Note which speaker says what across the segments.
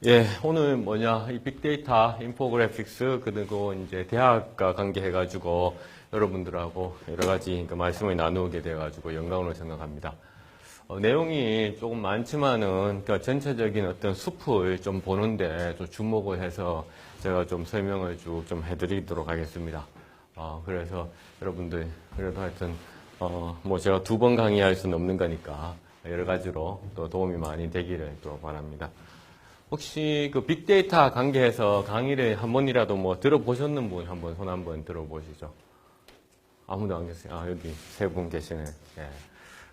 Speaker 1: 예, 오늘 이 빅데이터, 인포그래픽스, 그리고 이제 대학과 관계해가지고 여러분들하고 여러 가지 말씀을 나누게 돼가지고 영광으로 생각합니다. 내용이 조금 많지만은, 전체적인 어떤 숲을 좀 보는데 좀 주목을 해서 제가 좀 설명을 쭉 좀 해드리도록 하겠습니다. 그래서 여러분들, 그래도 하여튼, 제가 2번 강의할 수는 없는 거니까 여러 가지로 또 도움이 많이 되기를 또 바랍니다. 혹시 그 빅데이터 관계해서 강의를 한 번이라도 들어보셨는 분 한번 손 한번 들어보시죠. 아무도 안 계세요. 여기 3분 계시네. 예.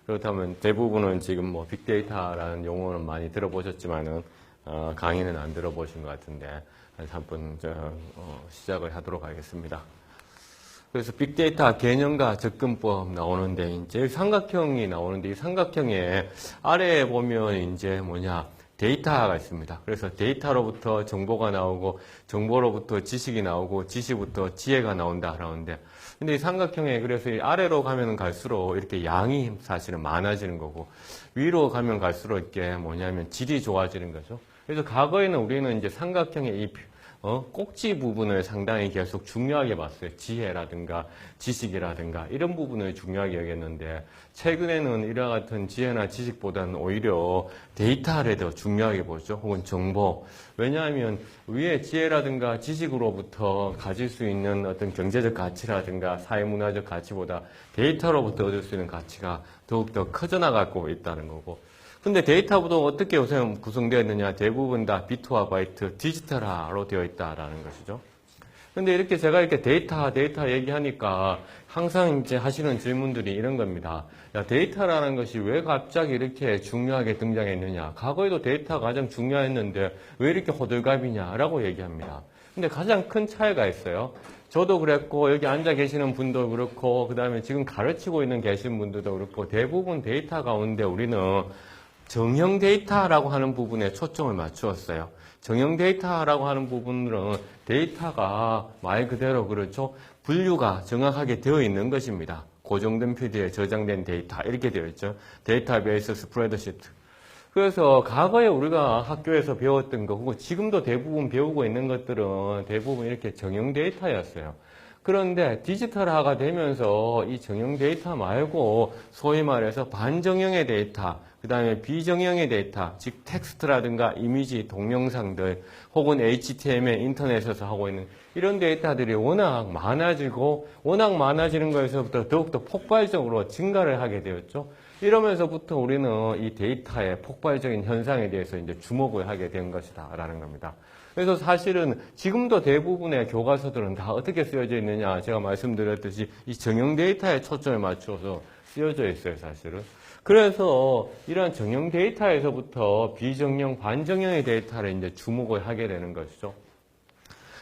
Speaker 1: 그렇다면 대부분은 지금 빅데이터라는 용어는 많이 들어보셨지만은, 강의는 안 들어보신 것 같은데, 한번 시작을 하도록 하겠습니다. 그래서 빅데이터 개념과 접근법 나오는데, 이제 삼각형이 나오는데, 이 삼각형의 아래에 보면 이제 데이터가 있습니다. 그래서 데이터로부터 정보가 나오고, 정보로부터 지식이 나오고, 지식부터 지혜가 나온다라는데, 근데 이 삼각형에 그래서 이 아래로 가면 갈수록 이렇게 양이 사실은 많아지는 거고, 위로 가면 갈수록 이렇게 질이 좋아지는 거죠. 그래서 과거에는 우리는 이제 삼각형의 이 꼭지 부분을 상당히 계속 중요하게 봤어요. 지혜라든가 지식이라든가 이런 부분을 중요하게 여겼는데, 최근에는 이와 같은 지혜나 지식보다는 오히려 데이터를 더 중요하게 보죠. 혹은 정보. 왜냐하면 위에 지혜라든가 지식으로부터 가질 수 있는 어떤 경제적 가치라든가 사회문화적 가치보다 데이터로부터 얻을 수 있는 가치가 더욱더 커져나가고 있다는 거고, 근데 데이터도 어떻게 요새 구성되어 있느냐? 대부분 다 비트와 바이트, 디지털화로 되어 있다라는 것이죠. 근데 이렇게 제가 이렇게 데이터 얘기하니까 항상 이제 하시는 질문들이 이런 겁니다. 야, 데이터라는 것이 왜 갑자기 이렇게 중요하게 등장했느냐? 과거에도 데이터가 가장 중요했는데 왜 이렇게 호들갑이냐라고 얘기합니다. 근데 가장 큰 차이가 있어요. 저도 그랬고, 여기 앉아 계시는 분도 그렇고, 그 다음에 지금 가르치고 있는 계신 분들도 그렇고, 대부분 데이터 가운데 우리는 정형 데이터라고 하는 부분에 초점을 맞추었어요. 정형 데이터라고 하는 부분은 데이터가 말 그대로 그렇죠. 분류가 정확하게 되어 있는 것입니다. 고정된 PD에 저장된 데이터 이렇게 되어 있죠. 데이터베이스 스프레드시트. 그래서 과거에 우리가 학교에서 배웠던 거, 그리고 지금도 대부분 배우고 있는 것들은 대부분 이렇게 정형 데이터였어요. 그런데 디지털화가 되면서 이 정형 데이터 말고 소위 말해서 반정형의 데이터, 그 다음에 비정형의 데이터, 즉 텍스트라든가 이미지, 동영상들, 혹은 HTML, 인터넷에서 하고 있는 이런 데이터들이 워낙 많아지고, 워낙 많아지는 것에서부터 더욱더 폭발적으로 증가를 하게 되었죠. 이러면서부터 우리는 이 데이터의 폭발적인 현상에 대해서 이제 주목을 하게 된 것이다라는 겁니다. 그래서 사실은 지금도 대부분의 교과서들은 다 어떻게 쓰여져 있느냐, 제가 말씀드렸듯이 이 정형 데이터에 초점을 맞춰서 쓰여져 있어요, 사실은. 그래서 이런 정형 데이터에서부터 비정형, 반정형의 데이터를 이제 주목을 하게 되는 것이죠.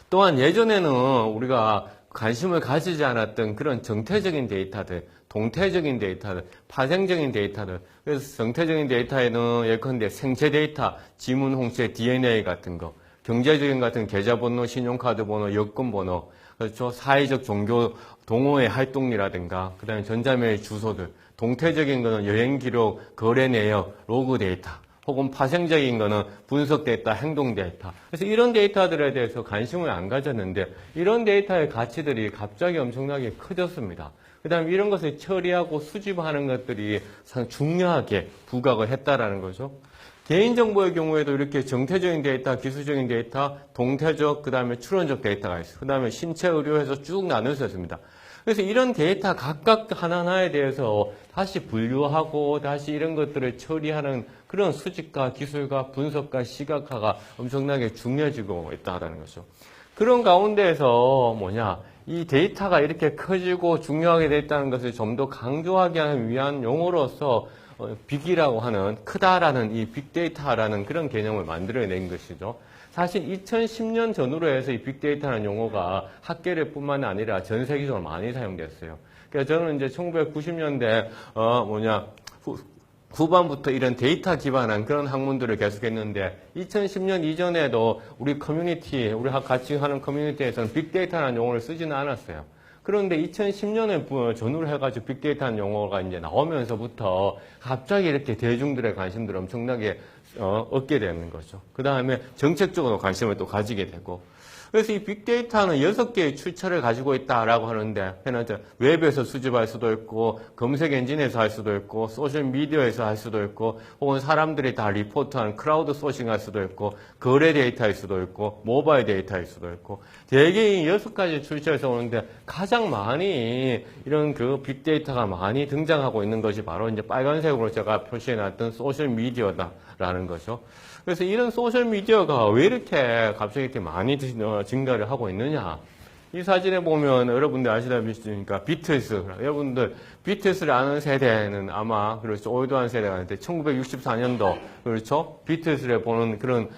Speaker 1: 또한 예전에는 우리가 관심을 가지지 않았던 그런 정태적인 데이터들, 동태적인 데이터들, 파생적인 데이터들. 그래서 정태적인 데이터에는 예컨대 생체 데이터, 지문, 홍채, DNA 같은 거, 경제적인 같은 계좌번호, 신용카드 번호, 여권 번호, 그렇죠. 사회적 종교 동호회 활동이라든가, 그 다음에 전자메일 주소들, 동태적인 거는 여행 기록, 거래 내역, 로그 데이터, 혹은 파생적인 거는 분석 데이터, 행동 데이터. 그래서 이런 데이터들에 대해서 관심을 안 가졌는데 이런 데이터의 가치들이 갑자기 엄청나게 커졌습니다. 그 다음에 이런 것을 처리하고 수집하는 것들이 상당히 중요하게 부각을 했다라는 거죠. 개인정보의 경우에도 이렇게 정태적인 데이터, 기술적인 데이터, 동태적, 그 다음에 추론적 데이터가 있어요. 그 다음에 신체 의료에서 쭉 나눌 수 있습니다. 그래서 이런 데이터 각각 하나하나에 대해서 다시 분류하고 다시 이런 것들을 처리하는 그런 수집과 기술과 분석과 시각화가 엄청나게 중요해지고 있다는 거죠. 그런 가운데에서 이 데이터가 이렇게 커지고 중요하게 됐다는 것을 좀 더 강조하기 위한 용어로서 빅이라고 하는 크다라는 이 빅데이터라는 그런 개념을 만들어낸 것이죠. 사실 2010년 전후로 해서 이 빅데이터라는 용어가 학계례뿐만 아니라 전 세계적으로 많이 사용됐어요. 그래서 저는 이제 1990년대 후반부터 이런 데이터 기반한 그런 학문들을 계속했는데 2010년 이전에도 우리 커뮤니티, 우리 같이 하는 커뮤니티에서는 빅데이터라는 용어를 쓰지는 않았어요. 그런데 2010년에 전후를 해가지고 빅데이터라는 용어가 이제 나오면서부터 갑자기 이렇게 대중들의 관심들을 엄청나게 얻게 되는 거죠. 그 다음에 정책적으로 관심을 또 가지게 되고. 그래서 이 빅데이터는 6개의 출처를 가지고 있다라고 하는데, 웹에서 수집할 수도 있고, 검색 엔진에서 할 수도 있고, 소셜미디어에서 할 수도 있고, 혹은 사람들이 다 리포트하는 크라우드 소싱 할 수도 있고, 거래 데이터일 수도 있고, 모바일 데이터일 수도 있고, 대개 이 6가지 출처에서 오는데, 가장 많이 이런 그 빅데이터가 많이 등장하고 있는 것이 바로 이제 빨간색으로 제가 표시해놨던 소셜미디어다라는 거죠. 그래서 이런 소셜미디어가 왜 이렇게 갑자기 이렇게 많이 증가를 하고 있느냐. 이 사진에 보면 여러분들 아시다시피 비틀스. 여러분들 비틀스를 아는 세대는 아마 그렇죠. 올드한 세대가 있는데 1964년도 그렇죠. 비틀스를 보는 그런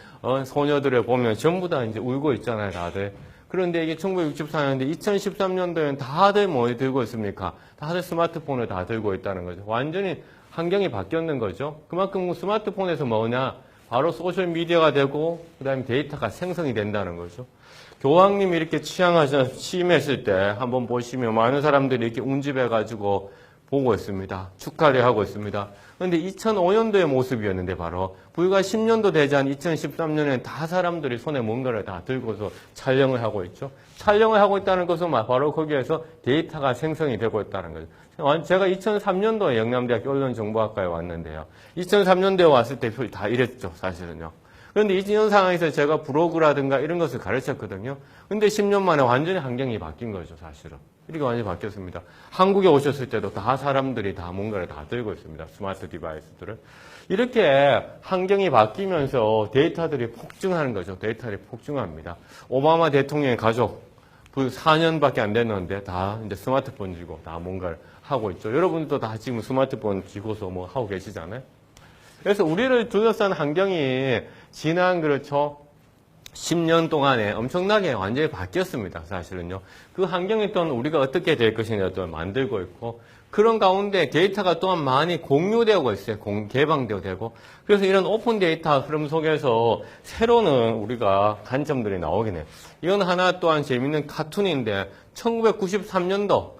Speaker 1: 소녀들을 보면 전부 다 이제 울고 있잖아요, 다들. 그런데 이게 1964년인데 2013년도에는 다들 뭐 들고 있습니까? 다들 스마트폰을 다 들고 있다는 거죠. 완전히 환경이 바뀌었는 거죠. 그만큼 스마트폰에서 뭐냐? 바로 소셜미디어가 되고 그 다음에 데이터가 생성이 된다는 거죠. 교황님이 이렇게 취임했을 때 한번 보시면 많은 사람들이 이렇게 운집해가지고 보고 있습니다. 축하를 하고 있습니다. 그런데 2005년도의 모습이었는데 바로 불과 10년도 되지 않은 2013년에는 다 사람들이 손에 뭔가를 다 들고서 촬영을 하고 있죠. 촬영을 하고 있다는 것은 바로 거기에서 데이터가 생성이 되고 있다는 거죠. 제가 2003년도에 영남대학교 언론정보학과에 왔는데요. 2003년도에 왔을 때 다 이랬죠, 사실은요. 그런데 이런 상황에서 제가 브로그라든가 이런 것을 가르쳤거든요. 근데 10년 만에 완전히 환경이 바뀐 거죠, 사실은. 이렇게 완전히 바뀌었습니다. 한국에 오셨을 때도 다 사람들이 다 뭔가를 다 들고 있습니다. 스마트 디바이스들을. 이렇게 환경이 바뀌면서 데이터들이 폭증하는 거죠. 데이터들이 폭증합니다. 오바마 대통령의 가족, 4년밖에 안 됐는데 다 이제 스마트폰 쥐고 다 뭔가를 하고 있죠. 여러분도 다 지금 스마트폰 쥐고서 뭐 하고 계시잖아요. 그래서 우리를 둘러싼 환경이 지난 그렇죠. 10년 동안에 엄청나게 완전히 바뀌었습니다. 사실은요. 그 환경이 또한 우리가 어떻게 될 것이냐 또 만들고 있고 그런 가운데 데이터가 또한 많이 공유되고 있어요. 개방되고 되고. 그래서 이런 오픈 데이터 흐름 속에서 새로운 우리가 관점들이 나오긴 해요. 이건 하나 또한 재밌는 카툰인데 1993년도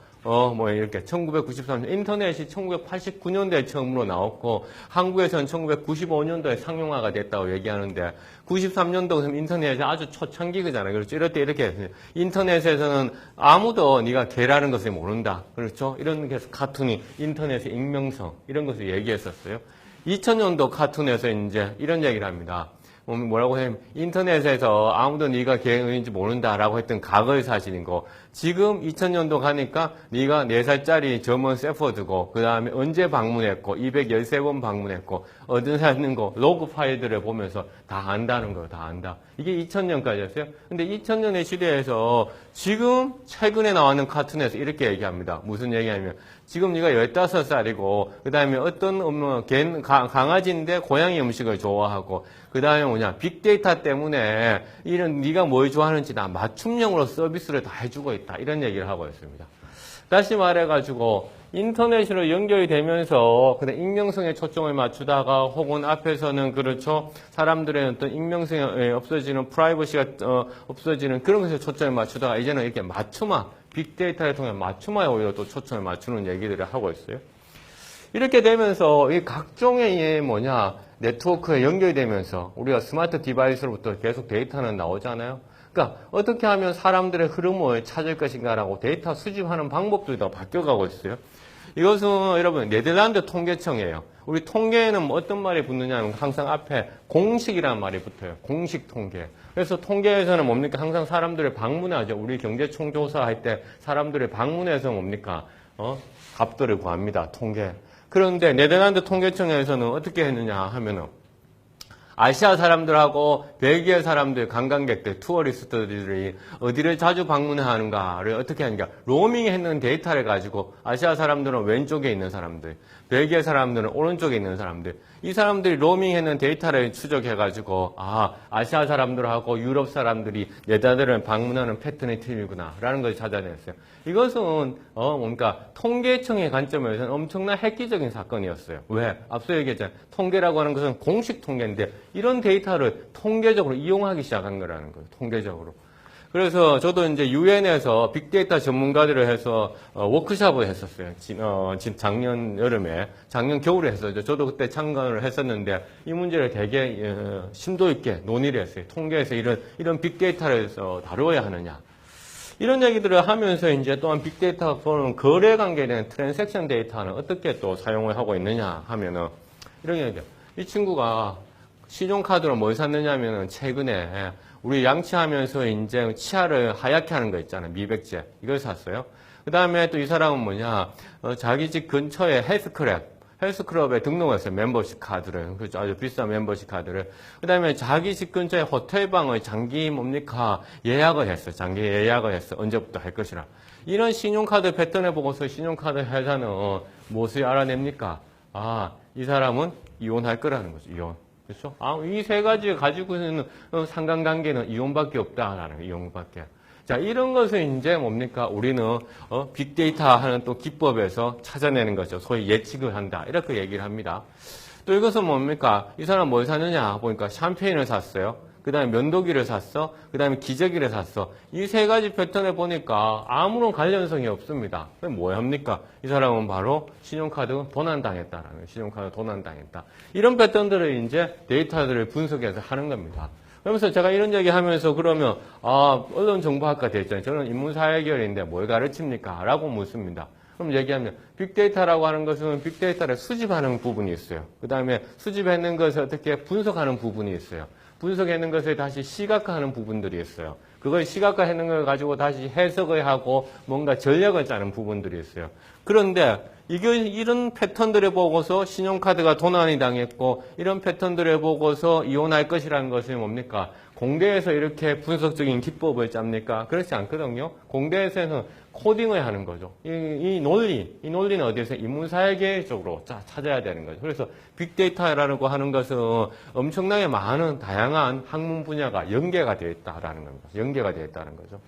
Speaker 1: 이렇게 1993년 인터넷이 1989년도에 처음으로 나왔고 한국에서는 1995년도에 상용화가 됐다고 얘기하는데 93년도는 인터넷이 아주 초창기잖아요. 그렇죠? 이럴 때 이렇게 인터넷에서는 아무도 네가 개라는 것을 모른다. 그렇죠? 이런 게 카툰이 인터넷의 익명성 이런 것을 얘기했었어요. 2000년도 카툰에서 이제 이런 얘기를 합니다. 뭐라고 하냐면 인터넷에서 아무도 네가 개인인지 모른다라고 했던 과거의 사실인 거 지금 2000년도 가니까 네가 4살짜리 점원 세포드고 그 다음에 언제 방문했고 213번 방문했고 어디 사는 거 로그 파일들을 보면서 다 안다는 거예요. 다 안다. 이게 2000년까지였어요. 근데 2000년의 시대에서 지금 최근에 나오는 카툰에서 이렇게 얘기합니다. 무슨 얘기하냐면 지금 네가 15살이고 그 다음에 어떤 강아지인데 고양이 음식을 좋아하고 그 다음에 뭐냐 빅데이터 때문에 이런 네가 뭘 좋아하는지 다 맞춤형으로 서비스를 다 해주고 있다 이런 얘기를 하고 있습니다. 다시 말해가지고 인터넷으로 연결이 되면서 그다음 익명성에 초점을 맞추다가 혹은 앞에서는 그렇죠 사람들의 어떤 익명성이 없어지는 프라이버시가 없어지는 그런 것에 초점을 맞추다가 이제는 이렇게 맞춤화 빅데이터를 통해 맞춤화에 오히려 또 초점을 맞추는 얘기들을 하고 있어요. 이렇게 되면서 이 각종의 네트워크에 연결되면서 우리가 스마트 디바이스로부터 계속 데이터는 나오잖아요. 그러니까 어떻게 하면 사람들의 흐름을 찾을 것인가라고 데이터 수집하는 방법들이 다 바뀌어가고 있어요. 이것은 여러분 네덜란드 통계청이에요. 우리 통계에는 어떤 말이 붙느냐 하면 항상 앞에 공식이라는 말이 붙어요. 공식 통계. 그래서 통계에서는 뭡니까? 항상 사람들을 방문하죠. 우리 경제총조사 할 때 사람들을 방문해서 뭡니까? 값들을 구합니다. 통계. 그런데 네덜란드 통계청에서는 어떻게 했느냐 하면은 아시아 사람들하고 벨기에 사람들, 관광객들, 투어리스트들이 어디를 자주 방문하는가를 어떻게 하는가. 로밍 했는 데이터를 가지고 아시아 사람들은 왼쪽에 있는 사람들, 벨기에 사람들은 오른쪽에 있는 사람들, 이 사람들이 로밍 했는 데이터를 추적해가지고 아시아 사람들하고 유럽 사람들이 네덜란드를 방문하는 패턴이 틀리구나 라는 걸 찾아냈어요. 이것은 통계청의 관점에서는 엄청난 획기적인 사건이었어요. 왜? 앞서 얘기했잖아요. 통계라고 하는 것은 공식 통계인데 이런 데이터를 통계적으로 이용하기 시작한 거라는 거예요. 통계적으로. 그래서 저도 이제 유엔에서 빅데이터 전문가들을 해서 워크숍을 했었어요. 작년 여름에, 작년 겨울에 했었죠. 저도 그때 참관을 했었는데 이 문제를 되게 심도 있게 논의를 했어요. 통계에서 이런 빅데이터를 다루어야 하느냐. 이런 얘기들을 하면서 이제 또한 빅데이터가 보는 거래 관계에 대한 트랜잭션 데이터는 어떻게 또 사용을 하고 있느냐 하면은 이런 얘기예요. 이 친구가 신용카드로 뭘 샀느냐 하면은 최근에 우리 양치하면서 이제 치아를 하얗게 하는 거 있잖아요. 미백제. 이걸 샀어요. 그 다음에 또 이 사람은 뭐냐, 자기 집 근처에 헬스클럽에 등록했어요. 멤버십 카드를. 그렇죠. 아주 비싼 멤버십 카드를. 그 다음에 자기 집 근처에 호텔방을 장기 예약을 했어요. 장기 예약을 했어. 언제부터 할 것이라. 이런 신용카드 패턴을 보고서 신용카드 회사는 무엇을 알아냅니까? 아, 이 사람은 이혼할 거라는 거죠. 이혼. 그렇죠? 이 세 가지 가지고 있는 상관관계는 이혼밖에 없다라는 이혼밖에. 자, 이런 것을 이제 뭡니까? 우리는 빅데이터 하는 또 기법에서 찾아내는 거죠. 소위 예측을 한다. 이렇게 얘기를 합니다. 또 이것은 뭡니까? 이 사람 뭘 샀느냐 보니까 샴페인을 샀어요. 그 다음에 면도기를 샀어. 그 다음에 기저귀를 샀어. 이 세 가지 패턴을 보니까 아무런 관련성이 없습니다. 그럼 뭐 합니까? 이 사람은 바로 신용카드 도난당했다라는, 신용카드 도난당했다. 이런 패턴들을 이제 데이터들을 분석해서 하는 겁니다. 그러면서 제가 이런 얘기 하면서 그러면, 언론정보학과 됐잖아요. 저는 인문사회계열인데 뭘 가르칩니까? 라고 묻습니다. 그럼 얘기하면 빅데이터라고 하는 것은 빅데이터를 수집하는 부분이 있어요. 그 다음에 수집하는 것을 어떻게 분석하는 부분이 있어요. 분석하는 것을 다시 시각화하는 부분들이 있어요. 그걸 시각화하는 걸 가지고 다시 해석을 하고 뭔가 전략을 짜는 부분들이 있어요. 그런데 이런 패턴들을 보고서 신용카드가 도난이 당했고 이런 패턴들을 보고서 이혼할 것이라는 것은 뭡니까? 공대에서 이렇게 분석적인 기법을 짭니까? 그렇지 않거든요. 공대에서는 코딩을 하는 거죠. 이 논리는 어디에서? 인문사회계 쪽으로 찾아야 되는 거죠. 그래서 빅데이터라고 하는 것은 엄청나게 많은 다양한 학문 분야가 연계가 되어 있다라는 겁니다. 연계가 되어 있다는 거죠.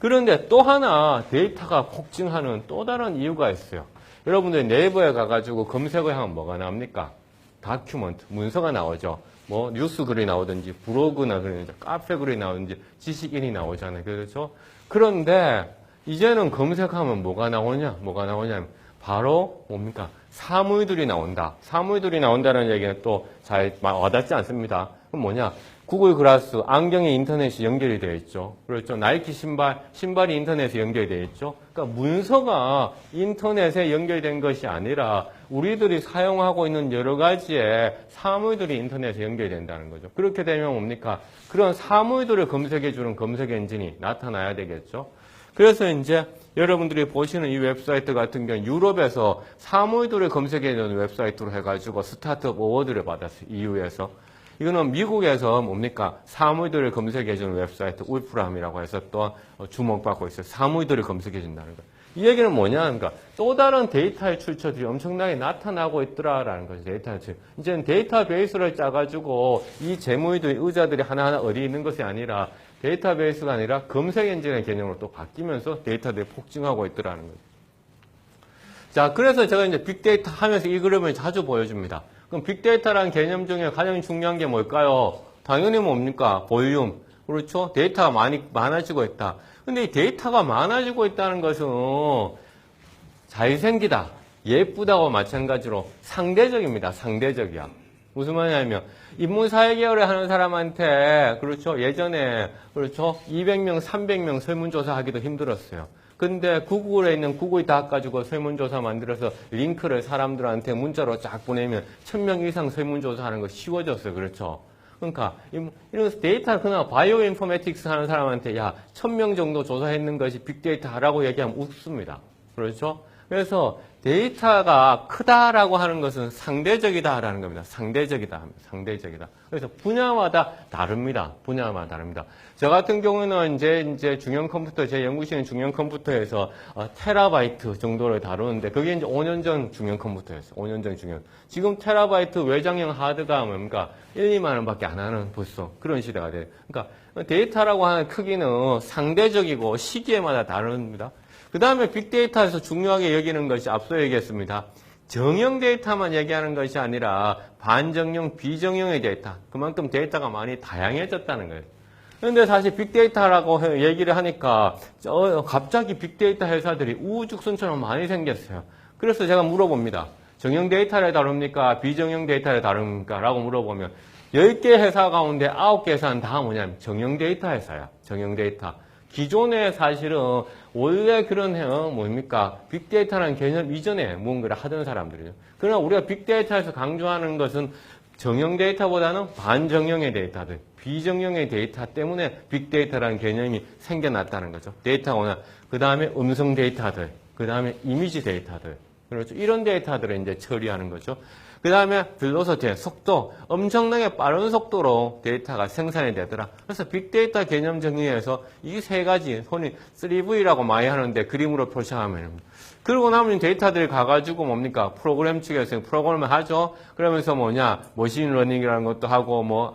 Speaker 1: 그런데 또 하나 데이터가 폭증하는 또 다른 이유가 있어요. 여러분들 네이버에 가가지고 검색을 하면 뭐가 나옵니까? 다큐먼트, 문서가 나오죠. 뭐 뉴스 글이 나오든지 블로그나 그러든지 카페 글이 나오든지 지식인이 나오잖아요. 그렇죠? 그런데 이제는 검색하면 뭐가 나오냐면 바로 뭡니까? 사물들이 나온다. 사물들이 나온다는 얘기는 또 잘 와닿지 않습니다. 그럼 뭐냐? 구글 글라스, 안경이 인터넷이 연결이 되어 있죠. 그렇죠. 나이키 신발이 인터넷에 연결이 되어 있죠. 그러니까 문서가 인터넷에 연결된 것이 아니라 우리들이 사용하고 있는 여러 가지의 사물들이 인터넷에 연결된다는 거죠. 그렇게 되면 뭡니까? 그런 사물들을 검색해주는 검색 엔진이 나타나야 되겠죠. 그래서 이제 여러분들이 보시는 이 웹사이트 같은 경우는 유럽에서 사물들을 검색해주는 웹사이트로 해가지고 스타트업 어워드를 받았어요. EU에서. 이거는 미국에서 뭡니까? 사물들을 검색해주는 웹사이트 울프람이라고 해서 또 주목받고 있어요. 사물들을 검색해준다는 거예요. 이 얘기는 뭐냐? 그러니까 또 다른 데이터의 출처들이 엄청나게 나타나고 있더라라는 거죠. 데이터의 출처. 이제는 데이터베이스를 짜가지고 이 재물들, 의자들이 하나하나 어디 있는 것이 아니라 데이터베이스가 아니라 검색 엔진의 개념으로 또 바뀌면서 데이터들이 폭증하고 있더라는 거죠. 자, 그래서 제가 이제 빅데이터 하면서 이 그림을 자주 보여줍니다. 그럼 빅데이터라는 개념 중에 가장 중요한 게 뭘까요? 당연히 뭡니까? 볼륨. 그렇죠? 데이터가 많아지고 있다. 근데 이 데이터가 많아지고 있다는 것은 잘생기다, 예쁘다고 마찬가지로 상대적입니다. 상대적이야. 무슨 말이냐면 인문사회계열을 하는 사람한테 그렇죠? 예전에 그렇죠? 200명, 300명 설문조사 하기도 힘들었어요. 근데 구글에 있는 구글 다 가지고 설문조사 만들어서 링크를 사람들한테 문자로 쫙 보내면 1000명 이상 설문조사하는 거 쉬워졌어요. 그렇죠? 그러니까 이런 데이터 그나마 바이오 인포메틱스 하는 사람한테 야 1000명 정도 조사했는 것이 빅데이터라고 얘기하면 웃습니다. 그렇죠? 그래서 데이터가 크다라고 하는 것은 상대적이다라는 겁니다. 상대적이다. 그래서 분야마다 다릅니다. 분야마다 다릅니다. 저 같은 경우는 이제 중형 컴퓨터, 제 연구실은 중형 컴퓨터에서 테라바이트 정도를 다루는데 그게 이제 5년 전 중형 컴퓨터였어요. 5년 전 중형. 지금 테라바이트 외장형 하드가 뭡니까? 1, 2만 원밖에 안 하는 벌써 그런 시대가 돼요. 그러니까 데이터라고 하는 크기는 상대적이고 시기에마다 다릅니다. 그 다음에 빅데이터에서 중요하게 여기는 것이 앞서 얘기했습니다. 정형 데이터만 얘기하는 것이 아니라 반정형, 비정형의 데이터. 그만큼 데이터가 많이 다양해졌다는 거예요. 그런데 사실 빅데이터라고 얘기를 하니까 갑자기 빅데이터 회사들이 우후죽순처럼 많이 생겼어요. 그래서 제가 물어봅니다. 정형 데이터를 다룹니까? 비정형 데이터를 다룹니까? 라고 물어보면 10개 회사 가운데 9개 회사는 다 뭐냐면 정형 데이터 회사야. 정형 데이터. 기존에 사실은 원래 그런 뭡니까? 빅데이터라는 개념 이전에 무언가를 하던 사람들이죠. 그러나 우리가 빅데이터에서 강조하는 것은 정형 데이터보다는 반정형의 데이터들, 비정형의 데이터 때문에 빅데이터라는 개념이 생겨났다는 거죠. 데이터나 그 다음에 음성 데이터들, 그 다음에 이미지 데이터들, 그렇죠. 이런 데이터들을 이제 처리하는 거죠. 그 다음에 velocity, 속도, 엄청나게 빠른 속도로 데이터가 생산이 되더라. 그래서 빅데이터 개념 정의에서 이 세 가지, 흔히 3V라고 많이 하는데 그림으로 표시하면 그러고 나면 데이터들이 가가지고 뭡니까? 프로그램 측에서 프로그램을 하죠. 그러면서 뭐냐? 머신러닝이라는 것도 하고,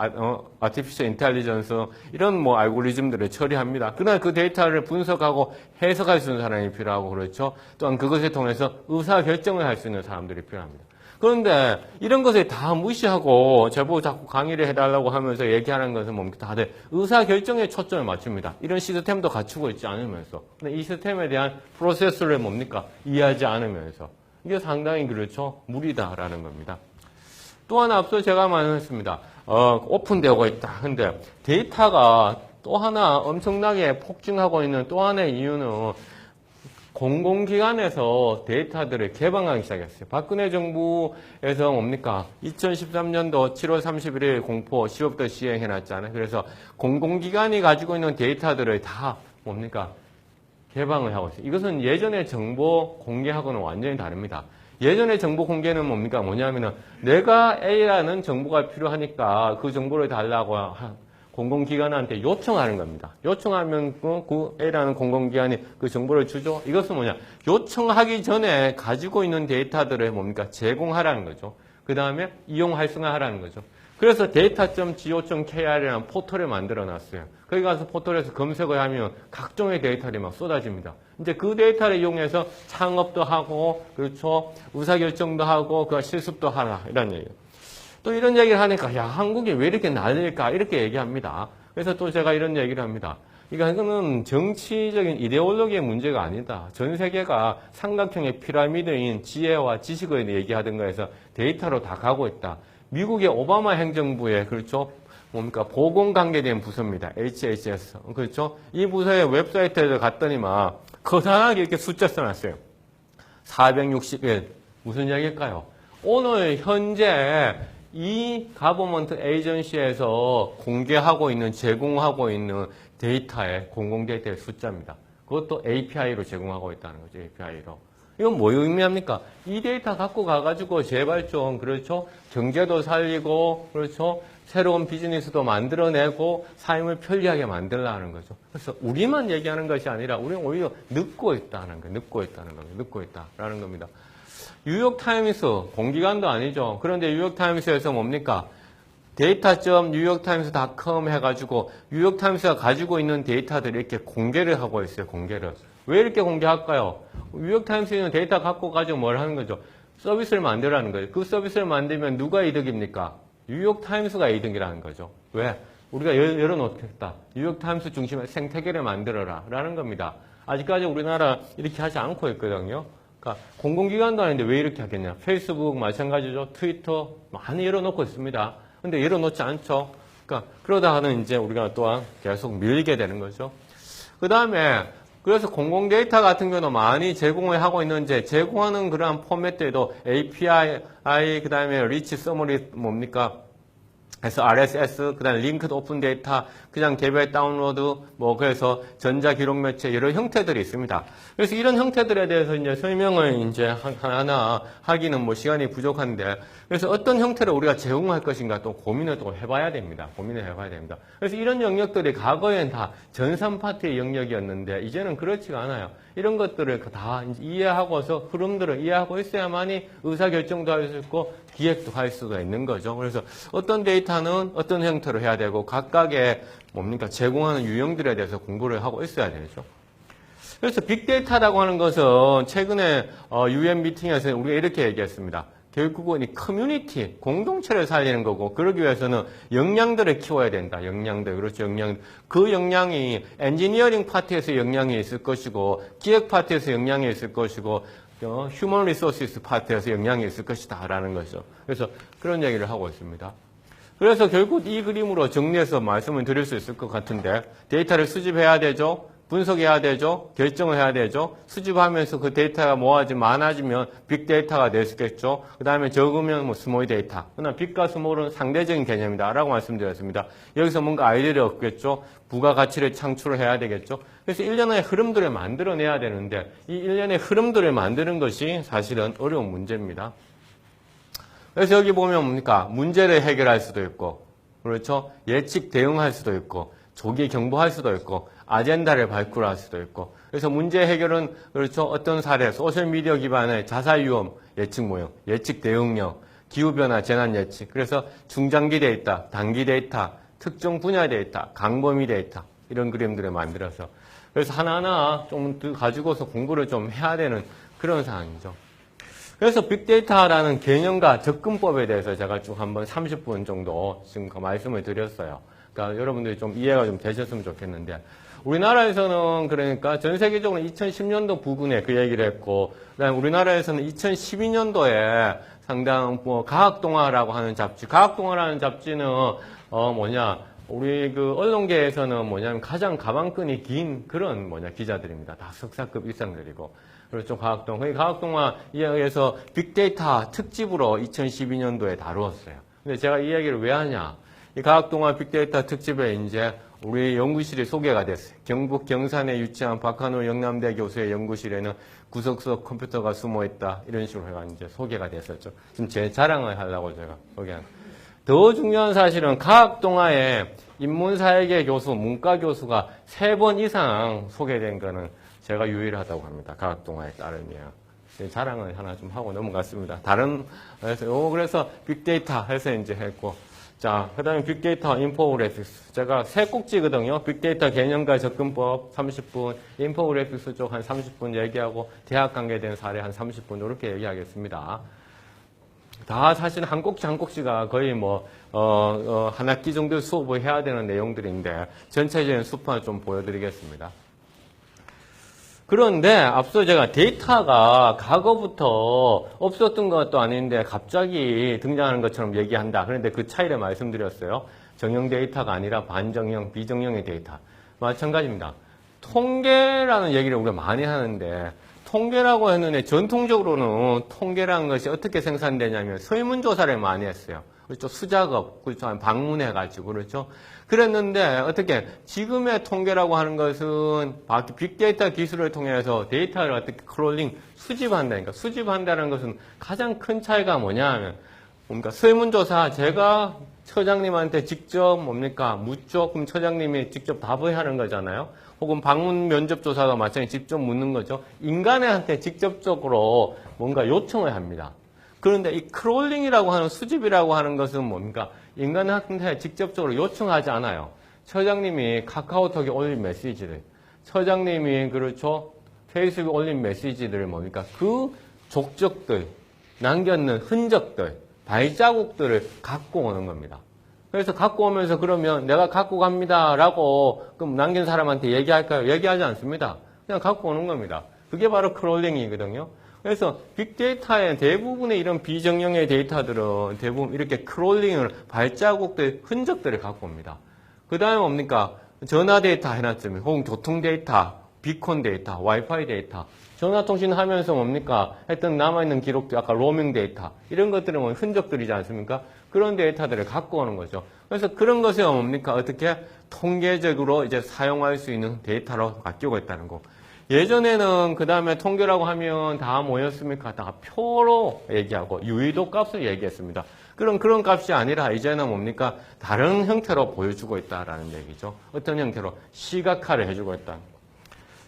Speaker 1: 아티피셜 인텔리전스, 이런 알고리즘들을 처리합니다. 그러나 그 데이터를 분석하고 해석할 수 있는 사람이 필요하고, 그렇죠. 또한 그것을 통해서 의사결정을 할 수 있는 사람들이 필요합니다. 그런데 이런 것을 다 무시하고 저보고 자꾸 강의를 해달라고 하면서 얘기하는 것은 뭡니까? 다들 의사결정에 초점을 맞춥니다. 이런 시스템도 갖추고 있지 않으면서. 근데 이 시스템에 대한 프로세스를 뭡니까? 이해하지 않으면서. 이게 상당히 그렇죠. 무리다라는 겁니다. 또 하나 앞서 제가 말했습니다. 오픈되고 있다. 근데 데이터가 또 하나 엄청나게 폭증하고 있는 또 하나의 이유는 공공기관에서 데이터들을 개방하기 시작했어요. 박근혜 정부에서 뭡니까? 2013년도 7월 31일 공포 10억도 시행해놨잖아요. 그래서 공공기관이 가지고 있는 데이터들을 다 뭡니까? 개방을 하고 있어요. 이것은 예전의 정보 공개하고는 완전히 다릅니다. 예전의 정보 공개는 뭡니까? 뭐냐면은 내가 A라는 정보가 필요하니까 그 정보를 달라고 공공기관한테 요청하는 겁니다. 요청하면 그 A라는 공공기관이 그 정보를 주죠. 이것은 뭐냐? 요청하기 전에 가지고 있는 데이터들을 뭡니까? 제공하라는 거죠. 그 다음에 이용 활성화하라는 거죠. 그래서 data.go.kr이라는 포털을 만들어 놨어요. 거기 가서 포털에서 검색을 하면 각종의 데이터들이 막 쏟아집니다. 이제 그 데이터를 이용해서 창업도 하고, 그렇죠. 의사결정도 하고, 그 실습도 하라. 이런 얘기예요. 또 이런 얘기를 하니까 야 한국이 왜 이렇게 난릴까 이렇게 얘기합니다. 그래서 또 제가 이런 얘기를 합니다. 이거는 정치적인 이데올로기의 문제가 아니다. 전 세계가 삼각형의 피라미드인 지혜와 지식을 얘기하던 거에서 데이터로 다 가고 있다. 미국의 오바마 행정부의 그렇죠 뭡니까 보건관계된 부서입니다. HHS 그렇죠. 이 부서의 웹사이트에 갔더니만 거상하게 이렇게 숫자 써놨어요. 461 무슨 얘기일까요? 오늘 현재 이 가버먼트 에이전시에서 공개하고 있는, 제공하고 있는 데이터의, 공공 데이터의 숫자입니다. 그것도 API로 제공하고 있다는 거죠, API로. 이건 뭐 의미합니까? 이 데이터 갖고 가가지고 제발 좀, 그렇죠? 경제도 살리고, 그렇죠? 새로운 비즈니스도 만들어내고, 삶을 편리하게 만들라는 거죠. 그래서 우리만 얘기하는 것이 아니라, 우리는 오히려 늦고 있다는 거예요. 늦고 있다는 겁니다. 늦고 있다라는 겁니다. 뉴욕타임스, 공기관도 아니죠. 그런데 뉴욕타임스에서 뭡니까? data.newyorktimes.com 해가지고 뉴욕타임스가 가지고 있는 데이터들을 이렇게 공개를 하고 있어요. 공개를. 왜 이렇게 공개할까요? 뉴욕타임스에 있는 데이터 갖고 가지고 뭘 하는 거죠? 서비스를 만들라는 거예요. 그 서비스를 만들면 누가 이득입니까? 뉴욕타임스가 이득이라는 거죠. 왜? 우리가 열어놓겠다. 뉴욕타임스 중심의 생태계를 만들어라. 라는 겁니다. 아직까지 우리나라 이렇게 하지 않고 있거든요. 그러니까 공공기관도 아닌데 왜 이렇게 하겠냐. 페이스북 마찬가지죠. 트위터 많이 열어놓고 있습니다. 근데 열어놓지 않죠. 그러니까 그러다가는 이제 우리가 또한 계속 밀게 되는 거죠. 그 다음에 그래서 공공 데이터 같은 경우는 많이 제공을 하고 있는데 제공하는 그러한 포맷들도 API, 그 다음에 리치 서머리 뭡니까? 그래서 RSS, 그 다음에 링크드 오픈 데이터, 그냥 개별 다운로드, 그래서 전자기록 매체, 여러 형태들이 있습니다. 그래서 이런 형태들에 대해서 이제 설명을 이제 하나하나 하기는 시간이 부족한데, 그래서 어떤 형태를 우리가 제공할 것인가 또 고민을 또 해봐야 됩니다. 고민을 해봐야 됩니다. 그래서 이런 영역들이 과거엔 다 전산 파트의 영역이었는데, 이제는 그렇지가 않아요. 이런 것들을 다 이해하고서 흐름들을 이해하고 있어야만이 의사결정도 할 수 있고 기획도 할 수가 있는 거죠. 그래서 어떤 데이터는 어떤 형태로 해야 되고 각각의 제공하는 유형들에 대해서 공부를 하고 있어야 되죠. 그래서 빅데이터라고 하는 것은 최근에 UN 미팅에서 우리가 이렇게 얘기했습니다. 결국은 이 커뮤니티, 공동체를 살리는 거고, 그러기 위해서는 역량들을 키워야 된다. 역량들. 그렇죠. 역량. 그 역량이 엔지니어링 파트에서 역량이 있을 것이고, 기획 파트에서 역량이 있을 것이고, 휴먼 리소시스 파트에서 역량이 있을 것이다. 라는 거죠. 그래서 그런 얘기를 하고 있습니다. 그래서 결국 이 그림으로 정리해서 말씀을 드릴 수 있을 것 같은데, 데이터를 수집해야 되죠. 분석해야 되죠. 결정을 해야 되죠. 수집하면서 그 데이터가 많아지면 빅데이터가 될 수 있겠죠. 그 다음에 적으면 뭐 스몰 데이터. 그러나 빅과 스몰은 상대적인 개념이다 라고 말씀드렸습니다. 여기서 뭔가 아이디어를 얻겠죠. 부가가치를 창출을 해야 되겠죠. 그래서 일련의 흐름들을 만들어내야 되는데 이 일련의 흐름들을 만드는 것이 사실은 어려운 문제입니다. 그래서 여기 보면 뭡니까? 문제를 해결할 수도 있고, 그렇죠? 예측 대응할 수도 있고, 조기 경보할 수도 있고, 아젠다를 발굴할 수도 있고. 그래서 문제 해결은, 그렇죠? 어떤 사례, 소셜미디어 기반의 자살 위험 예측 모형, 예측 대응력, 기후변화 재난 예측. 그래서 중장기 데이터, 단기 데이터, 특정 분야 데이터, 강범위 데이터. 이런 그림들을 만들어서. 그래서 하나하나 좀 가지고서 공부를 좀 해야 되는 그런 상황이죠. 그래서 빅데이터라는 개념과 접근법에 대해서 제가 쭉 한번 30분 정도 지금 말씀을 드렸어요. 그러니까 여러분들이 좀 이해가 좀 되셨으면 좋겠는데, 우리나라에서는 그러니까 전 세계적으로 2010년도 부근에 그 얘기를 했고, 그다음에 우리나라에서는 2012년도에 상당 과학동화라고 하는 잡지, 과학동화라는 잡지는 우리 그 언론계에서는 뭐냐면 가장 가방끈이 긴 그런 기자들입니다. 다 석사급 이상들이고. 그렇죠. 과학동화. 과학동화에서 빅데이터 특집으로 2012년도에 다루었어요. 근데 제가 이 얘기를 왜 하냐. 이 과학동화 빅데이터 특집에 이제 우리 연구실이 소개가 됐어요. 경북 경산에 위치한 박한우 영남대 교수의 연구실에는 구석구석 컴퓨터가 숨어 있다. 이런 식으로 해가 이제 소개가 됐었죠. 지금 제 자랑을 하려고 제가 소개한. 더 중요한 사실은 과학동화에 인문사회계 교수, 문과 교수가 3번 이상 소개된 거는 제가 유일하다고 합니다. 과학동화에 따르면. 자랑을 하나 좀 하고 넘어갔습니다. 그래서 빅데이터 해서 이제 했고. 자, 그 다음에 빅데이터 인포그래픽스. 제가 세 꼭지거든요. 빅데이터 개념과 접근법 30분, 인포그래픽스 쪽 한 30분 얘기하고, 대학 관계된 사례 한 30분, 이렇게 얘기하겠습니다. 다 사실 한 꼭지 한 꼭지가 거의 한 학기 정도 수업을 해야 되는 내용들인데, 전체적인 수판을 좀 보여드리겠습니다. 그런데 앞서 제가 데이터가 과거부터 없었던 것도 아닌데 갑자기 등장하는 것처럼 얘기한다. 그런데 그 차이를 말씀드렸어요. 정형 데이터가 아니라 반정형, 비정형의 데이터. 마찬가지입니다. 통계라는 얘기를 우리가 많이 하는데 통계라고 했는데 전통적으로는 통계라는 것이 어떻게 생산되냐면 설문조사를 많이 했어요. 그렇죠. 수작업, 그렇죠. 방문해가지고, 그렇죠. 그랬는데, 어떻게, 지금의 통계라고 하는 것은, 빅데이터 기술을 통해서 데이터를 어떻게 크롤링, 수집한다니까. 수집한다는 것은 가장 큰 차이가 뭐냐 하면, 설문조사, 제가 처장님한테 직접 묻죠? 그럼 처장님이 직접 답을 하는 거잖아요. 혹은 방문 면접조사가 마찬가지 직접 묻는 거죠. 인간한테 직접적으로 뭔가 요청을 합니다. 그런데 이 크롤링이라고 하는 수집이라고 하는 것은 뭡니까? 인간한테 직접적으로 요청하지 않아요. 처장님이 카카오톡에 올린 메시지들, 처장님이 그렇죠 페이스북에 올린 메시지들을 뭡니까? 그 족적들, 남겼는 흔적들, 발자국들을 갖고 오는 겁니다. 그래서 갖고 오면서 그러면 내가 갖고 갑니다라고 그럼 남긴 사람한테 얘기할까요? 얘기하지 않습니다. 그냥 갖고 오는 겁니다. 그게 바로 크롤링이거든요. 그래서 빅데이터의 대부분의 이런 비정형의 데이터들은 대부분 이렇게 크롤링을 발자국들, 흔적들을 갖고 옵니다. 그 다음에 뭡니까? 전화 데이터 해놨으면 혹은 교통 데이터, 비콘 데이터, 와이파이 데이터, 전화통신 하면서 뭡니까? 했던 남아있는 기록들, 아까 로밍 데이터, 이런 것들은 흔적들이지 않습니까? 그런 데이터들을 갖고 오는 거죠. 그래서 그런 것이 뭡니까? 어떻게 통계적으로 이제 사용할 수 있는 데이터로 바뀌고 있다는 거. 예전에는 그 다음에 통계라고 하면 다 뭐였습니까? 다 표로 얘기하고 유의도 값을 얘기했습니다. 그런 값이 아니라 이제는 뭡니까? 다른 형태로 보여주고 있다라는 얘기죠. 어떤 형태로? 시각화를 해주고 있다.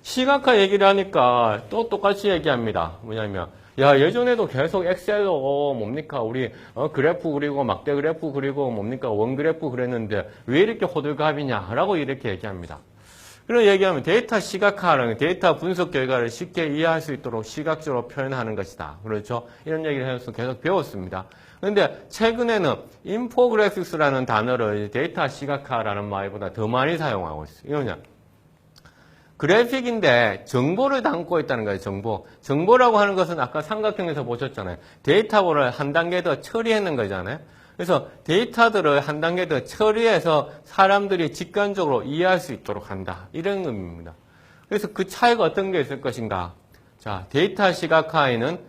Speaker 1: 시각화 얘기를 하니까 또 똑같이 얘기합니다. 뭐냐면 야, 예전에도 계속 엑셀로 뭡니까? 우리 그래프 그리고 막대 그래프 그리고 뭡니까? 원 그래프 그랬는데 왜 이렇게 호들갑이냐? 라고 이렇게 얘기합니다. 그런 얘기하면 데이터 시각화는 데이터 분석 결과를 쉽게 이해할 수 있도록 시각적으로 표현하는 것이다. 그렇죠? 이런 얘기를 해서 계속 배웠습니다. 그런데 최근에는 인포그래픽스라는 단어를 데이터 시각화라는 말보다 더 많이 사용하고 있어요. 이거냐? 그래픽인데 정보를 담고 있다는 거예요. 정보라고 하는 것은 아까 삼각형에서 보셨잖아요. 데이터를 한 단계 더 처리하는 거잖아요. 그래서 데이터들을 한 단계 더 처리해서 사람들이 직관적으로 이해할 수 있도록 한다. 이런 의미입니다. 그래서 그 차이가 어떤 게 있을 것인가? 자, 데이터 시각화에는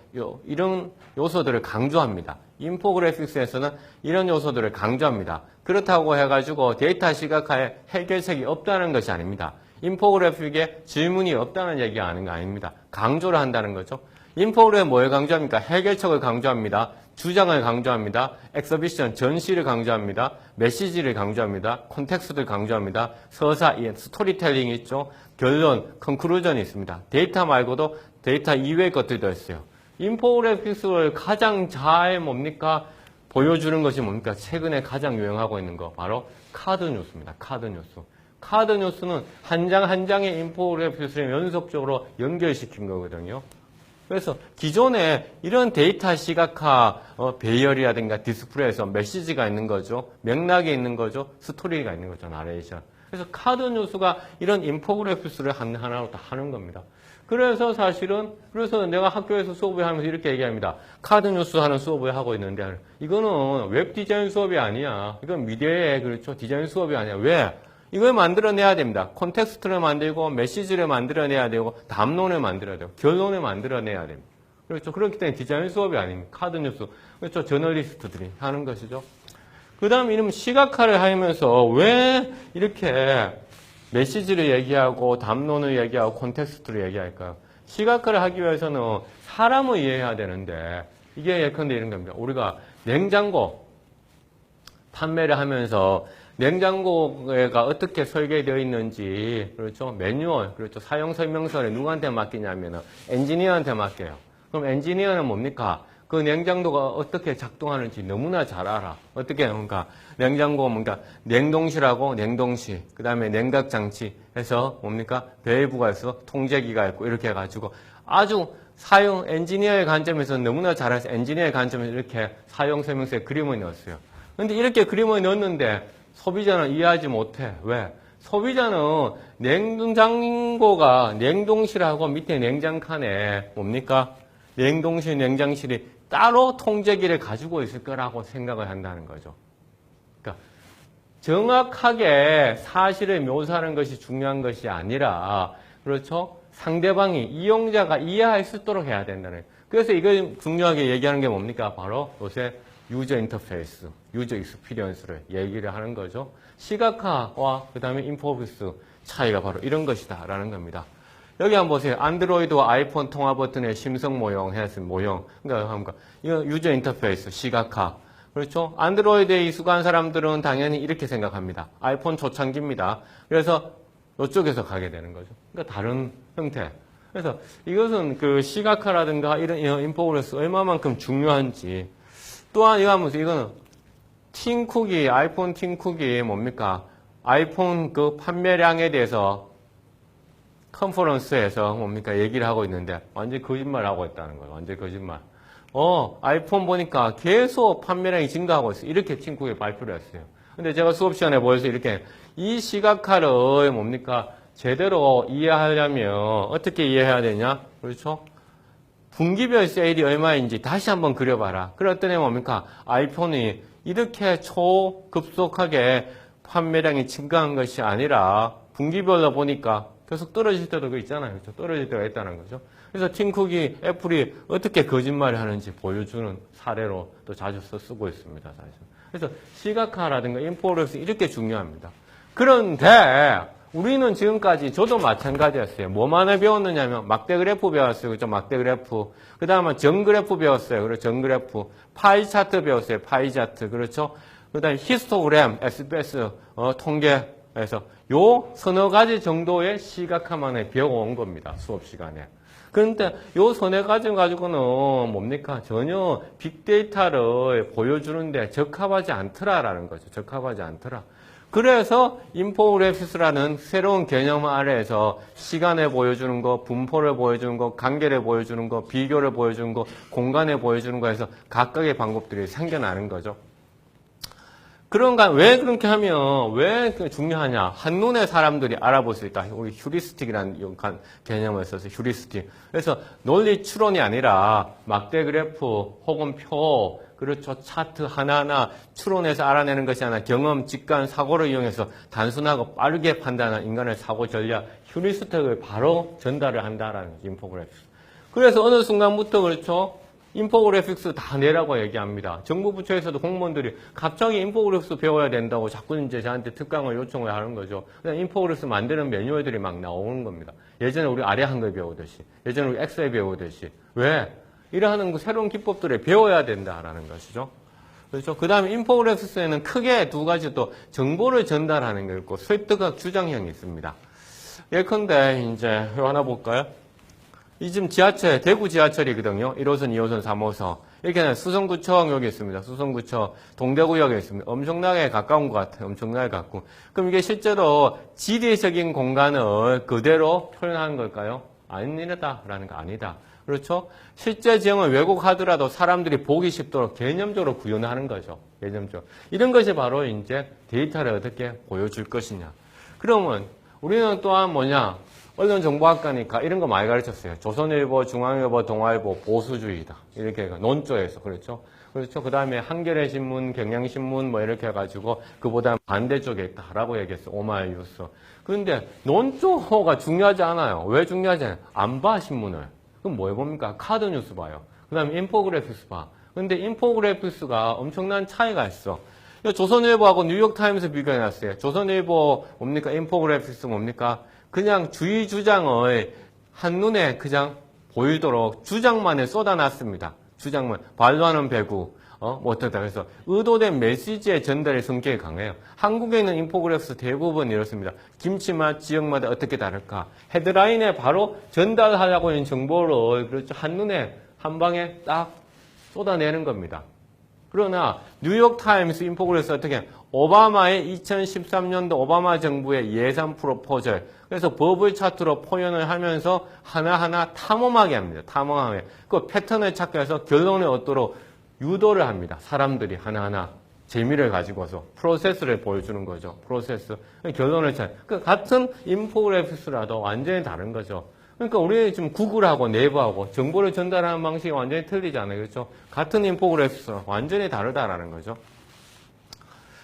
Speaker 1: 이런 요소들을 강조합니다. 인포그래픽스에서는 이런 요소들을 강조합니다. 그렇다고 해가지고 데이터 시각화에 해결책이 없다는 것이 아닙니다. 인포그래픽에 질문이 없다는 얘기가 아닌 거 아닙니다. 강조를 한다는 거죠. 인포그래픽 뭘 강조합니까? 해결책을 강조합니다. 주장을 강조합니다. 엑서비션, 전시를 강조합니다. 메시지를 강조합니다. 콘텍스트를 강조합니다. 서사, 스토리텔링이 있죠. 결론, 컨클루전이 있습니다. 데이터 말고도 데이터 이외의 것들도 있어요. 인포그래픽스를 가장 잘 뭡니까? 보여주는 것이 뭡니까? 최근에 가장 유행하고 있는 거 바로 카드 뉴스입니다. 카드 뉴스. 카드 뉴스는 한 장 한 장의 인포그래픽스를 연속적으로 연결시킨 거거든요. 그래서 기존에 이런 데이터 시각화 배열이라든가 디스플레이에서 메시지가 있는 거죠. 맥락이 있는 거죠. 스토리가 있는 거죠. 나레이션. 그래서 카드 뉴스가 이런 인포그래픽스를 하나로 다 하는 겁니다. 그래서 그래서 내가 학교에서 수업을 하면서 이렇게 얘기합니다. 카드 뉴스 하는 수업을 하고 있는데 이거는 웹 디자인 수업이 아니야. 이건 미디어의 그렇죠. 디자인 수업이 아니야. 왜? 이걸 만들어내야 됩니다. 콘텍스트를 만들고 메시지를 만들어내야 되고 담론을 만들어야 되고 결론을 만들어내야 됩니다. 그렇죠. 그렇기 때문에 디자인 수업이 아닙니다. 카드 뉴스. 그렇죠. 저널리스트들이 하는 것이죠. 그 다음 이름 시각화를 하면서 왜 이렇게 메시지를 얘기하고 담론을 얘기하고 콘텍스트를 얘기할까요? 시각화를 하기 위해서는 사람을 이해해야 되는데 이게 예컨대 이런 겁니다. 우리가 냉장고 판매를 하면서 냉장고가 어떻게 설계되어 있는지, 그렇죠? 매뉴얼, 그렇죠? 사용 설명서를 누구한테 맡기냐면 엔지니어한테 맡겨요. 그럼 엔지니어는 뭡니까? 그 냉장고가 어떻게 작동하는지 너무나 잘 알아. 어떻게 그러니까 냉장고 뭔가 냉동실하고 냉동실, 그다음에 냉각 장치 해서 뭡니까? 밸브가 있어, 통제기가 있고 이렇게 해가지고 아주 엔지니어의 관점에서 너무나 잘해서 엔지니어의 관점에서 이렇게 사용 설명서에 그림을 넣었어요. 근데 이렇게 그림을 넣었는데 소비자는 이해하지 못해. 왜? 소비자는 냉장고가 냉동실하고 밑에 냉장칸에 뭡니까? 냉동실, 냉장실이 따로 통제기를 가지고 있을 거라고 생각을 한다는 거죠. 그러니까 정확하게 사실을 묘사하는 것이 중요한 것이 아니라 그렇죠? 상대방이 이용자가 이해할 수 있도록 해야 된다는 거예요. 그래서 이걸 중요하게 얘기하는 게 뭡니까? 바로 요새 유저 인터페이스, 유저 익스피리언스를 얘기를 하는 거죠. 시각화와 그 다음에 인포그래픽스 차이가 바로 이런 것이다 라는 겁니다. 여기 한번 보세요. 안드로이드와 아이폰 통화 버튼의 심성 모형 해서 모형. 그러니까 이거 유저 인터페이스, 시각화. 그렇죠? 안드로이드에 익숙한 사람들은 당연히 이렇게 생각합니다. 아이폰 초창기입니다. 그래서 이쪽에서 가게 되는 거죠. 그러니까 다른 형태. 그래서 이것은 그 시각화라든가 이런 인포그래픽스 얼마만큼 중요한지. 또한 이거 하면서 이거는 팀쿡이, 아이폰 팀쿡이 뭡니까? 아이폰 그 판매량에 대해서 컨퍼런스에서 뭡니까? 얘기를 하고 있는데 완전 거짓말 하고 있다는 거예요. 완전 거짓말. 아이폰 보니까 계속 판매량이 증가하고 있어요. 이렇게 팀쿡이 발표를 했어요. 근데 제가 수업 시간에 보여서 이렇게 이 시각화를 뭡니까? 제대로 이해하려면 어떻게 이해해야 되냐? 그렇죠? 분기별 세일이 얼마인지 다시 한번 그려봐라. 그랬더니 뭡니까? 아이폰이 이렇게 초급속하게 판매량이 증가한 것이 아니라 분기별로 보니까 계속 떨어질 때도 있잖아요. 그렇죠? 떨어질 때가 있다는 거죠. 그래서 팀쿡이 애플이 어떻게 거짓말을 하는지 보여주는 사례로 또 자주 쓰고 있습니다. 사실. 그래서 시각화라든가 인포그래픽스 이렇게 중요합니다. 그런데 우리는 지금까지 저도 마찬가지였어요. 뭐만을 배웠느냐면 막대 그래프 배웠어요. 그렇죠? 막대 그래프. 그 다음에 정 그래프 배웠어요. 그렇죠? 정 그래프. 파이 차트 배웠어요. 파이 차트. 그렇죠? 그 다음에 히스토그램, SBS 통계에서 요 서너 가지 정도의 시각화만을 배워온 겁니다. 수업 시간에. 그런데 요 서너 가지 가지고는 뭡니까? 전혀 빅데이터를 보여주는데 적합하지 않더라라는 거죠. 적합하지 않더라. 그래서 인포그래픽스라는 새로운 개념 아래에서 시간을 보여주는 거, 분포를 보여주는 거, 관계를 보여주는 거, 비교를 보여주는 거, 공간을 보여주는 거에서 각각의 방법들이 생겨나는 거죠. 그런가, 왜 그렇게 하면, 왜 중요하냐. 한눈에 사람들이 알아볼 수 있다. 우리 휴리스틱이라는 개념을 써서 휴리스틱. 그래서 논리 추론이 아니라 막대 그래프 혹은 표, 그렇죠. 차트 하나하나 추론해서 알아내는 것이 아니라 경험, 직관, 사고를 이용해서 단순하고 빠르게 판단하는 인간의 사고 전략, 휴리스틱을 바로 전달을 한다라는 인포그래픽스. 그래서 어느 순간부터 그렇죠. 인포그래픽스 다 내라고 얘기합니다. 정부 부처에서도 공무원들이 갑자기 인포그래픽스 배워야 된다고 자꾸 이제 저한테 특강을 요청을 하는 거죠. 그냥 인포그래픽스 만드는 매뉴얼들이 막 나오는 겁니다. 예전에 우리 아래 한글 배우듯이, 예전에 우리 엑셀 배우듯이. 왜? 이러한 새로운 기법들을 배워야 된다라는 것이죠. 그렇죠. 그 다음에 인포그래픽스에는 크게 두 가지 또 정보를 전달하는 게 있고 설득학 주장형이 있습니다. 예컨대 이제 이거 하나 볼까요? 이 지금 지하철, 대구 지하철이거든요. 1호선, 2호선, 3호선. 이렇게 수성구청 여기 있습니다. 수성구청, 동대구역에 있습니다. 엄청나게 가까운 것 같아요. 엄청나게 가깝고. 그럼 이게 실제로 지리적인 공간을 그대로 표현하는 걸까요? 아니다라는 거 아니다. 그렇죠? 실제 지형을 왜곡하더라도 사람들이 보기 쉽도록 개념적으로 구현하는 거죠. 개념적으로. 이런 것이 바로 이제 데이터를 어떻게 보여줄 것이냐. 그러면 우리는 또한 뭐냐? 언론정보학과니까 이런 거 많이 가르쳤어요. 조선일보, 중앙일보, 동아일보 보수주의다. 이렇게 논조에서 그렇죠. 그렇죠. 그 다음에 한겨레 신문, 경향신문 뭐 이렇게 해가지고 그보다 반대쪽에 있다라고 얘기했어요. 오마이뉴스. 그런데 논조가 중요하지 않아요. 왜 중요하지 않아요? 안 봐 신문을. 그럼 뭐 해봅니까? 카드 뉴스 봐요. 그 다음에 인포그래픽스 봐. 근데 인포그래픽스가 엄청난 차이가 있어. 조선일보하고 뉴욕타임스 비교해놨어요. 조선일보 뭡니까? 인포그래픽스 뭡니까? 그냥 주의 주장을 한눈에 그냥 보이도록 주장만을 쏟아놨습니다. 주장만. 발로하는 배구. 뭐 어떻다. 그래서 의도된 메시지의 전달의 성격이 강해요. 한국에 있는 인포그래픽스 대부분 이렇습니다. 김치맛 지역마다 어떻게 다를까? 헤드라인에 바로 전달하려고 하는 정보를 그렇죠. 한눈에 한 방에 딱 쏟아내는 겁니다. 그러나 뉴욕타임스 인포그래픽스 어떻게 오바마의 2013년도 오바마 정부의 예산 프로포절 그래서 버블 차트로 표현을 하면서 하나하나 탐험하게 합니다. 탐험하게. 그 패턴을 찾기 위해서 결론을 얻도록 유도를 합니다. 사람들이 하나하나 재미를 가지고서 프로세스를 보여주는 거죠. 프로세스. 결론을 찾. 그 같은 인포그래픽스라도 완전히 다른 거죠. 그러니까 우리 지금 구글하고 네이버하고 정보를 전달하는 방식이 완전히 틀리잖아요. 그렇죠? 같은 인포그래픽스는 완전히 다르다라는 거죠.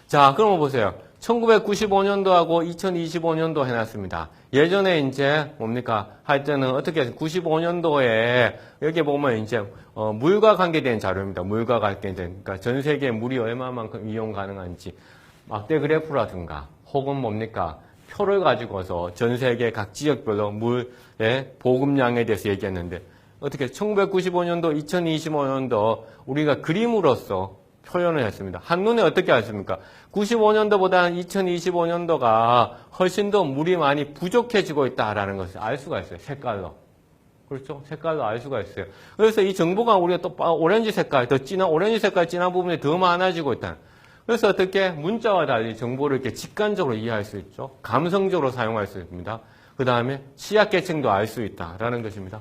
Speaker 1: 자, 그럼 보세요. 1995년도하고 2025년도 해놨습니다. 예전에 이제 뭡니까? 할 때는 어떻게 해서 95년도에 여기 보면 이제 물과 관계된 자료입니다. 물과 관계된 그러니까 전 세계에 물이 얼마만큼 이용 가능한지 막대 그래프라든가 혹은 뭡니까? 표를 가지고서 전 세계 각 지역별로 물의 보급량에 대해서 얘기했는데 어떻게 1995년도, 2025년도 우리가 그림으로써 표현을 했습니다. 한눈에 어떻게 알습니까? 95년도보다는 2025년도가 훨씬 더 물이 많이 부족해지고 있다라는 것을 알 수가 있어요. 색깔로. 그렇죠? 색깔로 알 수가 있어요. 그래서 이 정보가 우리가 또 오렌지 색깔, 더 진한, 오렌지 색깔 진한 부분이 더 많아지고 있다. 그래서 어떻게 문자와 달리 정보를 이렇게 직관적으로 이해할 수 있죠. 감성적으로 사용할 수 있습니다. 그 다음에 취약계층도 알 수 있다라는 것입니다.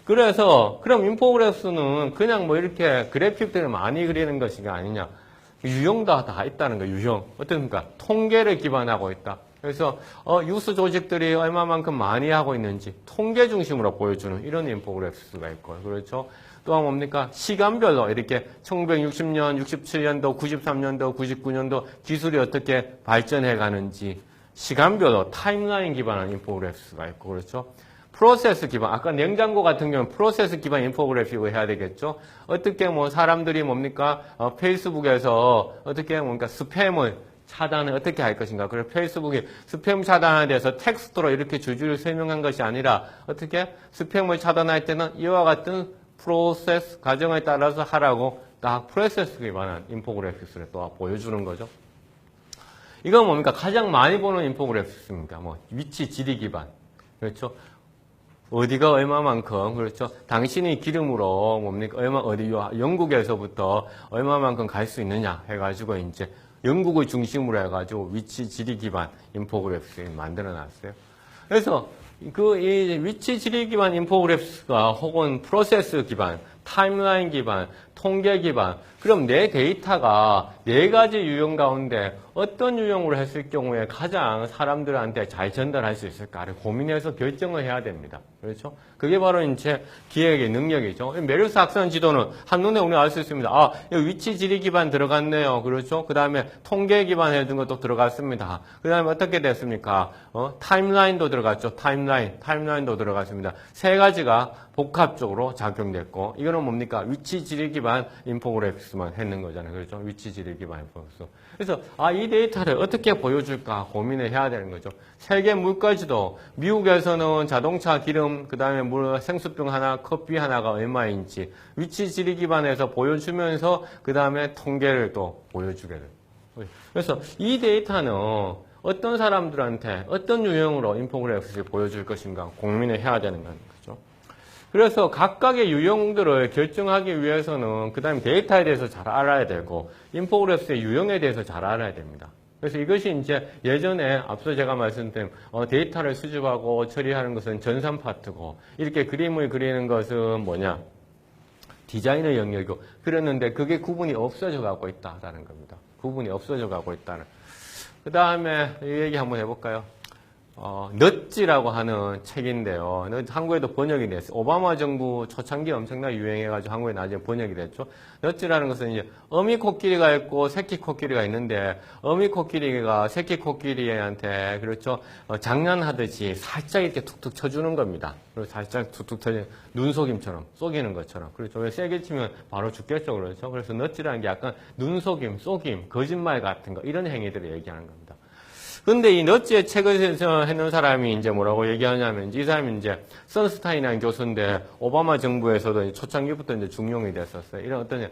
Speaker 1: 그래서 그럼 인포그래프는 그냥 뭐 이렇게 그래픽들을 많이 그리는 것이 아니냐. 유형도 다 있다는 거예요. 유형. 어떻습니까? 통계를 기반하고 있다. 그래서 유수 조직들이 얼마만큼 많이 하고 있는지 통계 중심으로 보여주는 이런 인포그래픽스가 있고 그렇죠. 또한 뭡니까? 시간별로 이렇게 1960년, 67년도, 93년도, 99년도 기술이 어떻게 발전해 가는지 시간별로 타임라인 기반한 인포그래픽스가 있고 그렇죠. 프로세스 기반, 아까 냉장고 같은 경우는 프로세스 기반 인포그래픽을 해야 되겠죠. 어떻게 뭐 사람들이 뭡니까? 페이스북에서 어떻게 뭡니까? 스팸을 차단을 어떻게 할 것인가. 그래서 페이스북이 스팸 차단에 대해서 텍스트로 이렇게 줄줄이 설명한 것이 아니라 어떻게 스팸을 차단할 때는 이와 같은 프로세스 과정에 따라서 하라고 딱 프로세스 기반한 인포그래픽스를 또 보여주는 거죠. 이건 뭡니까? 가장 많이 보는 인포그래픽스입니다. 뭐 위치 지리 기반. 그렇죠? 어디가 얼마만큼, 그렇죠? 당신이 기름으로 뭡니까? 어디 영국에서부터 얼마만큼 갈 수 있느냐 해가지고 이제 영국을 중심으로 해가지고 위치 지리 기반 인포그래픽스를 만들어 놨어요. 그래서 이 위치 지리 기반 인포그래픽스가 혹은 프로세스 기반, 타임라인 기반, 통계 기반, 그럼 내 데이터가 네 가지 유형 가운데 어떤 유형으로 했을 경우에 가장 사람들한테 잘 전달할 수 있을까를 고민해서 결정을 해야 됩니다. 그렇죠? 그게 바로 이제 기획의 능력이죠. 메르스 학선 지도는 한눈에 우리가 알 수 있습니다. 아, 여기 위치 지리 기반 들어갔네요. 그렇죠? 그 다음에 통계 기반 해둔 것도 들어갔습니다. 그 다음에 어떻게 됐습니까? 타임라인도 들어갔죠. 타임라인도 들어갔습니다. 세 가지가 복합적으로 작용됐고, 이거는 뭡니까? 위치 지리 기반 인포그래픽스만 했는 거잖아요. 그렇죠? 위치 지리 기반 인포그래픽스. 그래서, 이 데이터를 어떻게 보여줄까 고민을 해야 되는 거죠. 세계 물가지도, 미국에서는 자동차 기름, 그 다음에 생수병 하나, 커피 하나가 얼마인지, 위치 지리 기반에서 보여주면서, 그 다음에 통계를 또 보여주게 돼요. 그래서 이 데이터는 어떤 사람들한테 어떤 유형으로 인포그래픽스를 보여줄 것인가 고민을 해야 되는 거죠. 그래서 각각의 유형들을 결정하기 위해서는 그 다음에 데이터에 대해서 잘 알아야 되고 인포그래픽스의 유형에 대해서 잘 알아야 됩니다. 그래서 이것이 이제 예전에 앞서 제가 말씀드린 데이터를 수집하고 처리하는 것은 전산 파트고 이렇게 그림을 그리는 것은 뭐냐? 디자인의 영역이고 그랬는데 그게 구분이 없어져 가고 있다라는 겁니다. 구분이 없어져 가고 있다는. 그 다음에 이 얘기 한번 해볼까요? 넛지라고 하는 책인데요. 한국에도 번역이 됐어요. 오바마 정부 초창기에 엄청나게 유행해가지고 한국에 나중에 번역이 됐죠. 넛지라는 것은 이제 어미 코끼리가 있고 새끼 코끼리가 있는데 어미 코끼리가 새끼 코끼리한테 그렇죠. 장난하듯이 살짝 이렇게 툭툭 쳐주는 겁니다. 그리고 살짝 툭툭 쳐주는 눈속임처럼 쏘기는 것처럼. 그렇죠. 왜 세게 치면 바로 죽겠죠. 그렇죠. 그래서 넛지라는 게 약간 눈속임, 쏘김, 거짓말 같은 거 이런 행위들을 얘기하는 겁니다. 근데 이 넛지의 책을 했는 사람이 이제 뭐라고 얘기하냐면, 이 사람이 이제 선스타인이라는 교수인데, 오바마 정부에서도 초창기부터 이제 중용이 됐었어요. 이런 어떤,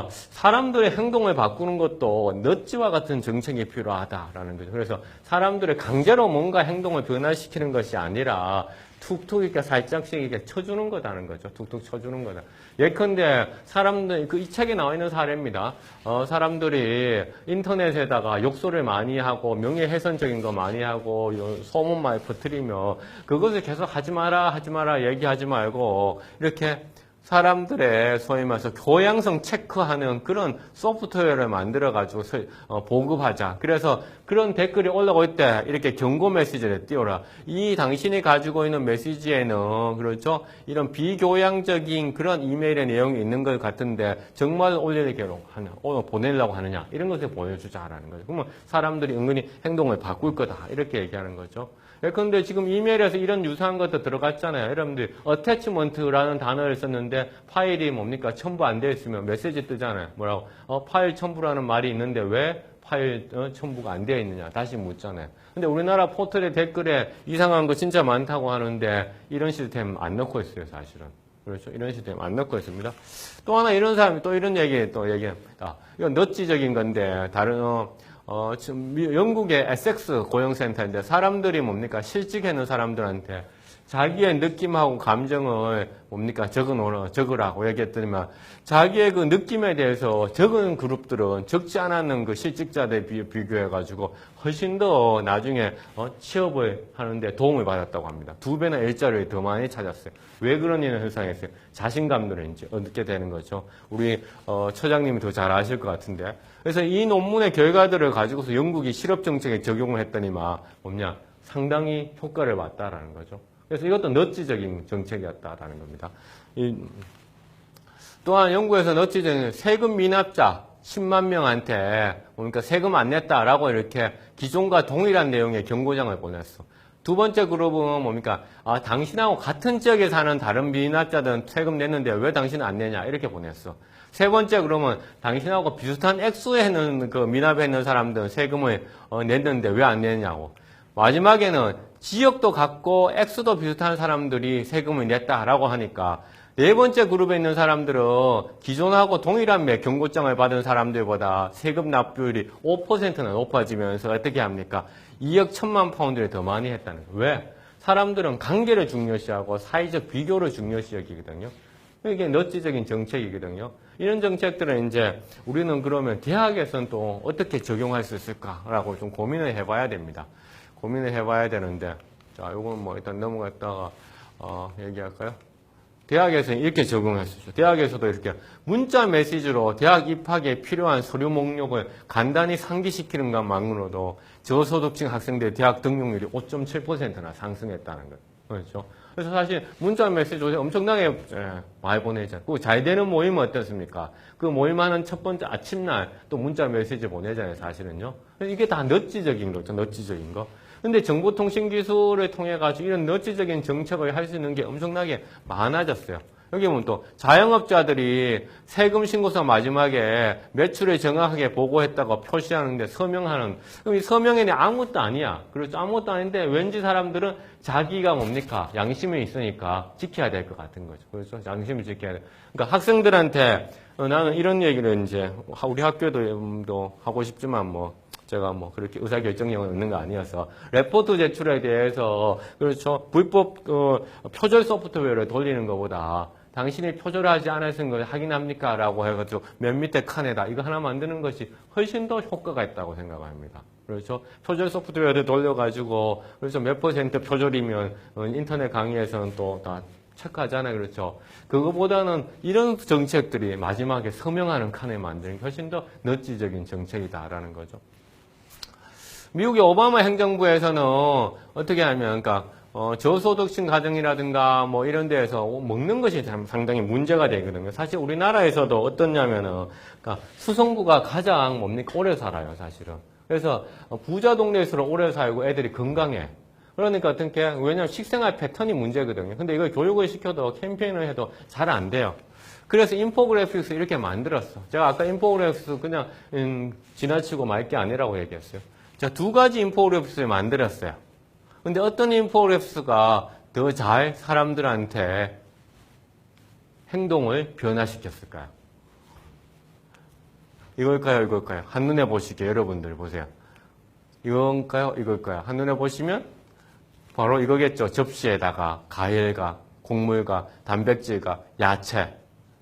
Speaker 1: 사람들의 행동을 바꾸는 것도 넛지와 같은 정책이 필요하다라는 거죠. 그래서 사람들의 강제로 뭔가 행동을 변화시키는 것이 아니라, 툭툭 이렇게 살짝씩 이렇게 쳐주는 거다는 거죠. 툭툭 쳐주는 거다. 예컨대 사람들 이 책에 나와 있는 사례입니다. 사람들이 인터넷에다가 욕설을 많이 하고 명예훼손적인 거 많이 하고 소문 많이 퍼뜨리며 그것을 계속 하지 마라 얘기하지 말고 이렇게 사람들의 소위 말해서 교양성 체크하는 그런 소프트웨어를 만들어가지고 보급하자. 그래서 그런 댓글이 올라올 때 이렇게 경고 메시지를 띄워라. 이 당신이 가지고 있는 메시지에는 그렇죠. 이런 비교양적인 그런 이메일의 내용이 있는 것 같은데 정말 올리려고 하냐, 보내려고 하느냐 이런 것을 보여주자라는 거죠. 그러면 사람들이 은근히 행동을 바꿀 거다 이렇게 얘기하는 거죠. 그런데 지금 이메일에서 이런 유사한 것도 들어갔잖아요. 여러분들 attachment라는 단어를 썼는데 파일이 뭡니까? 첨부 안 되어 있으면 메시지 뜨잖아요. 뭐라고? 파일 첨부라는 말이 있는데 왜 파일 첨부가 안 되어 있느냐? 다시 묻잖아요. 근데 우리나라 포털의 댓글에 이상한 거 진짜 많다고 하는데 이런 시스템 안 넣고 있어요, 사실은. 그렇죠? 이런 시스템 안 넣고 있습니다. 또 하나 이런 사람이 또 이런 얘기합니다. 이건 넛지적인 건데 다른 지금 영국의 에섹스 고용센터인데 사람들이 뭡니까? 실직하는 사람들한테 자기의 느낌하고 감정을 뭡니까? 적으라고 얘기했더니만 자기의 그 느낌에 대해서 적은 그룹들은 적지 않았는 그 실직자들 비교해가지고 훨씬 더 나중에 취업을 하는데 도움을 받았다고 합니다. 2배나 일자리를 더 많이 찾았어요. 왜 그런 일을 현상했어요? 자신감들을 이제 얻게 되는 거죠. 우리 처장님이 더 잘 아실 것 같은데. 그래서 이 논문의 결과들을 가지고서 영국이 실업정책에 적용을 했더니만 뭐냐? 상당히 효과를 봤다라는 거죠. 그래서 이것도 넛지적인 정책이었다라는 겁니다. 또한 영국에서 넛지적인 세금 미납자 10만 명한테 그러니까 세금 안 냈다라고 이렇게 기존과 동일한 내용의 경고장을 보냈어. 두 번째 그룹은 뭡니까? 당신하고 같은 지역에 사는 다른 미납자들은 세금 냈는데 왜 당신은 안 내냐 이렇게 보냈어. 세 번째 그러면 당신하고 비슷한 액수에 있는 그 미납에 있는 사람들은 세금을 냈는데 왜 안 내냐고. 마지막에는 지역도 같고 액수도 비슷한 사람들이 세금을 냈다라고 하니까 네 번째 그룹에 있는 사람들은 기존하고 동일한 경고장을 받은 사람들보다 세금 납부율이 5%나 높아지면서 어떻게 합니까? 2억 1천만 파운드를 더 많이 했다는 거예요. 왜? 사람들은 관계를 중요시하고 사회적 비교를 중요시 여기거든요. 이게 너치적인 정책이거든요. 이런 정책들은 이제 우리는 그러면 대학에서는 또 어떻게 적용할 수 있을까라고 좀 고민을 해봐야 됩니다. 고민을 해봐야 되는데, 자, 요건 뭐 일단 넘어갔다가, 얘기할까요? 대학에서는 이렇게 적용할 수 있죠. 대학에서도 이렇게 문자 메시지로 대학 입학에 필요한 서류 목록을 간단히 상기시키는 것만으로도 저소득층 학생들의 대학 등록률이 5.7%나 상승했다는 거예요. 그렇죠? 그래서 사실 문자 메시지 엄청나게 많이 보내잖아요. 그 잘 되는 모임은 어떻습니까? 그 모임하는 첫 번째 아침날 또 문자 메시지 보내잖아요, 사실은요. 이게 다 너치적인 거죠, 너치적인 거. 근데 정보통신기술을 통해 가지고 이런 너치적인 정책을 할 수 있는 게 엄청나게 많아졌어요. 여기 보면 또 자영업자들이 세금 신고서 마지막에 매출을 정확하게 보고했다고 표시하는데 서명하는, 그럼 이 서명에는 아무것도 아니야. 그렇죠. 아무것도 아닌데 왠지 사람들은 자기가 뭡니까? 양심이 있으니까 지켜야 될 것 같은 거죠. 그렇죠. 양심을 지켜야 돼. 그러니까 학생들한테 나는 이런 얘기를 이제 우리 학교도 하고 싶지만 제가 그렇게 의사결정력은 없는 거 아니어서 레포트 제출에 대해서 그렇죠 불법 표절 소프트웨어를 돌리는 것보다 당신이 표절하지 않았은 걸 확인합니까? 라고 해가지고 맨 밑에 칸에다 이거 하나 만드는 것이 훨씬 더 효과가 있다고 생각합니다. 그렇죠? 표절 소프트웨어를 돌려가지고 그래서 몇 퍼센트 표절이면 인터넷 강의에서는 또 다 체크하잖아요. 그렇죠? 그거보다는 이런 정책들이 마지막에 서명하는 칸에 만드는 게 훨씬 더 너치적인 정책이다라는 거죠. 미국의 오바마 행정부에서는 어떻게 하면, 그러니까, 저소득층 가정이라든가 이런 데에서 먹는 것이 상당히 문제가 되거든요. 사실 우리나라에서도 어떻냐면은, 그러니까 수성구가 가장 오래 살아요, 사실은. 그래서 부자 동네에서 오래 살고 애들이 건강해. 그러니까 어떻게, 왜냐면 식생활 패턴이 문제거든요. 근데 이걸 교육을 시켜도 캠페인을 해도 잘 안 돼요. 그래서 인포그래픽스 이렇게 만들었어. 제가 아까 인포그래픽스 그냥 지나치고 말 게 아니라고 얘기했어요. 자, 두 가지 인포그래픽스를 만들었어요. 근데 어떤 인포그래픽스가 더 잘 사람들한테 행동을 변화시켰을까요? 이걸까요? 이걸까요? 한눈에 보시게 여러분들 보세요. 이건가요? 이걸까요? 한눈에 보시면 바로 이거겠죠. 접시에다가 과일과 곡물과 단백질과 야채.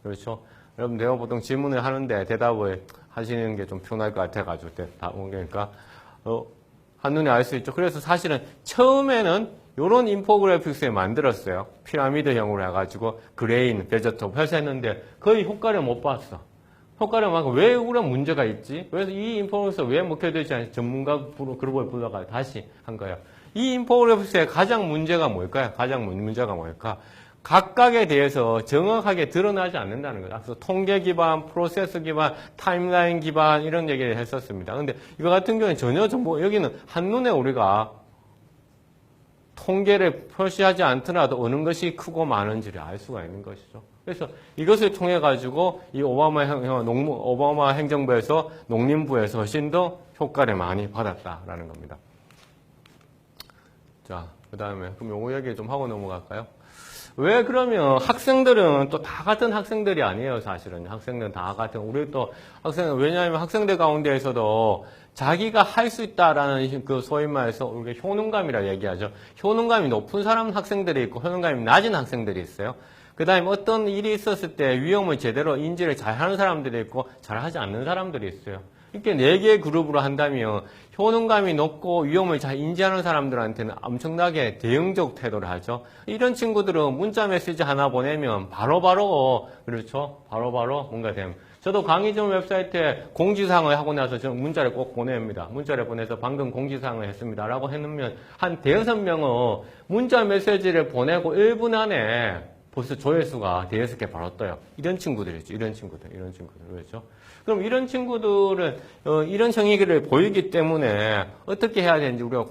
Speaker 1: 그렇죠? 여러분 내가 보통 질문을 하는데 대답을 하시는 게 좀 편할 것 같아가지고 그러니까 한눈에 알 수 있죠. 그래서 사실은 처음에는 이런 인포그래픽스를 만들었어요. 피라미드형으로 해가지고 그레인, 베저톱 해서 했는데 거의 효과를 못 봤어. 효과를 못 봤고 왜 그런 문제가 있지? 그래서 이 인포그래픽스가 왜 먹혀되지 않지? 전문가 그룹을 불러가 다시 한 거예요. 이 인포그래픽스의 가장 문제가 뭘까요? 가장 문제가 뭘까? 각각에 대해서 정확하게 드러나지 않는다는 거죠. 그래서 통계 기반, 프로세스 기반, 타임라인 기반 이런 얘기를 했었습니다. 근데 이거 같은 경우는 전혀 여기는 한눈에 우리가 통계를 표시하지 않더라도 어느 것이 크고 많은지를 알 수가 있는 것이죠. 그래서 이것을 통해 가지고 이 오바마 행정부에서 농림부에서 훨씬 더 효과를 많이 받았다라는 겁니다. 자, 그 다음에 그럼 요거 얘기 좀 하고 넘어갈까요? 왜 그러면 학생들은 또 다 같은 학생들이 아니에요, 사실은. 학생들은 다 같은, 우리 또 왜냐하면 학생들 가운데에서도 자기가 할 수 있다라는 그 소위 말해서 우리가 효능감이라 얘기하죠. 효능감이 높은 학생들이 있고 효능감이 낮은 학생들이 있어요. 그 다음에 어떤 일이 있었을 때 위험을 제대로 인지를 잘 하는 사람들이 있고 잘 하지 않는 사람들이 있어요. 이렇게 4개의 그룹으로 한다면 효능감이 높고 위험을 잘 인지하는 사람들한테는 엄청나게 대응적 태도를 하죠. 이런 친구들은 문자 메시지 하나 보내면 바로바로 그렇죠. 바로바로 뭔가 됨. 저도 강의전 웹사이트에 공지사항을 하고 나서 저는 문자를 꼭 보냅니다. 문자를 보내서 방금 공지사항을 했습니다. 라고 해놓으면 한 5-6명은 문자 메시지를 보내고 1분 안에 벌써 조회수가 5개 바로 떠요. 이런 친구들이죠. 이런 친구들. 그렇죠? 그럼 이런 친구들은 이런 행위를 보이기 때문에 어떻게 해야 되는지 우리가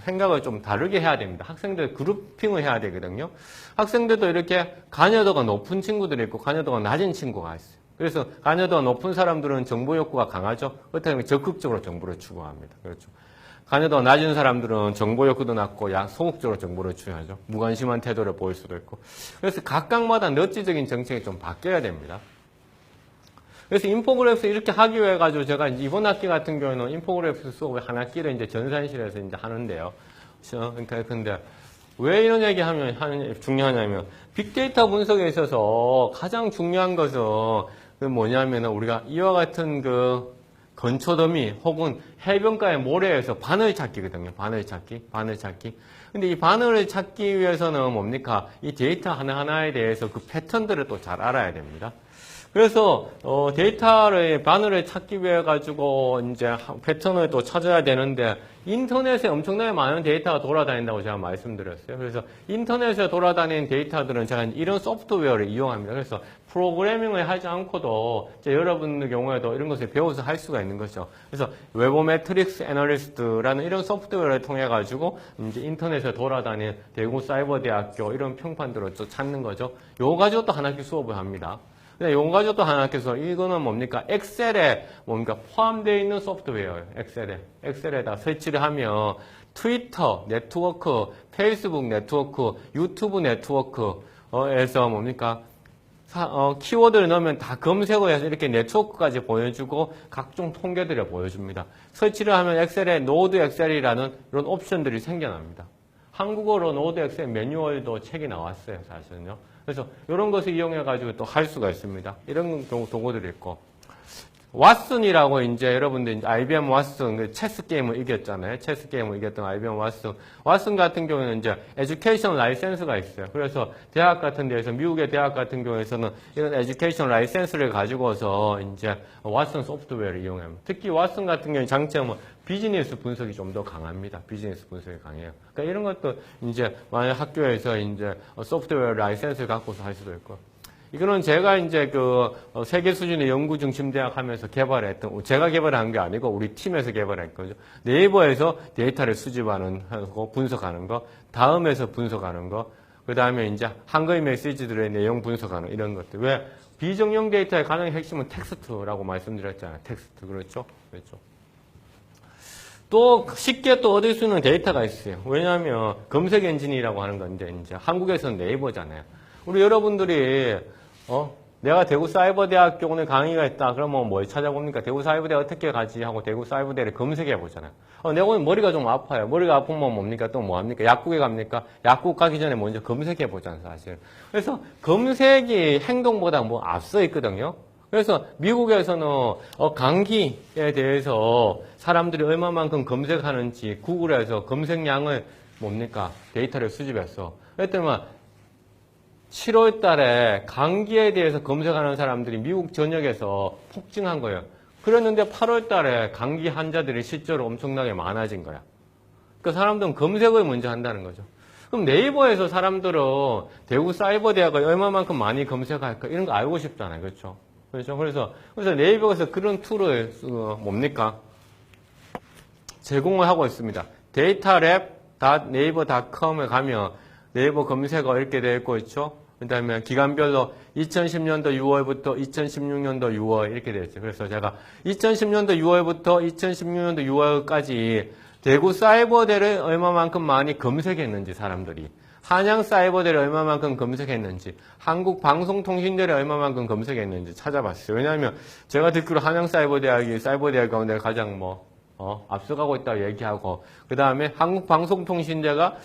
Speaker 1: 생각을 좀 다르게 해야 됩니다. 학생들 그룹핑을 해야 되거든요. 학생들도 이렇게 관여도가 높은 친구들이 있고 관여도가 낮은 친구가 있어요. 그래서 관여도가 높은 사람들은 정보 욕구가 강하죠. 어떻게 보면 적극적으로 정보를 추구합니다. 그렇죠. 관여도가 낮은 사람들은 정보 욕구도 낮고 소극적으로 정보를 추구하죠. 무관심한 태도를 보일 수도 있고. 그래서 각각마다 너치적인 정책이 좀 바뀌어야 됩니다. 그래서 인포그래픽스 이렇게 하기 위해 가지고 제가 이번 학기 같은 경우는 인포그래픽스 수업을 한 학기를 이제 전산실에서 이제 하는데요. 그러니까 근데 왜 이런 얘기 하면 중요하냐면 빅데이터 분석에 있어서 가장 중요한 것은 그 뭐냐면 우리가 이와 같은 그 건초더미 혹은 해변가의 모래에서 바늘 찾기거든요. 바늘 찾기. 근데 이 바늘을 찾기 위해서는 뭡니까? 이 데이터 하나하나에 대해서 그 패턴들을 또 잘 알아야 됩니다. 그래서 데이터를 바늘을 찾기 위해 가지고 이제 패턴을 또 찾아야 되는데 인터넷에 엄청나게 많은 데이터가 돌아다닌다고 제가 말씀드렸어요. 그래서 인터넷에 돌아다니는 데이터들은 제가 이런 소프트웨어를 이용합니다. 그래서 프로그래밍을 하지 않고도 이제 여러분의 경우에도 이런 것을 배워서 할 수가 있는 거죠. 그래서 웨버매트릭스 애널리스트라는 이런 소프트웨어를 통해 가지고 이제 인터넷에 돌아다니는 대구 사이버대학교 이런 평판들을 또 찾는 거죠. 요거 가지고 또 한 학기 수업을 합니다. 근데 요거 가지고 또 하나 께서 이거는 뭡니까? 엑셀에 뭡니까? 포함되어 있는 소프트웨어예요. 엑셀에다 설치를 하면 트위터 네트워크, 페이스북 네트워크, 유튜브 네트워크에서 뭡니까? 키워드를 넣으면 다 검색을 해서 이렇게 네트워크까지 보여주고 각종 통계들을 보여줍니다. 설치를 하면 엑셀에 노드 엑셀이라는 이런 옵션들이 생겨납니다. 한국어로 노드 엑셀 매뉴얼도 책이 나왔어요, 사실은요. 그래서 이런 것을 이용해가지고 또 할 수가 있습니다. 이런 도구들이 있고. 왓슨이라고 이제 여러분들 이제 IBM 왓슨 체스 게임을 이겼잖아요. 체스 게임을 이겼던 IBM 왓슨. 왓슨 같은 경우에는 이제 에듀케이션 라이센스가 있어요. 그래서 대학 같은 데에서 미국의 대학 같은 경우에서는 이런 에듀케이션 라이센스를 가지고서 이제 왓슨 소프트웨어를 이용합니다. 특히 왓슨 같은 경우에 장점은 비즈니스 분석이 좀 더 강합니다. 비즈니스 분석이 강해요. 그러니까 이런 것도 이제 만약 학교에서 이제 소프트웨어 라이센스를 갖고서 할 수도 있고. 이거는 제가 이제 그 세계 수준의 연구 중심 대학 하면서 개발했던, 제가 개발한 게 아니고 우리 팀에서 개발한 거죠. 네이버에서 데이터를 수집하는 거, 분석하는 거, 다음에서 분석하는 거, 그 다음에 이제 한글 메시지들의 내용 분석하는 이런 것들. 왜 비정형 데이터의 가장 핵심은 텍스트라고 말씀드렸잖아요. 텍스트 그렇죠? 그렇죠. 또 쉽게 또 얻을 수 있는 데이터가 있어요. 왜냐하면 검색 엔진이라고 하는 건데 이제 한국에서는 네이버잖아요. 우리 여러분들이 내가 대구 사이버대학교 오늘 강의가 있다. 그러면 뭘 찾아봅니까? 대구 사이버대 어떻게 가지? 하고 대구 사이버대를 검색해 보잖아요. 내가 오늘 머리가 좀 아파요. 머리가 아프면 뭡니까? 또 뭐 합니까? 약국에 갑니까? 약국 가기 전에 먼저 검색해 보잖아요, 사실. 그래서 검색이 행동보다 뭐 앞서 있거든요. 그래서 미국에서는 감기에 대해서 사람들이 얼마만큼 검색하는지 구글에서 검색량을 뭡니까? 데이터를 수집했어. 그랬더니 7월 달에 감기에 대해서 검색하는 사람들이 미국 전역에서 폭증한 거예요. 그랬는데 8월 달에 감기 환자들이 실제로 엄청나게 많아진 거야. 그 사람들은 검색을 먼저 한다는 거죠. 그럼 네이버에서 사람들은 대구 사이버대학을 얼마만큼 많이 검색할까? 이런 거 알고 싶잖아요. 그렇죠? 그렇죠? 그래서 네이버에서 그런 툴을 뭡니까? 제공을 하고 있습니다. dataLab.naver.com에 가면 네이버 검색어 이렇게 되어 있고 있죠. 그 다음에 기간별로 2010년도 6월부터 2016년도 6월 이렇게 되어 있어요. 그래서 제가 2010년도 6월부터 2016년도 6월까지 대구 사이버대를 얼마만큼 많이 검색했는지 사람들이 한양 사이버대를 얼마만큼 검색했는지 한국방송통신대를 얼마만큼 검색했는지 찾아봤어요. 왜냐하면 제가 듣기로 한양 사이버대학이 사이버대학 가운데 가장 앞서가고 있다고 얘기하고, 그 다음에 한국방송통신대가,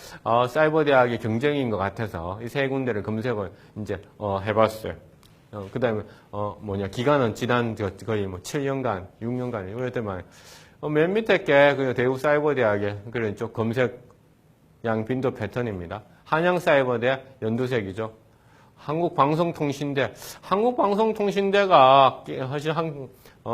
Speaker 1: 사이버대학의 경쟁인 것 같아서 이 세 군데를 검색을 이제, 해봤어요. 그 다음에, 기간은 지난 거의 7년간, 6년간, 이럴 때만, 맨 밑에 게 그 대구 사이버대학의 그런 쪽 검색량 빈도 패턴입니다. 한양 사이버대 연두색이죠. 한국방송통신대가 사실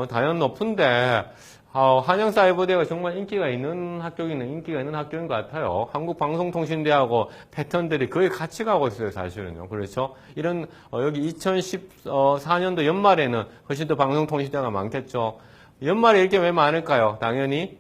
Speaker 1: 단연 높은데, 한양 사이버대가 정말 인기가 있는 학교인 것 같아요. 한국방송통신대하고 패턴들이 거의 같이 가고 있어요, 사실은요. 그렇죠? 이런, 여기 2014년도 연말에는 훨씬 더 방송통신대가 많겠죠. 연말에 이렇게 왜 많을까요? 당연히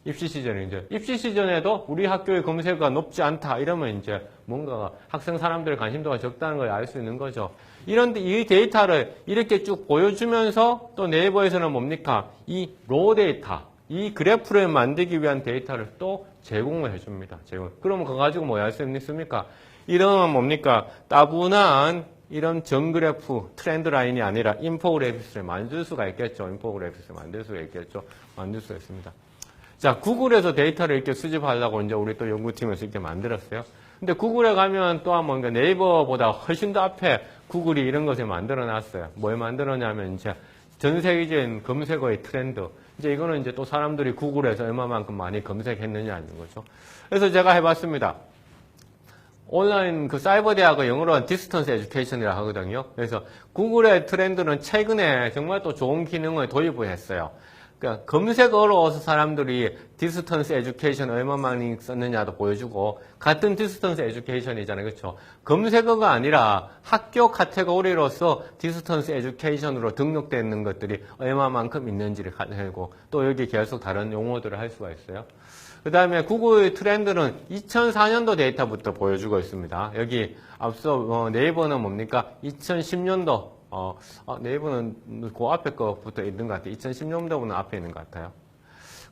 Speaker 1: 입시 시즌이죠. 입시 시즌에도 우리 학교의 검색어가 높지 않다. 이러면 이제 뭔가 학생 사람들의 관심도가 적다는 걸 알 수 있는 거죠. 이 데이터를 이렇게 쭉 보여주면서 또 네이버에서는 뭡니까? 이 로우 데이터, 이 그래프를 만들기 위한 데이터를 또 제공을 해줍니다. 그러면 그거 가지고 뭐 할 수 있습니까? 이런 뭡니까? 따분한 이런 정그래프, 트렌드 라인이 아니라 인포그래픽스를 만들 수가 있겠죠. 만들 수가 있습니다. 자, 구글에서 데이터를 이렇게 수집하려고 이제 우리 또 연구팀에서 이렇게 만들었어요. 근데 구글에 가면 또 한번 네이버보다 훨씬 더 앞에 구글이 이런 것을 만들어 놨어요. 뭘 만들었냐면 이제 전 세계적인 검색어의 트렌드. 이제 이거는 이제 또 사람들이 구글에서 얼마만큼 많이 검색했느냐는 거죠. 그래서 제가 해봤습니다. 온라인 그 사이버 대학을 영어로는 디스턴스 에듀케이션이라고 하거든요. 그래서 구글의 트렌드는 최근에 정말 또 좋은 기능을 도입을 했어요. 그러니까 검색어로서 사람들이 디스턴스 에듀케이션 얼마 많이 썼느냐도 보여주고 같은 디스턴스 에듀케이션이잖아요. 그렇죠? 검색어가 아니라 학교 카테고리로서 디스턴스 에듀케이션으로 등록되어 있는 것들이 얼마만큼 있는지를 가지고 또 여기 계속 다른 용어들을 할 수가 있어요. 그 다음에 구글 트렌드는 2004년도 데이터부터 보여주고 있습니다. 여기 앞서 네이버는 뭡니까? 2010년도 네이버는 그 앞에 거부터 있는 것 같아요. 2010년도는 앞에 있는 것 같아요.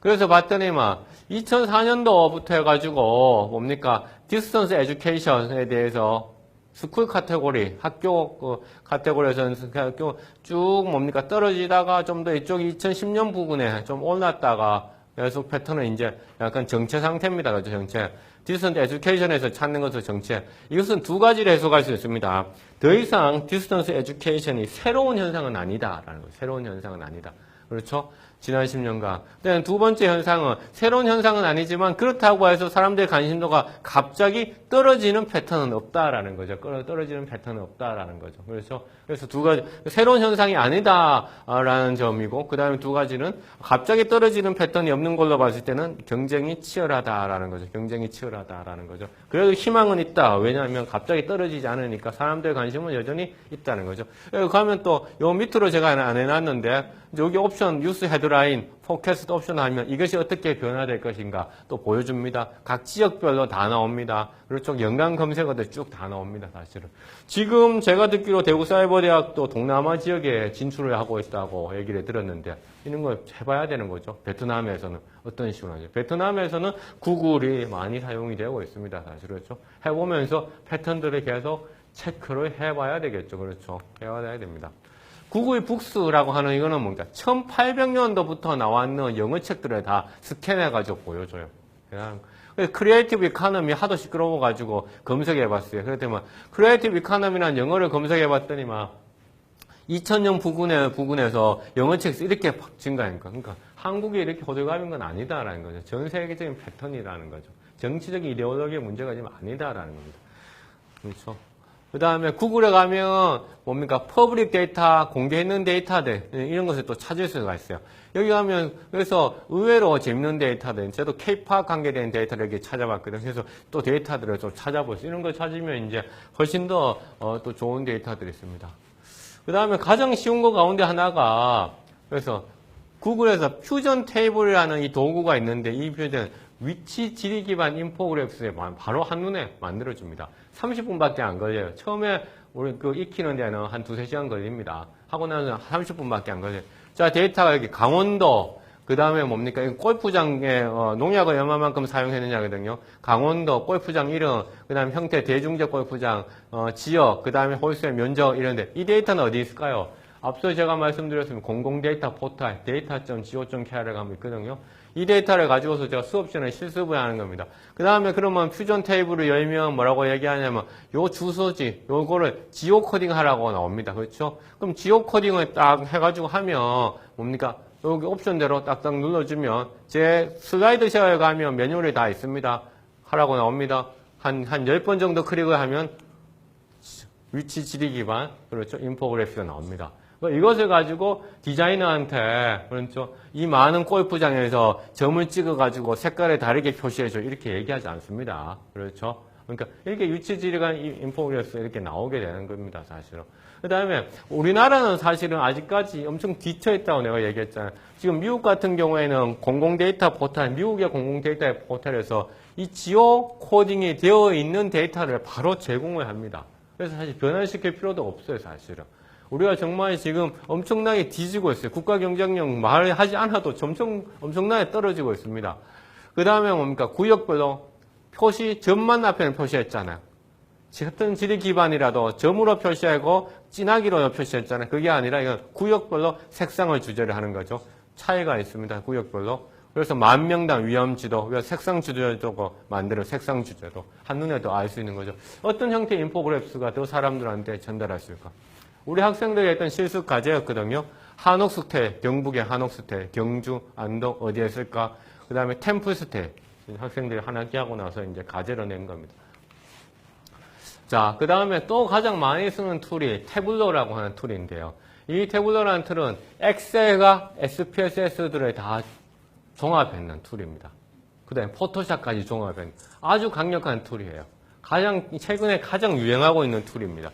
Speaker 1: 그래서 봤더니 2004년도부터 해가지고 뭡니까? 디스턴스 에듀케이션에 대해서 스쿨 카테고리, 학교 카테고리에서는 학교 쭉 뭡니까? 떨어지다가 좀 더 이쪽 2010년 부근에 좀 올랐다가 계속 패턴은 이제 약간 정체 상태입니다. 그죠? 정체. 디스턴스 에듀케이션에서 찾는 것을 정체. 이것은 두 가지를 해석할 수 있습니다. 더 이상 디스턴스 에듀케이션이 새로운 현상은 아니다라는 거예요. 새로운 현상은 아니다. 그렇죠? 지난 10년간. 두 번째 현상은 새로운 현상은 아니지만 그렇다고 해서 사람들의 관심도가 갑자기 떨어지는 패턴은 없다라는 거죠. 떨어지는 패턴은 없다라는 거죠. 그렇죠? 그래서 두 가지 새로운 현상이 아니다라는 점이고 그 다음에 두 가지는 갑자기 떨어지는 패턴이 없는 걸로 봤을 때는 경쟁이 치열하다라는 거죠. 경쟁이 치열하다라는 거죠. 그래도 희망은 있다. 왜냐하면 갑자기 떨어지지 않으니까 사람들의 관심은 여전히 있다는 거죠. 여기 가면 또 요 밑으로 제가 안 해놨는데 여기 옵션 뉴스 헤드라인 포캐스트 옵션 하면 이것이 어떻게 변화될 것인가 또 보여줍니다. 각 지역별로 다 나옵니다. 그렇죠. 연관 검색어들 쭉 다 나옵니다. 사실은. 지금 제가 듣기로 대구사이버대학도 동남아 지역에 진출을 하고 있다고 얘기를 들었는데 이런 걸 해봐야 되는 거죠. 베트남에서는 어떤 식으로 하죠. 베트남에서는 구글이 많이 사용이 되고 있습니다. 사실 그렇죠. 해보면서 패턴들을 계속 체크를 해봐야 되겠죠. 그렇죠. 해봐야 됩니다. 구글 북스라고 하는 이거는 뭔가 1800년도부터 나왔는 영어 책들을 다 스캔해가지고 보여줘요. 그냥 크리에이티브 이코노미 하도 시끄러워가지고 검색해봤어요. 그랬더니 크리에이티브 이코노미란 영어를 검색해봤더니 2000년 부근에서 영어 책이 이렇게 확 증가하니까. 그러니까 한국이 이렇게 호들갑인 건 아니다라는 거죠. 전 세계적인 패턴이라는 거죠. 정치적인 이데올로기의 문제가 지금 아니다라는 겁니다. 그렇죠. 그 다음에 구글에 가면 뭡니까? 퍼블릭 데이터, 공개했는 데이터들 이런 것을 또 찾을 수가 있어요. 여기 가면 그래서 의외로 재밌는 데이터들, 저도 K-팝 관계된 데이터를 이렇게 찾아봤거든요. 그래서 또 데이터들을 좀 찾아볼 수 이런 걸 찾으면 이제 훨씬 더 또 좋은 데이터들이 있습니다. 그 다음에 가장 쉬운 거 가운데 하나가 그래서 구글에서 퓨전 테이블이라는 이 도구가 있는데 이 퓨전 위치 지리 기반 인포그래프스에 바로 한눈에 만들어줍니다. 30분밖에 안 걸려요. 처음에 우리 익히는 데는 한 2-3시간 걸립니다. 하고 나서 30분밖에 안 걸려요. 자, 데이터가 여기 강원도, 그 다음에 뭡니까? 골프장에 농약을 얼마만큼 사용했느냐거든요. 강원도, 골프장 이름, 그 다음에 형태, 대중적 골프장, 지역, 그 다음에 홀수의 면적 이런데 이 데이터는 어디 있을까요? 앞서 제가 말씀드렸으면 공공 데이터 포탈, data.go.kr에 가면 있거든요. 이 데이터를 가지고서 제가 수업 시간에 실습을 하는 겁니다. 그 다음에 그러면 퓨전 테이블을 열면 뭐라고 얘기하냐면 요 주소지, 요거를 지오 코딩 하라고 나옵니다. 그렇죠? 그럼 지오 코딩을 딱 해가지고 하면 뭡니까? 여기 옵션대로 딱딱 눌러주면 제 슬라이드 쉐어에 가면 매뉴얼이 다 있습니다. 하라고 나옵니다. 한 10번 정도 클릭을 하면 위치 지리 기반, 그렇죠? 인포그래피가 나옵니다. 이것을 가지고 디자이너한테, 그렇죠? 이 많은 골프장에서 점을 찍어가지고 색깔을 다르게 표시해줘. 이렇게 얘기하지 않습니다. 그렇죠? 그러니까 이렇게 위치 지리가 인포그래피가 이렇게 나오게 되는 겁니다. 사실은. 그 다음에 우리나라는 사실은 아직까지 엄청 뒤쳐있다고 내가 얘기했잖아요. 지금 미국 같은 경우에는 공공 데이터 포탈, 미국의 공공 데이터 포탈에서 이 지오 코딩이 되어 있는 데이터를 바로 제공을 합니다. 그래서 사실 변환시킬 필요도 없어요, 사실은. 우리가 정말 지금 엄청나게 뒤지고 있어요. 국가 경쟁력 말하지 않아도 엄청나게 떨어지고 있습니다. 그 다음에 뭡니까? 구역별로 표시, 점만 앞에는 표시했잖아요. 같은 지리 기반이라도 점으로 표시하고 진하기로 표시했잖아요. 그게 아니라 이건 구역별로 색상을 주제를 하는 거죠. 차이가 있습니다. 구역별로. 그래서 10,000명당 위험지도, 색상 주제도 만드는 색상 주제도 한눈에도 알 수 있는 거죠. 어떤 형태의 인포그래프스가 더 사람들한테 전달할 수 있을까? 우리 학생들이 했던 실습 과제였거든요. 한옥스테, 경북의 한옥스테, 경주, 안동 어디에 쓸까? 그 다음에 템플스테, 학생들이 한 학기 하고 나서 이제 과제로 낸 겁니다. 자, 그 다음에 또 가장 많이 쓰는 툴이 태블러라고 하는 툴인데요. 이 태블러라는 툴은 엑셀과 SPSS들을 다 종합했는 툴입니다. 그 다음에 포토샵까지 종합한 아주 강력한 툴이에요. 최근에 가장 유행하고 있는 툴입니다.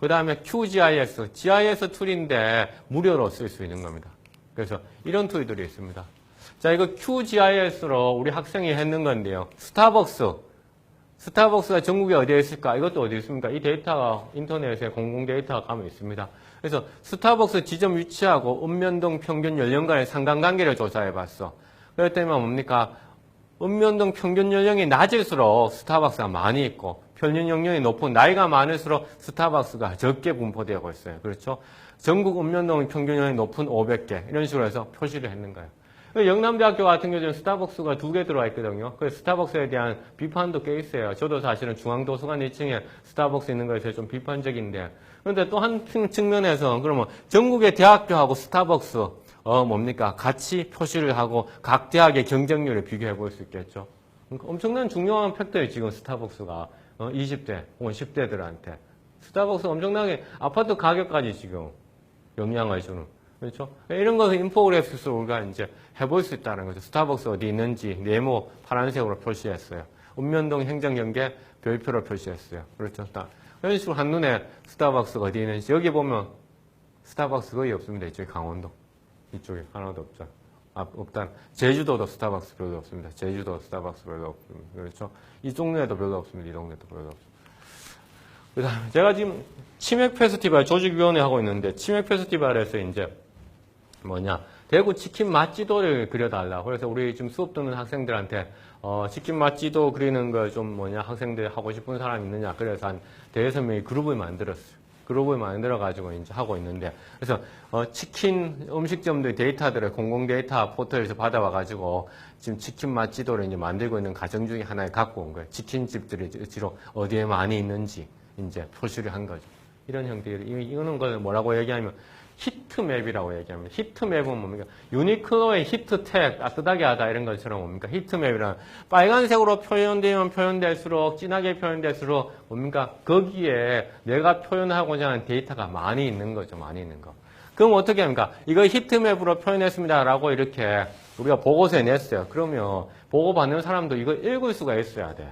Speaker 1: 그 다음에 QGIS, GIS 툴인데 무료로 쓸 수 있는 겁니다. 그래서 이런 툴들이 있습니다. 자, 이거 QGIS로 우리 학생이 했는 건데요. 스타벅스가 전국에 어디에 있을까? 이것도 어디 있습니까? 이 데이터가 인터넷에 공공 데이터가 가면 있습니다. 그래서 스타벅스 지점 위치하고 읍면동 평균 연령간의 상관관계를 조사해봤어. 그랬더니 뭡니까? 읍면동 평균 연령이 낮을수록 스타벅스가 많이 있고 평균 연령이 높은 나이가 많을수록 스타벅스가 적게 분포되고 있어요. 그렇죠? 전국 읍면동 평균 연령이 높은 500개 이런 식으로 해서 표시를 했는 거예요. 영남대학교 같은 경우는 스타벅스가 2개 들어와 있거든요. 그래서 스타벅스에 대한 비판도 꽤 있어요. 저도 사실은 중앙도서관 1층에 스타벅스 있는 거에 대해서 좀 비판적인데. 그런데 또 한 측면에서 그러면 전국의 대학교하고 스타벅스 뭡니까? 같이 표시를 하고 각 대학의 경쟁률을 비교해 볼 수 있겠죠. 그러니까 엄청난 중요한 팩터예요. 지금 스타벅스가 20대 혹은 10대들한테. 스타벅스가 엄청나게 아파트 가격까지 지금 영향을 주는. 그렇죠? 이런 것을 인포그래픽스로 우리가 이제 해볼 수 있다는 거죠. 스타벅스 어디 있는지 네모 파란색으로 표시했어요. 읍면동 행정경계 별표로 표시했어요. 그렇죠? 이런 식으로 한눈에 스타벅스가 어디 있는지 여기 보면 스타벅스 거의 없습니다. 이쪽에 강원도. 이쪽에 하나도 없죠. 없단. 제주도도 스타벅스 별로 없습니다. 제주도 스타벅스 별로 없습니다. 그렇죠? 이 동네도 별로 없습니다. 이 동네도 별로 없습니다. 그 다음에 제가 지금 치맥 페스티벌 조직위원회 하고 있는데 치맥 페스티벌에서 이제 대구 치킨 맛지도를 그려달라고. 그래서 우리 지금 수업 듣는 학생들한테, 치킨 맛지도 그리는 거 좀 학생들 하고 싶은 사람 있느냐. 그래서 한 5-6명이 그룹을 만들었어요. 그룹을 만들어가지고 이제 하고 있는데. 그래서, 치킨 음식점들 데이터들을 공공 데이터 포털에서 받아와가지고 지금 치킨 맛지도를 이제 만들고 있는 과정 중에 하나에 갖고 온 거예요. 치킨집들이 주로 어디에 많이 있는지 이제 표시를 한 거죠. 이런 형태로. 이거는 걸 뭐라고 얘기하면 히트맵이라고 얘기합니다. 히트맵은 뭡니까? 유니클로의 히트텍, 따뜻하게 하다 이런 것처럼 뭡니까? 히트맵이란 빨간색으로 표현되면 표현될수록 진하게 표현될수록 뭡니까? 거기에 내가 표현하고자 하는 데이터가 많이 있는 거죠. 많이 있는 거. 그럼 어떻게 합니까? 이거 히트맵으로 표현했습니다라고 이렇게 우리가 보고서에 냈어요. 그러면 보고 받는 사람도 이거 읽을 수가 있어야 돼.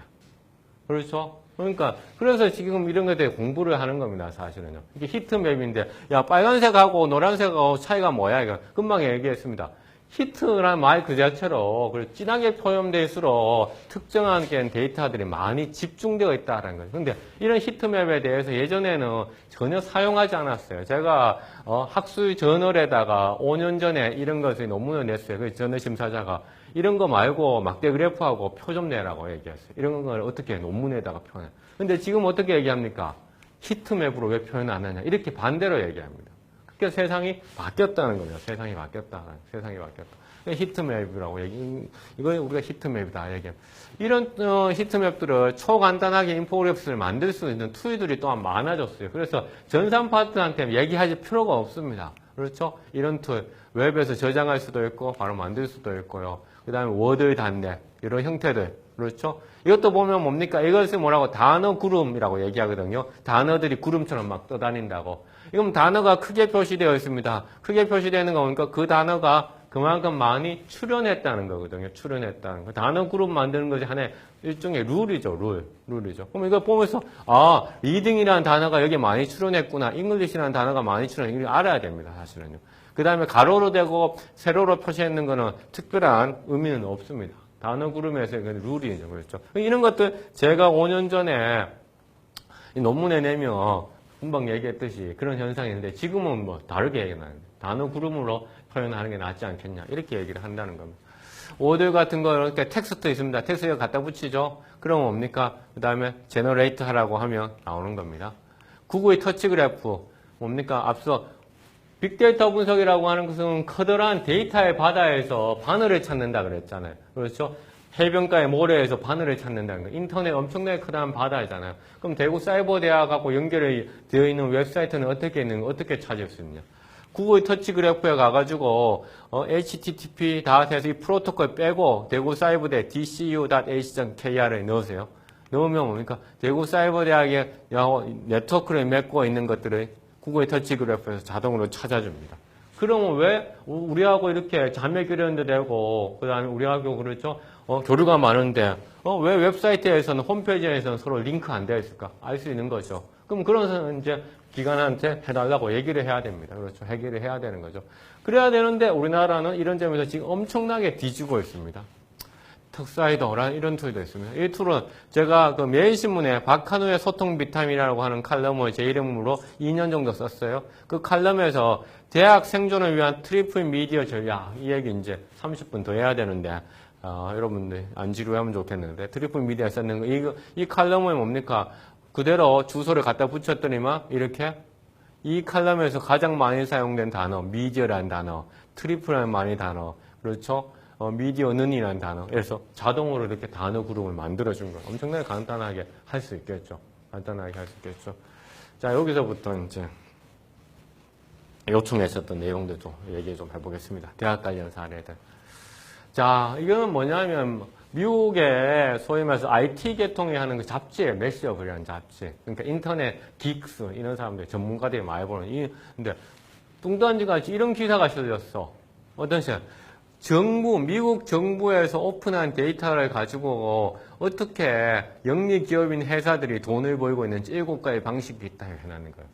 Speaker 1: 그렇죠? 그러니까 그래서 지금 이런 것에 대해 공부를 하는 겁니다. 사실은요. 이게 히트맵인데 야 빨간색하고 노란색하고 차이가 뭐야? 이거 금방 얘기했습니다. 히트라는 말 그 자체로 진하게 표현될수록 특정한 데이터들이 많이 집중되어 있다는 거예요. 근데 이런 히트맵에 대해서 예전에는 전혀 사용하지 않았어요. 제가 학술 저널에다가 5년 전에 이런 것을 논문을 냈어요. 그 저널 심사자가 이런 거 말고 막대 그래프하고 표 좀 내라고 얘기했어요. 이런 걸 어떻게 논문에다가 표현해. 근데 지금 어떻게 얘기합니까? 히트맵으로 왜 표현 안 하냐. 이렇게 반대로 얘기합니다. 그러니까 세상이 바뀌었다는 거예요. 세상이 바뀌었다. 세상이 바뀌었다. 히트맵이라고 이거 우리가 히트맵이다 얘기해요. 이런 히트맵들을 초간단하게 인포그래프스를 만들 수 있는 툴들이 또한 많아졌어요. 그래서 전산 파트한테 얘기할 필요가 없습니다. 그렇죠? 이런 툴 웹에서 저장할 수도 있고 바로 만들 수도 있고요. 그 다음에 워드 단내 이런 형태들 그렇죠? 이것도 보면 뭡니까? 이것을 뭐라고 단어 구름이라고 얘기하거든요. 단어들이 구름처럼 막 떠다닌다고. 이건 단어가 크게 표시되어 있습니다. 크게 표시되는 거 보니까 그 단어가 그만큼 많이 출현했다는 거거든요. 출현했다는 거. 단어 그룹 만드는 것이 하나의 일종의 룰이죠. 룰이죠. 그럼 이거 보면서 리딩이라는 단어가 여기 많이 출현했구나. 잉글리시라는 단어가 많이 출현했구나. 이걸 알아야 됩니다. 사실은요. 그 다음에 가로로 되고 세로로 표시했는 거는 특별한 의미는 없습니다. 단어 그룹에서 룰이죠. 그렇죠. 이런 것들 제가 5년 전에 논문에 내면 금방 얘기했듯이 그런 현상이 있는데 지금은 뭐 다르게 얘기하는데 단어 그룹으로 표현하는 게 낫지 않겠냐 이렇게 얘기를 한다는 겁니다. 워드 같은 거 이렇게 텍스트 있습니다. 텍스트 갖다 붙이죠. 그럼 뭡니까? 그 다음에 제너레이트 하라고 하면 나오는 겁니다. 구글의 터치 그래프 뭡니까? 앞서 빅데이터 분석이라고 하는 것은 커다란 데이터의 바다에서 바늘을 찾는다 그랬잖아요. 그렇죠? 해변가의 모래에서 바늘을 찾는다는 거. 인터넷 엄청나게 커다란 바다잖아요. 그럼 대구 사이버대학하고 연결이 되어 있는 웹사이트는 어떻게 있는 거, 어떻게 찾을 수 있냐? 구글 터치 그래프에 가가지고 http 해서 이 프로토콜 빼고 대구 사이버대 dcu.ac.kr에 넣으세요. 넣으면 뭡니까? 대구 사이버대학의 네트워크를 맺고 있는 것들을 구글 터치 그래프에서 자동으로 찾아줍니다. 그러면 왜 우리하고 이렇게 자매 교류도 되고 그다음에 우리하고 그렇죠? 교류가 많은데 왜 웹사이트에서는 홈페이지에서는 서로 링크 안 되어 있을까? 알 수 있는 거죠. 그럼 그런 이제 기관한테 해달라고 얘기를 해야 됩니다. 그렇죠? 해결을 해야 되는 거죠. 그래야 되는데 우리나라는 이런 점에서 지금 엄청나게 뒤지고 있습니다. 턱사이더라는 이런 툴도 있습니다. 이 툴은 제가 그 매일신문에 박한우의 소통 비타민이라고 하는 칼럼을 제 이름으로 2년 정도 썼어요. 그 칼럼에서 대학 생존을 위한 트리플 미디어 전략, 이 얘기 이제 30분 더 해야 되는데, 여러분들 안 지루하면 좋겠는데, 트리플 미디어 썼는 거, 이 칼럼은 뭡니까? 그대로 주소를 갖다 붙였더니만, 이렇게 이 칼럼에서 가장 많이 사용된 단어, 미디어라는 단어, 트리플이라는 많이 단어, 그렇죠? 미디어는이라는 단어. 그래서 자동으로 이렇게 단어 그룹을 만들어준 거예요. 엄청나게 간단하게 할 수 있겠죠. 간단하게 할 수 있겠죠. 자, 여기서부터 이제 요청했었던 내용들 좀 얘기 좀 해보겠습니다. 대학 관련 사례들. 자, 이거는 뭐냐면 미국의 소위 말해서 IT 계통에 하는 그 잡지에 매시업이라는 잡지. 그러니까 인터넷 긱스 이런 사람들 전문가들이 많이 보는 근데 뚱딴지같이 이런 기사가 실렸어. 어떤 시간? 미국 정부에서 오픈한 데이터를 가지고 어떻게 영리 기업인 회사들이 돈을 벌고 있는지 7가지 방식이 있다 해놨는 거예요.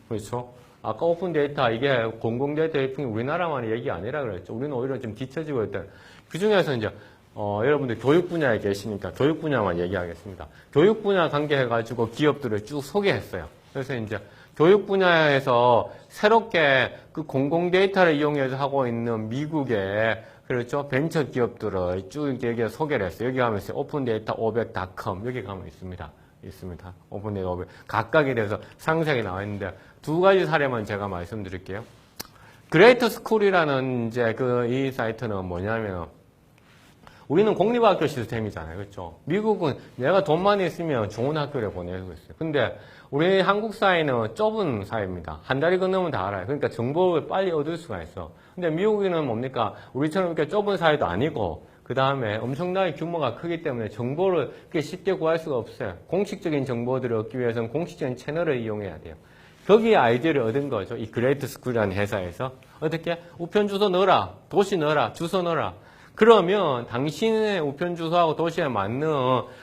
Speaker 1: 그렇죠? 아까 오픈 데이터, 이게 공공 데이터 해핑이 우리나라만의 얘기 아니라 그랬죠. 우리는 오히려 좀 뒤처지고 있다. 그 중에서 이제, 여러분들 교육 분야에 계시니까 교육 분야만 얘기하겠습니다. 교육 분야 관계해가지고 기업들을 쭉 소개했어요. 그래서 이제 교육 분야에서 새롭게 그 공공 데이터를 이용해서 하고 있는 미국의 그렇죠. 벤처 기업들을 쭉 여기에 소개를 했어요. 여기 가면 있어요. 오픈데이터500.com 여기 가면 있습니다. 오픈데이터 500. 각각에 대해서 상세하게 나와 있는데 두 가지 사례만 제가 말씀드릴게요. 그레이트 스쿨이라는 이제 이 사이트는 뭐냐면 우리는 공립학교 시스템이잖아요. 그렇죠? 미국은 내가 돈만 있으면 좋은 학교를 보내고 있어요. 근데 우리 한국 사회는 좁은 사회입니다. 한 다리 건너면 다 알아요. 그러니까 정보를 빨리 얻을 수가 있어. 근데 미국에는 뭡니까? 우리처럼 이렇게 좁은 사회도 아니고, 그 다음에 엄청나게 규모가 크기 때문에 정보를 그렇게 쉽게 구할 수가 없어요. 공식적인 정보들을 얻기 위해서는 공식적인 채널을 이용해야 돼요. 거기에 아이디어를 얻은 거죠. 이 그레이트 스쿨이라는 회사에서. 어떻게? 우편 주소 넣어라. 도시 넣어라. 주소 넣어라. 그러면 당신의 우편 주소하고 도시에 맞는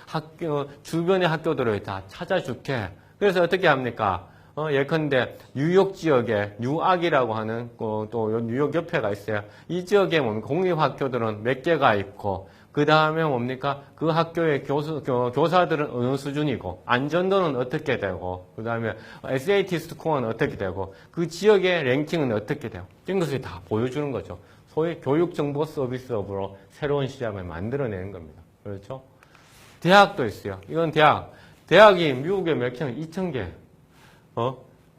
Speaker 1: 학교, 주변의 학교들을 다 찾아줄게. 그래서 어떻게 합니까? 예컨대 뉴욕 지역에 뉴악이라고 하는 또 뉴욕 옆에가 있어요. 이 지역에 뭡니까? 공립학교들은 몇 개가 있고 그 다음에 뭡니까? 그 학교의 교사들은 어느 수준이고 안전도는 어떻게 되고 그 다음에 SAT 스코어는 어떻게 되고 그 지역의 랭킹은 어떻게 되고 이런 것을 다 보여주는 거죠. 소위 교육정보 서비스업으로 새로운 시장을 만들어내는 겁니다. 그렇죠? 대학도 있어요. 이건 대학이 미국에 몇 개? 2,000개.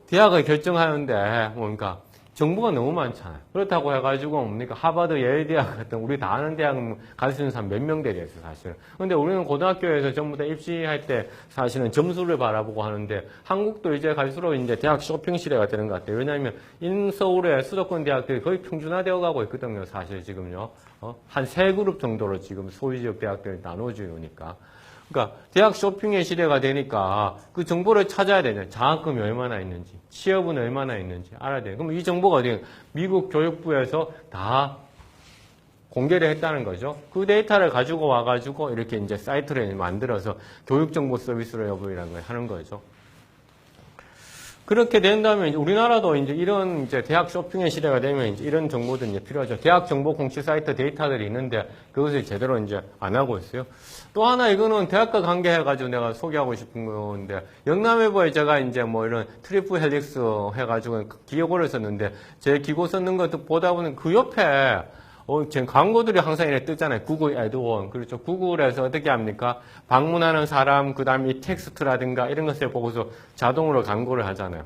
Speaker 1: 대학을 결정하는데 뭡니까? 정보가 너무 많잖아요. 그렇다고 해가지고 뭡니까? 하버드, 예일 대학 같은 우리 다 아는 대학 갈 수 있는 사람 몇 명 되겠어요, 사실은. 근데 우리는 고등학교에서 전부 다 입시할 때 사실은 점수를 바라보고 하는데 한국도 이제 갈수록 이제 대학 쇼핑 시대가 되는 것 같아요. 왜냐하면 인서울의 수도권 대학들이 거의 평준화되어 가고 있거든요, 사실 지금요. 한 3그룹 정도로 지금 소위 지역 대학들이 나눠지니까. 그러니까 대학 쇼핑의 시대가 되니까 그 정보를 찾아야 되잖아요. 장학금이 얼마나 있는지, 취업은 얼마나 있는지 알아야 돼요. 그럼 이 정보가 어디 미국 교육부에서 다 공개를 했다는 거죠. 그 데이터를 가지고 와가지고 이렇게 이제 사이트를 만들어서 교육정보 서비스를 여부이라는 걸 하는 거죠. 그렇게 된다면 우리나라도 이제 이런 이제 대학 쇼핑의 시대가 되면 이제 이런 정보들이 이제 필요하죠. 대학 정보 공시 사이트 데이터들이 있는데 그것을 제대로 이제 안 하고 있어요. 또 하나 이거는 대학과 관계해가지고 내가 소개하고 싶은 건데 영남외부에 제가 이제 뭐 이런 트리플 헬릭스 해가지고 기고를 썼는데 제 기고 썼는 것도 보다 보면 그 옆에 지금 광고들이 항상 이렇게 뜨잖아요. 구글 애드원. 그렇죠. 구글에서 어떻게 합니까? 방문하는 사람, 그 다음에 이 텍스트라든가 이런 것을 보고서 자동으로 광고를 하잖아요.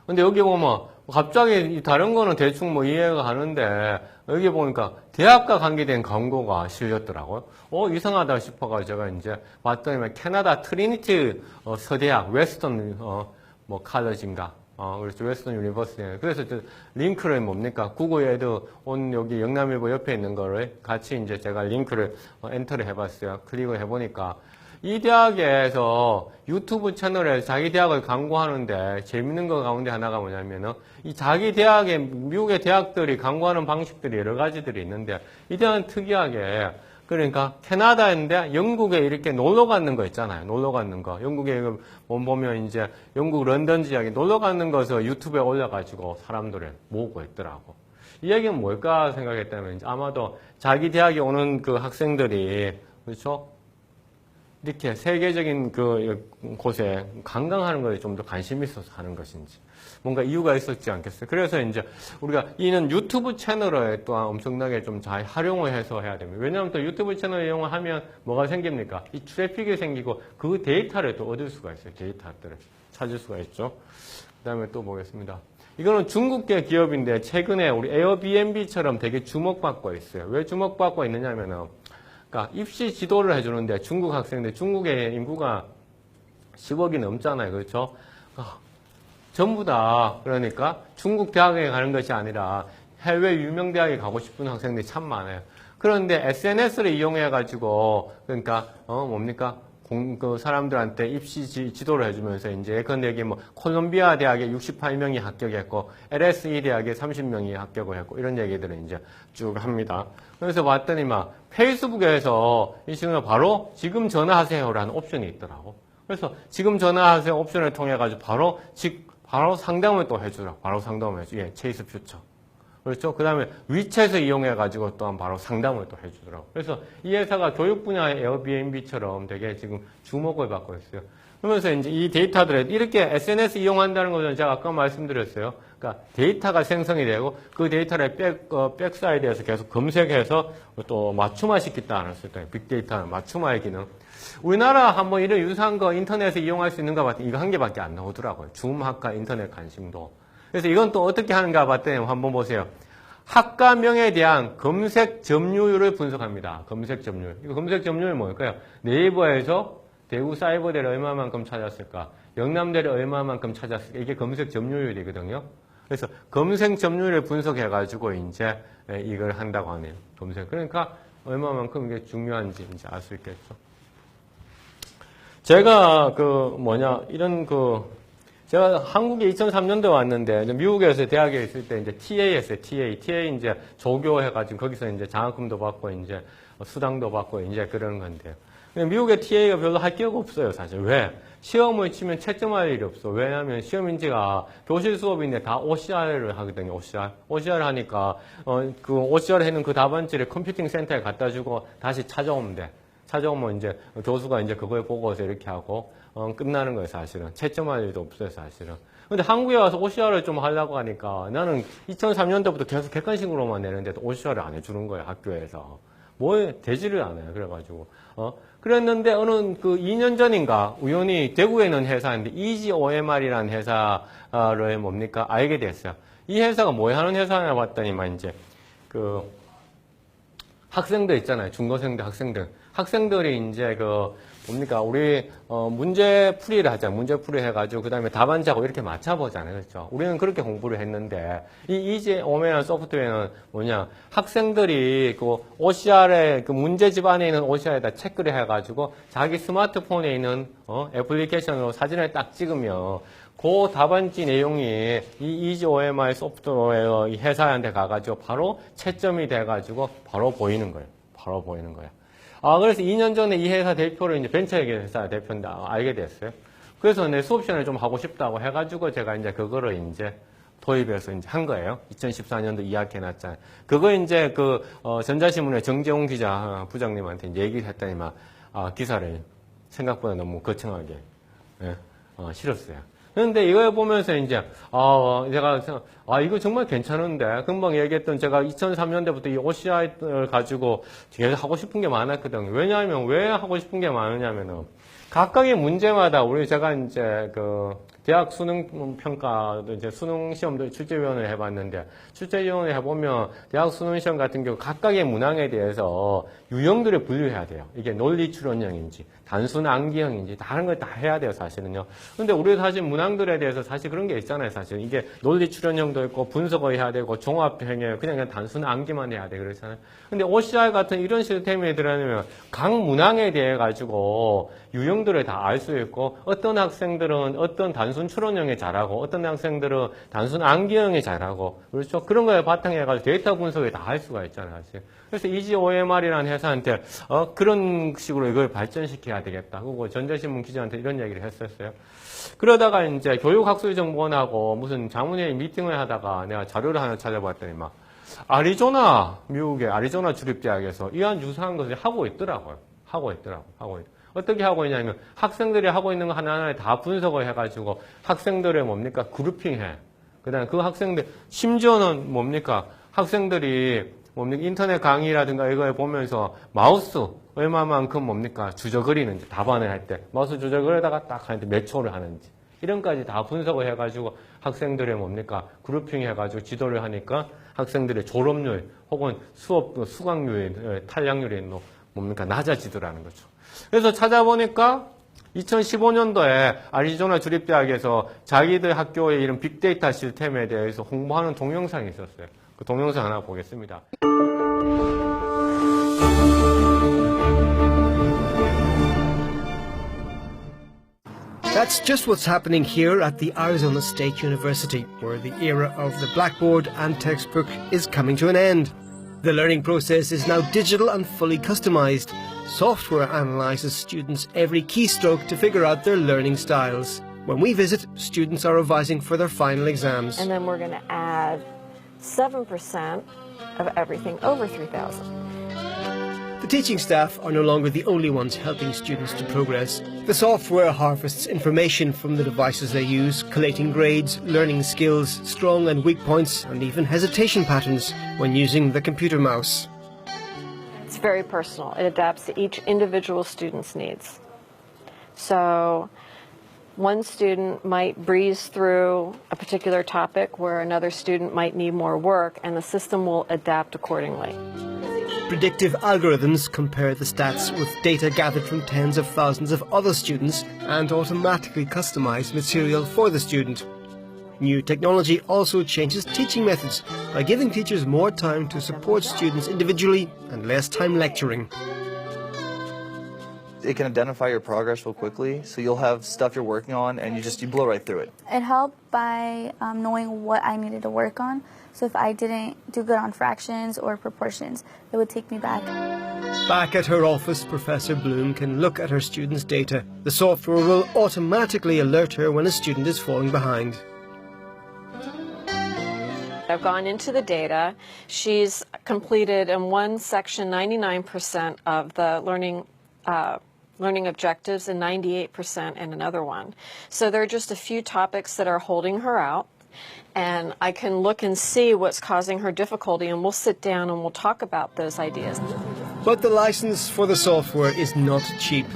Speaker 1: 근데 여기 보면 갑자기 다른 거는 대충 뭐 이해가 가는데 여기 보니까 대학과 관계된 광고가 실렸더라고요. 이상하다 싶어가지고 제가 이제 봤더니 캐나다 트리니티 서대학 웨스턴 뭐 칼러지인가 그렇죠. 웨스턴 유니버시티. 그래서 링크를 뭡니까? 구글에도 온 여기 영남일보 옆에 있는 거를 같이 이제 제가 링크를 엔터를 해봤어요. 클릭을 해보니까 이 대학에서 유튜브 채널에 자기 대학을 광고하는데 재밌는 거 가운데 하나가 뭐냐면은 이 자기 대학의 미국의 대학들이 광고하는 방식들이 여러 가지들이 있는데 이 대학은 특이하게 그러니까 캐나다인데 영국에 이렇게 놀러 가는 거 있잖아요. 놀러 가는 거. 영국에 보면 이제 영국 런던 지역에 놀러 가는 것을 유튜브에 올려가지고 사람들을 모으고 있더라고. 이 얘기는 뭘까 생각했다면 이제 아마도 자기 대학에 오는 그 학생들이 그렇죠? 이렇게 세계적인 그 곳에 관광하는 것에 좀 더 관심이 있어서 하는 것인지 뭔가 이유가 있었지 않겠어요? 그래서 이제 우리가 이는 유튜브 채널을 또한 엄청나게 좀 잘 활용을 해서 해야 됩니다. 왜냐하면 또 유튜브 채널을 이용을 하면 뭐가 생깁니까? 이 트래픽이 생기고 그 데이터를 또 얻을 수가 있어요. 데이터들을 찾을 수가 있죠. 그 다음에 또 보겠습니다. 이거는 중국계 기업인데 최근에 우리 에어비앤비처럼 되게 주목받고 있어요. 왜 주목받고 있느냐면은 그러니까 입시 지도를 해주는데 중국 학생들, 중국의 인구가 10억이 넘잖아요. 그렇죠? 전부 다 그러니까 중국 대학에 가는 것이 아니라 해외 유명 대학에 가고 싶은 학생들이 참 많아요. 그런데 SNS를 이용해 가지고 그러니까 뭡니까? 그 사람들한테 입시 지도를 해주면서 이제 예컨대 여기 뭐 콜롬비아 대학에 68명이 합격했고 LSE 대학에 30명이 합격을 했고 이런 얘기들을 이제 쭉 합니다. 그래서 봤더니 막 페이스북에서 이 친구가 바로 지금 전화하세요라는 옵션이 있더라고. 그래서 지금 전화하세요 옵션을 통해 가지고 바로 상담을 또 해주라. 바로 상담을 해줘. 예, 체이스 퓨처. 그렇죠? 그 다음에 위챗을 이용해가지고 또한 바로 상담을 또 해주더라고요. 그래서 이 회사가 교육 분야의 에어비앤비처럼 되게 지금 주목을 받고 있어요. 그러면서 이제 이 데이터들을 이렇게 SNS 이용한다는 것은 제가 아까 말씀드렸어요. 그러니까 데이터가 생성이 되고 그 데이터를 백사이드에서 계속 검색해서 또 맞춤화 시켰다는 쓸 빅데이터는 맞춤화의 기능. 우리나라 한번 이런 유사한 거 인터넷에 이용할 수 있는가 봤더니 이거 한 개밖에 안 나오더라고요. 줌학과 인터넷 관심도. 그래서 이건 또 어떻게 하는가 봤더니 한번 보세요. 학과명에 대한 검색 점유율을 분석합니다. 검색 점유율. 이거 검색 점유율이 뭘까요? 네이버에서 대구 사이버대를 얼마만큼 찾았을까? 영남대를 얼마만큼 찾았을까? 이게 검색 점유율이거든요. 그래서 검색 점유율을 분석해가지고 이제 이걸 한다고 하네요. 검색. 그러니까 얼마만큼 이게 중요한지 이제 알 수 있겠죠. 제가 제가 한국에 2003년도에 왔는데, 미국에서 대학에 있을 때 이제 TA 했어요. TA 이제 조교해가지고 거기서 이제 장학금도 받고 이제 수당도 받고 이제 그러는 건데요. 미국의 TA가 별로 할 게 없어요, 사실. 왜? 시험을 치면 채점할 일이 없어. 왜냐하면 시험인지가 교실 수업인데 다 OCR을 하거든요, OCR. OCR을 하니까, 그 OCR을 해놓은 그 답안지를 컴퓨팅 센터에 갖다 주고 다시 찾아오면 돼. 찾아오면 이제 교수가 이제 그걸 보고서 이렇게 하고, 끝나는 거예요, 사실은. 채점할 일도 없어요, 사실은. 근데 한국에 와서 OCR을 좀 하려고 하니까 나는 2003년도부터 계속 객관식으로만 내는데도 OCR을 안 해주는 거예요, 학교에서. 되지를 않아요, 그래가지고. 그랬는데 어느 그 2년 전인가 우연히 대구에 있는 회사인데 EasyOMR이라는 회사를 뭡니까? 알게 됐어요. 이 회사가 뭐 하는 회사냐 봤더니만 이제 그 학생들 있잖아요. 중고생들, 학생들이 이제 뭡니까? 우리, 문제 풀이를 하자. 문제 풀이 해가지고, 그 다음에 답안지하고 이렇게 맞춰보잖아요. 그렇죠? 우리는 그렇게 공부를 했는데, 이 이지오메라는 소프트웨어는 뭐냐? 학생들이 그 OCR에, 그 문제집 안에 있는 OCR에다 체크를 해가지고, 자기 스마트폰에 있는, 애플리케이션으로 사진을 딱 찍으면, 그 답안지 내용이 이 EasyOMR 소프트웨어 이 회사한테 가가지고 바로 채점이 돼가지고 바로 보이는 거예요. 바로 보이는 거예요. 그래서 2년 전에 이 회사 대표를 이제 벤처회사 대표인데 알게 됐어요. 그래서 내 수업 시간을 좀 하고 싶다고 해가지고 제가 이제 그거를 이제 도입해서 이제 한 거예요. 2014년도 이야기해놨잖아요. 그거 이제 전자신문의 정재홍 기자 부장님한테 이제 얘기를 했더니만, 기사를 생각보다 너무 거창하게, 실었어요. 그런데 이걸 보면서 이제, 제가, 이거 정말 괜찮은데, 금방 얘기했던 제가 2003년대부터 이 OCR을 가지고 계속 하고 싶은 게 많았거든요. 왜냐하면, 왜 하고 싶은 게 많으냐면은, 각각의 문제마다 제가 이제 대학 수능 평가도 이제 수능 시험도 출제위원회 해봤는데 출제위원회 해보면 대학 수능 시험 같은 경우 각각의 문항에 대해서 유형들을 분류해야 돼요. 이게 논리 추론형인지 단순 암기형인지 다른 걸 다 해야 돼요, 사실은요. 근데 우리 사실 문항들에 대해서 사실 그런 게 있잖아요, 사실. 이게 논리 추론형도 있고 분석을 해야 되고 종합형이에요. 그냥 단순 암기만 해야 돼, 그렇잖아요. 근데 OCR 같은 이런 시스템에 들어가면 각 문항에 대해 가지고 유형들을 다 알 수 있고 어떤 학생들은 어떤 단순 추론형에 잘하고 어떤 학생들은 단순 암기형에 잘하고 그렇죠. 그런 거에 바탕에 가지고 데이터 분석을 다 할 수가 있잖아요, 사실. 그래서 EGOMR이라는 회사한테 그런 식으로 이걸 발전시켜야 되겠다. 그리고 전자신문 기자한테 이런 얘기를 했었어요. 그러다가 이제 교육학술정보원하고 무슨 자문회의 미팅을 하다가 내가 자료를 하나 찾아봤더니 막 아리조나, 미국의 아리조나 주립대학에서 이한 유사한 것을 하고 있더라고요. 어떻게 하고 있냐면 학생들이 하고 있는 거 하나하나 다 분석을 해가지고 학생들의 뭡니까? 그룹핑해. 그 다음에 그 학생들, 심지어는 뭡니까? 학생들이 뭡니까? 인터넷 강의라든가 이걸 보면서 마우스 얼마만큼 뭡니까? 주저거리는지 답안을 할 때 마우스 주저거리다가 딱 하는데 몇 초를 하는지 이런까지 다 분석을 해가지고 학생들의 뭡니까? 그룹핑 해가지고 지도를 하니까 학생들의 졸업률 혹은 수업 수강률, 탈락률이 뭡니까? 낮아지더라는 거죠. 그래서 찾아보니까 2015년도에 아리조나 주립대학에서 자기들 학교의 이런 빅데이터 시스템에 대해서 홍보하는 동영상이 있었어요. 그 동영상 하나 보겠습니다.
Speaker 2: That's just what's happening here at the Arizona State University, where the era of the blackboard and textbook is coming to an end. The learning process is now digital and fully customized. Software analyzes students' every keystroke to figure out their learning styles. When we visit, students are revising for their final exams.
Speaker 3: And then we're going to add 7% of everything over 3,000.
Speaker 2: The teaching staff are no longer the only ones helping students to progress. The software harvests information from the devices they use, collating grades, learning skills, strong and weak points, and even hesitation patterns when using the computer mouse.
Speaker 3: It's very personal. It adapts to each individual student's needs. So one student might breeze through a particular topic where another student might need more work, and the system will adapt accordingly.
Speaker 2: Predictive algorithms compare the stats with data gathered from tens of thousands of other students and automatically customize material for the student. New technology also changes teaching methods by giving teachers more time to support students individually and less time lecturing.
Speaker 4: It can identify your progress real quickly, so you'll have stuff you're working on and you blow right through it.
Speaker 5: It helped by knowing what I needed to work on. So if I didn't do good on fractions or proportions, it would take me back.
Speaker 2: Back at her office, Professor Bloom can look at her students' data. The software will automatically alert her when a student is falling behind.
Speaker 3: I've gone into the data. She's completed in one section 99% of the learning objectives and 98% in another one. So there are just a few topics that are holding her out. And I can look and see what's causing her difficulty, and we'll sit down and we'll talk about those ideas.
Speaker 2: But the license for the software is not cheap.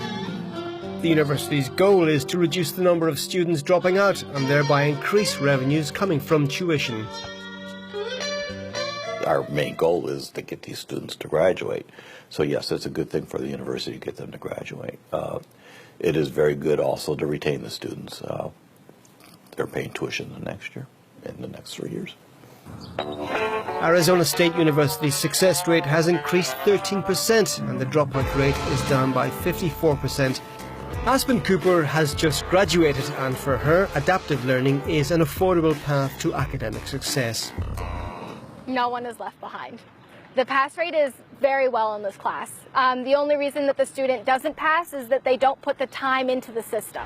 Speaker 2: The university's goal is to reduce the number of students dropping out and thereby increase revenues coming from tuition.
Speaker 6: Our main goal is to get these students to graduate. So yes, it's a good thing for the university to get them to graduate. It is very good also to retain the students. They're paying tuition the next year, in the next 3 years.
Speaker 2: Arizona State University's success rate has increased 13% and the dropout rate is down by 54%. Aspen Cooper has just graduated, and for her, adaptive learning is an affordable path to academic success.
Speaker 7: No one is left behind. The pass rate is very well in this class. The only reason that the student doesn't pass is that they don't put the time into the system.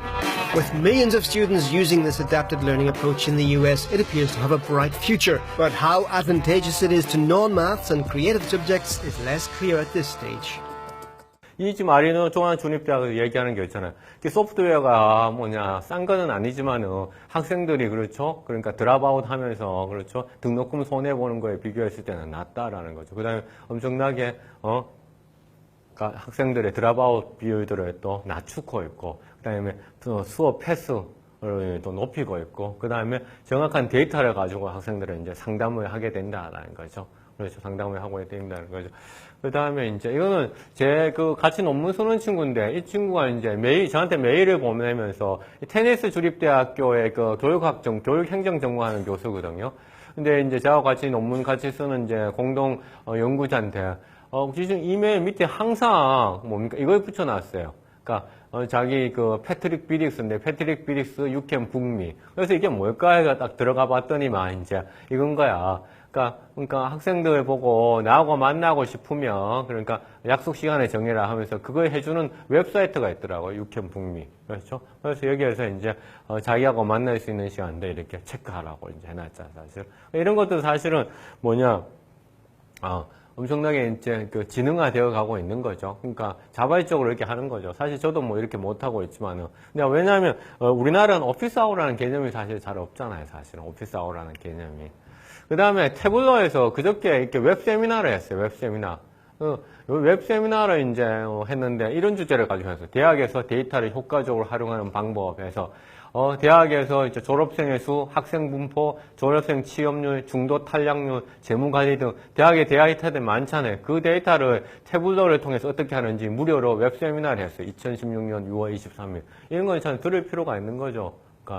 Speaker 2: With millions of students using this adaptive learning approach in the US, it appears to have a bright future. But how advantageous it is to non-maths and creative subjects is less clear at this stage.
Speaker 1: 이 지금 아리조나 주립대학에서 얘기하는 게 있잖아요. 소프트웨어가 싼 거는 아니지만은 학생들이 그렇죠. 그러니까 드랍아웃 하면서 그렇죠. 등록금 손해 보는 거에 비교했을 때는 낫다라는 거죠. 그다음에 엄청나게 학생들의 드랍아웃 비율들을 또 낮추고 있고, 그다음에 수업 패스 또 높이고 있고, 그 다음에 정확한 데이터를 가지고 학생들은 이제 상담을 하게 된다라는 거죠. 그렇죠. 상담을 하고 된다는 거죠. 그 다음에 이제 이거는 제 그 같이 논문 쓰는 친구인데, 이 친구가 이제 저한테 메일을 보내면서 테니스 주립대학교의 그 교육행정 전공하는 교수거든요. 근데 이제 저하고 같이 논문 같이 쓰는 이제 공동 연구자인데, 지금 이메일 밑에 항상 뭡니까? 이걸 붙여놨어요. 그러니까 자기 그 패트릭 비릭스인데, 패트릭 비릭스 유캔 북미. 그래서 이게 뭘까 해서 딱 들어가 봤더니만 이제 이건 거야. 그러니까 학생들 보고 나하고 만나고 싶으면, 그러니까 약속 시간에 정해라 하면서 그걸 해주는 웹사이트가 있더라고요. 유캔 북미. 그렇죠? 그래서 여기에서 이제 자기하고 만날 수 있는 시간들 이렇게 체크하라고 이제 해놨죠, 사실. 이런 것도 사실은 뭐냐, 엄청나게 이제 그 지능화되어 가고 있는 거죠. 그러니까 자발적으로 이렇게 하는 거죠. 사실 저도 뭐 이렇게 못하고 있지만은. 근데 왜냐하면 우리나라는 오피스 아워라는 개념이 사실 잘 없잖아요. 사실은 오피스 아워라는 개념이. 그 다음에 태블러에서 그저께 이렇게 웹 세미나를 했어요. 웹 세미나. 웹 세미나를 이제 했는데 이런 주제를 가지고 했어요. 대학에서 데이터를 효과적으로 활용하는 방법에서 대학에서 이제 졸업생의 수, 학생 분포, 졸업생 취업률, 중도 탈락률, 재무관리 등 대학의 데이터들 많잖아요. 그 데이터를 태블러를 통해서 어떻게 하는지 무료로 웹 세미나를 했어요. 2016년 6월 23일. 이런 건 참 들을 필요가 있는 거죠.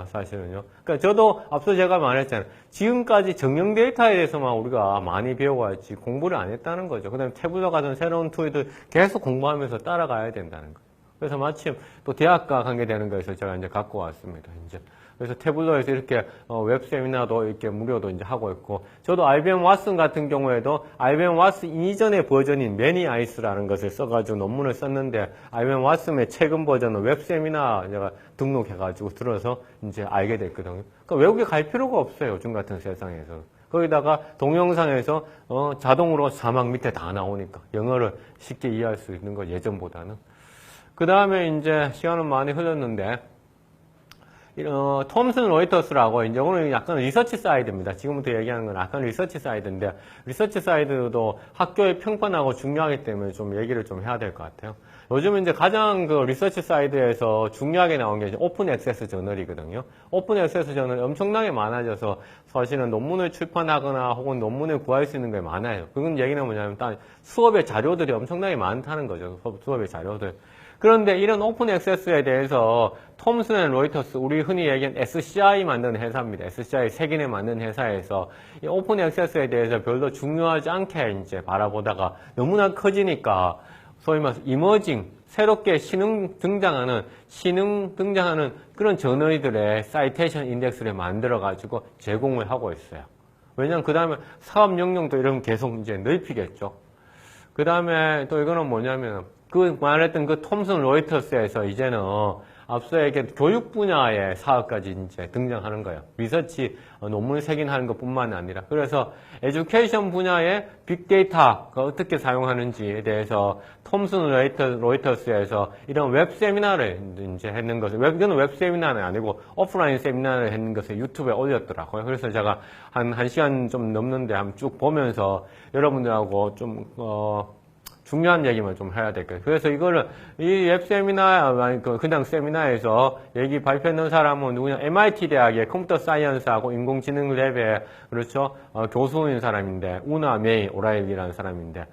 Speaker 1: 사실은요. 그러니까 저도 앞서 제가 말했잖아요. 지금까지 정형 데이터에 대해서만 우리가 많이 배워야지 공부를 안 했다는 거죠. 그 다음에 태블러 같은 새로운 툴들 계속 공부하면서 따라가야 된다는 거예요. 그래서 마침 또 대학과 관계되는 거에서 제가 이제 갖고 왔습니다. 이제. 그래서 태블러에서 이렇게 웹 세미나도 이렇게 무료도 이제 하고 있고, 저도 IBM 왓슨 같은 경우에도 IBM 왓슨 이전의 버전인 매니 아이스라는 것을 써가지고 논문을 썼는데, IBM 왓슨의 최근 버전은 웹 세미나 제가 등록해가지고 들어서 이제 알게 됐거든요. 그러니까 외국에 갈 필요가 없어요. 요즘 같은 세상에서. 거기다가 동영상에서 자동으로 자막 밑에 다 나오니까 영어를 쉽게 이해할 수 있는 거 예전보다는. 그 다음에 이제 시간은 많이 흘렀는데, 톰슨 로이터스라고, 이제 오늘 약간 리서치 사이드입니다. 지금부터 얘기하는 건 약간 리서치 사이드인데, 리서치 사이드도 학교의 평판하고 중요하기 때문에 좀 얘기를 좀 해야 될 것 같아요. 요즘 이제 가장 그 리서치 사이드에서 중요하게 나온 게 이제 오픈 액세스 저널이거든요. 오픈 액세스 저널이 엄청나게 많아져서 사실은 논문을 출판하거나 혹은 논문을 구할 수 있는 게 많아요. 그건 얘기는 뭐냐면 딱 수업의 자료들이 엄청나게 많다는 거죠. 수업의 자료들. 그런데 이런 오픈 액세스에 대해서 톰슨 앤 로이터스, 우리 흔히 얘기하는 SCI 만드는 회사입니다. SCI 세균에 만든 회사에서 이 오픈 액세스에 대해서 별로 중요하지 않게 이제 바라보다가 너무나 커지니까 소위 말해서 이머징, 새롭게 신흥 등장하는 그런 저널들의 사이테이션 인덱스를 만들어가지고 제공을 하고 있어요. 왜냐면 그 다음에 사업 영역도 이런 계속 이제 넓히겠죠. 그 다음에 또 이거는 뭐냐면 그 말했던 그 톰슨 로이터스에서 이제는 앞서 얘기한 교육 분야의 사업까지 이제 등장하는 거예요. 리서치 논문을 새긴하는 것뿐만 아니라. 그래서 에듀케이션 분야의 빅데이터가 어떻게 사용하는지에 대해서 톰슨 로이터스에서 이런 웹 세미나를 이제 했는 것을, 이거는 웹 세미나는 아니고 오프라인 세미나를 했는 것을 유튜브에 올렸더라고요. 그래서 제가 한 시간 좀 넘는데 한번 쭉 보면서 여러분들하고 좀 중요한 얘기만 좀 해야 될 거예요. 그래서 이거를, 이 웹 세미나, 그냥 세미나에서 얘기 발표했는 사람은 누구냐? MIT 대학의 컴퓨터 사이언스하고 인공지능 랩의, 그렇죠? 교수인 사람인데, 우나 메이 오라일리라는 사람인데,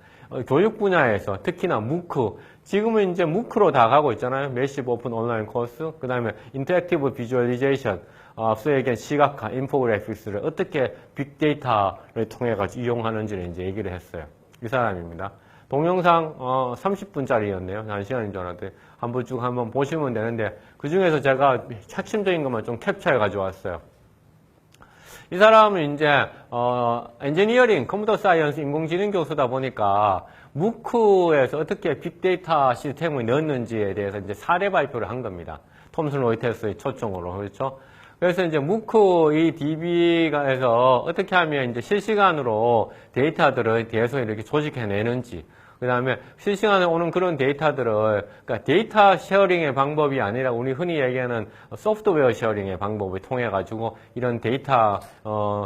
Speaker 1: 교육 분야에서 특히나 무크, 지금은 이제 무크로 다 가고 있잖아요. 매시브 오픈 온라인 코스, 그 다음에 인터랙티브 비주얼리제이션, 앞서 얘기한 시각화, 인포그래픽스를 어떻게 빅데이터를 통해 가지고 이용하는지를 이제 얘기를 했어요. 이 사람입니다. 동영상 30분짜리였네요. 1시간인 줄 알았는데 한번 보시면 되는데 그 중에서 제가 핵심적인 것만 좀 캡처해 가져왔어요. 이 사람은 이제 엔지니어링, 컴퓨터 사이언스, 인공지능 교수다 보니까 무크에서 어떻게 빅데이터 시스템을 넣었는지에 대해서 이제 사례 발표를 한 겁니다. 톰슨 로이터스의 초청으로. 그렇죠? 그래서 이제 무크 이 DB가에서 어떻게 하면 이제 실시간으로 데이터들을 계속 이렇게 조직해내는지, 그 다음에 실시간에 오는 그런 데이터들을, 그러니까 데이터 쉐어링의 방법이 아니라 우리 흔히 얘기하는 소프트웨어 쉐어링의 방법을 통해가지고 이런 데이터,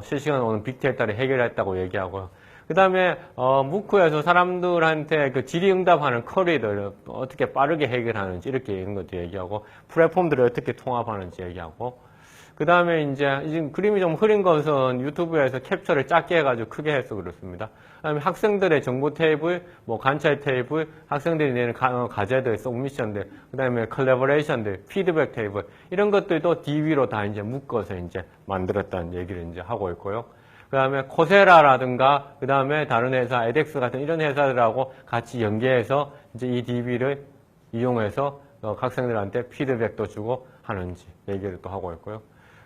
Speaker 1: 실시간에 오는 빅데이터를 해결했다고 얘기하고요. 그 다음에, 무크에서 사람들한테 그 질의응답하는 쿼리를 어떻게 빠르게 해결하는지 이렇게 이런 것도 얘기하고, 플랫폼들을 어떻게 통합하는지 얘기하고, 그 다음에 이제 지금 그림이 좀 흐린 것은 유튜브에서 캡처를 작게 해가지고 크게 해서 그렇습니다. 그 다음에 학생들의 정보 테이블, 뭐 관찰 테이블, 학생들이 내는 과제들, 서브미션들, 그 다음에 컬래버레이션들, 피드백 테이블, 이런 것들도 DB로 다 이제 묶어서 이제 만들었다는 얘기를 이제 하고 있고요. 그 다음에 코세라라든가, 그 다음에 다른 회사, 에덱스 같은 이런 회사들하고 같이 연계해서 이제 이 DB를 이용해서 학생들한테 피드백도 주고 하는지 얘기를 또 하고 있고요.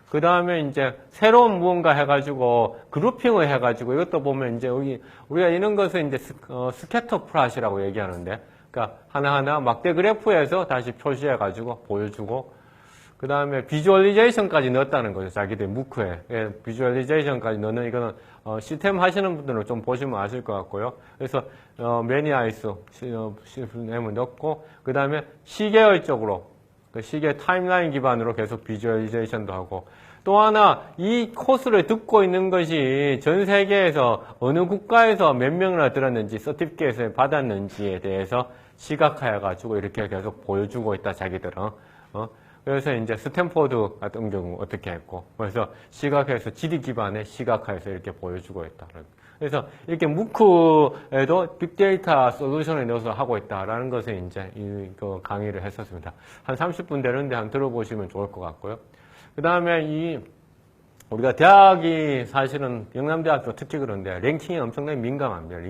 Speaker 1: 그 다음에 이제 새로운 무언가 해가지고 그룹핑을 해가지고 이것도 보면 이제 우리가 이런 것을 이제 스캐터 플롯이라고 얘기하는데, 그러니까 하나하나 막대 그래프에서 다시 표시해가지고 보여주고, 그 다음에 비주얼리제이션까지 넣었다는 거죠. 자기들 무크에. 예, 비주얼리제이션까지 넣는 이거는 시스템 하시는 분들은 좀 보시면 아실 것 같고요. 그래서 매니아이스 시스템을 넣고, 그 다음에 시계열적으로 그 시계 타임라인 기반으로 계속 비주얼리제이션도 하고, 또 하나 이 코스를 듣고 있는 것이 전 세계에서 어느 국가에서 몇 명이나 들었는지 서티피케이트를 받았는지에 대해서 시각화해가지고 이렇게 계속 보여주고 있다, 자기들은. 그래서 이제 스탠포드 같은 경우 어떻게 했고, 그래서 시각화해서 GD 기반의 시각화해서 이렇게 보여주고 있다. 그래서 이렇게 무크에도 빅데이터 솔루션을 넣어서 하고 있다라는 것을 이제 그 강의를 했었습니다. 한 30분 되는데 한번 들어보시면 좋을 것 같고요. 그 다음에 우리가 대학이 사실은 영남대학도 특히 그런데 랭킹이 엄청나게 민감합니다.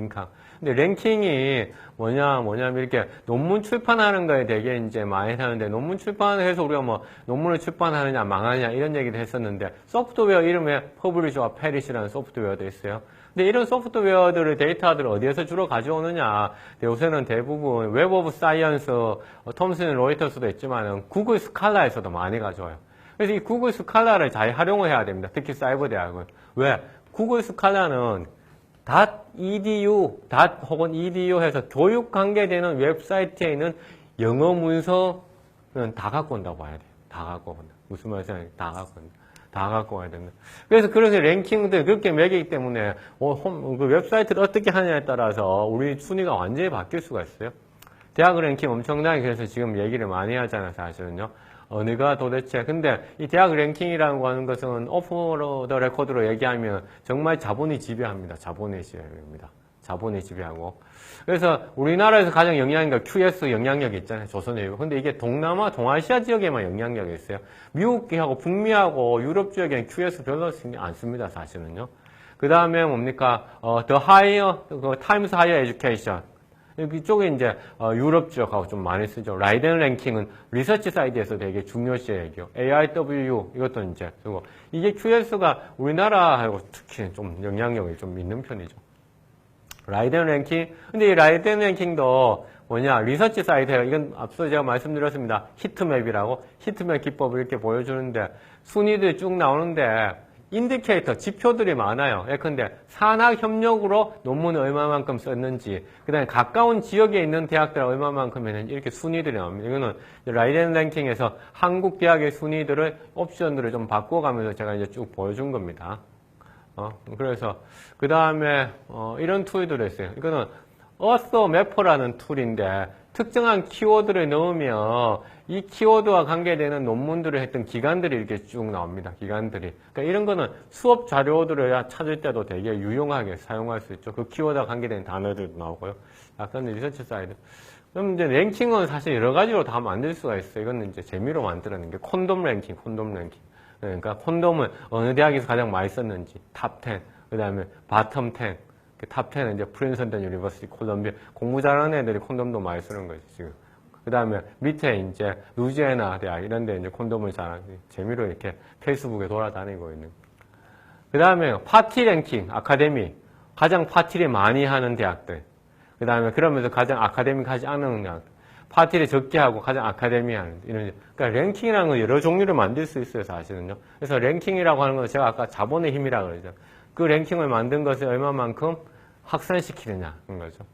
Speaker 1: 근데 랭킹이 뭐냐면 이렇게 논문 출판하는 거에 되게 이제 많이 하는데, 논문 출판해서 우리가 뭐 논문을 출판하느냐 망하느냐 이런 얘기도 했었는데, 소프트웨어 이름에 퍼블리셔와 페리시라는 소프트웨어도 있어요. 근데 이런 소프트웨어들을, 데이터들을 어디에서 주로 가져오느냐? 요새는 대부분 웹 오브 사이언스, 톰슨 로이터스도 있지만은 구글 스칼라에서도 많이 가져와요. 그래서 이 구글 스칼라를 잘 활용을 해야 됩니다. 특히 사이버 대학은. 왜? 구글 스칼라는 .edu, 혹은 edu 해서 교육 관계되는 웹사이트에 있는 영어 문서는 다 갖고 온다고 봐야 돼요. 다 갖고 온다. 무슨 말이냐면 다 갖고 온다. 다 갖고 와야 된다. 그래서 랭킹들 그렇게 매기기 때문에 그 웹사이트를 어떻게 하느냐에 따라서 우리 순위가 완전히 바뀔 수가 있어요. 대학 랭킹 엄청나게 그래서 지금 얘기를 많이 하잖아요, 사실은요. 어느가 도대체. 근데 이 대학 랭킹이라고 하는 것은 오프 더 레코드로 얘기하면 정말 자본이 지배합니다. 자본이 지배합니다. 자본이 지배하고. 그래서 우리나라에서 가장 영향력, QS 영향력이 있잖아요. 조선일보. 근데 이게 동남아, 동아시아 지역에만 영향력이 있어요. 미국하고 북미하고 유럽 지역에는 QS 별로 안 씁니다. 사실은요. 그 다음에 뭡니까? 더 하이어, 타임스 하이어 에듀케이션. 이쪽에 이제 유럽 지역하고 좀 많이 쓰죠. 라이덴 랭킹은 리서치 사이트에서 되게 중요시 얘기해요. AIW 이것도 이제 쓰고, 이게 QS가 우리나라하고 특히 좀 영향력이 좀 있는 편이죠. 라이덴 랭킹. 근데 이 라이덴 랭킹도 리서치 사이트예요. 이건 앞서 제가 말씀드렸습니다. 히트맵이라고. 히트맵 기법을 이렇게 보여주는데 순위들이 쭉 나오는데 인디케이터, 지표들이 많아요. 예컨대 산학 협력으로 논문을 얼마만큼 썼는지, 그 다음에 가까운 지역에 있는 대학들 얼마만큼 했는지 이렇게 순위들이 나옵니다. 이거는 라이덴 랭킹에서 한국 대학의 순위들을 옵션들을 좀 바꿔가면서 제가 이제 쭉 보여준 겁니다. 그래서 그 다음에 이런 툴들이 있어요. 이거는 어서 매퍼라는 툴인데 특정한 키워드를 넣으면 이 키워드와 관계되는 논문들을 했던 기관들이 이렇게 쭉 나옵니다. 기관들이. 그러니까 이런 거는 수업 자료들을 찾을 때도 되게 유용하게 사용할 수 있죠. 그 키워드와 관계되는 단어들도 나오고요. 약간 리서치 사이드. 그럼 이제 랭킹은 사실 여러 가지로 다 만들 수가 있어요. 이거는 이제 재미로 만들어낸 게 콘돔 랭킹. 그러니까 콘돔을 어느 대학에서 가장 많이 썼는지 탑 10, 그 다음에 바텀 10. 탑 10은 이제 프린스턴 유니버시티, 콜롬비아. 공부 잘하는 애들이 콘돔도 많이 쓰는 거죠, 지금. 그 다음에 밑에 이제 루지애나 대학 이런 데 이제 콘돔을 재미로 이렇게 페이스북에 돌아다니고 있는. 그 다음에 파티 랭킹, 아카데미. 가장 파티를 많이 하는 대학들. 그 다음에 그러면서 가장 아카데믹하지 않은 대학들. 파티를 적게 하고 가장 아카데미한 이런. 그러니까 랭킹이라는 건 여러 종류를 만들 수 있어요, 사실은요. 그래서 랭킹이라고 하는 건 제가 아까 자본의 힘이라고 그러죠. 그 랭킹을 만든 것을 얼마만큼 확산시키느냐는 거죠.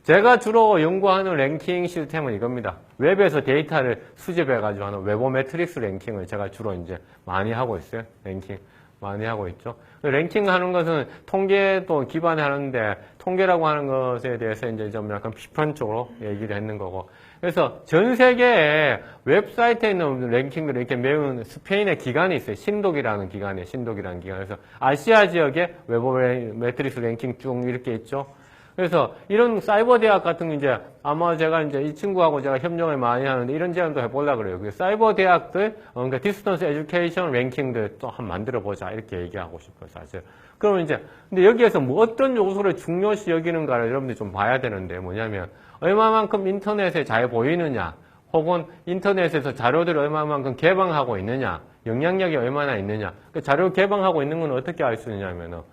Speaker 1: 제가 주로 연구하는 랭킹 시스템은 이겁니다. 웹에서 데이터를 수집해가지고 하는 웨버매트릭스 랭킹을 제가 주로 이제 많이 하고 있어요. 랭킹. 많이 하고 있죠. 랭킹하는 것은 통계도 기반에 하는데 통계라고 하는 것에 대해서 이제 좀 약간 비판적으로 얘기를 했는 거고. 그래서 전 세계에 웹사이트에 있는 랭킹들을 이렇게 메운 스페인의 기관이 있어요. 신독이라는 기관이에요. 신독이라는 기관. 그래서 아시아 지역에 웹 매트릭스 랭킹 쭉 이렇게 있죠. 그래서 이런 사이버 대학 같은 거 이제 아마 제가 이제 이 친구하고 제가 협력을 많이 하는데 이런 제안도 해보려고 그래요. 그 사이버 대학들, 그러니까 디스턴스 에듀케이션 랭킹들 또 한번 만들어 보자. 이렇게 얘기하고 싶어요, 사실. 그러면 이제, 근데 여기에서 뭐 어떤 요소를 중요시 여기는가를 여러분들이 좀 봐야 되는데 뭐냐면 얼마만큼 인터넷에 잘 보이느냐, 혹은 인터넷에서 자료들을 얼마만큼 개방하고 있느냐, 영향력이 얼마나 있느냐. 그 자료 개방하고 있는 건 어떻게 알 수 있냐면은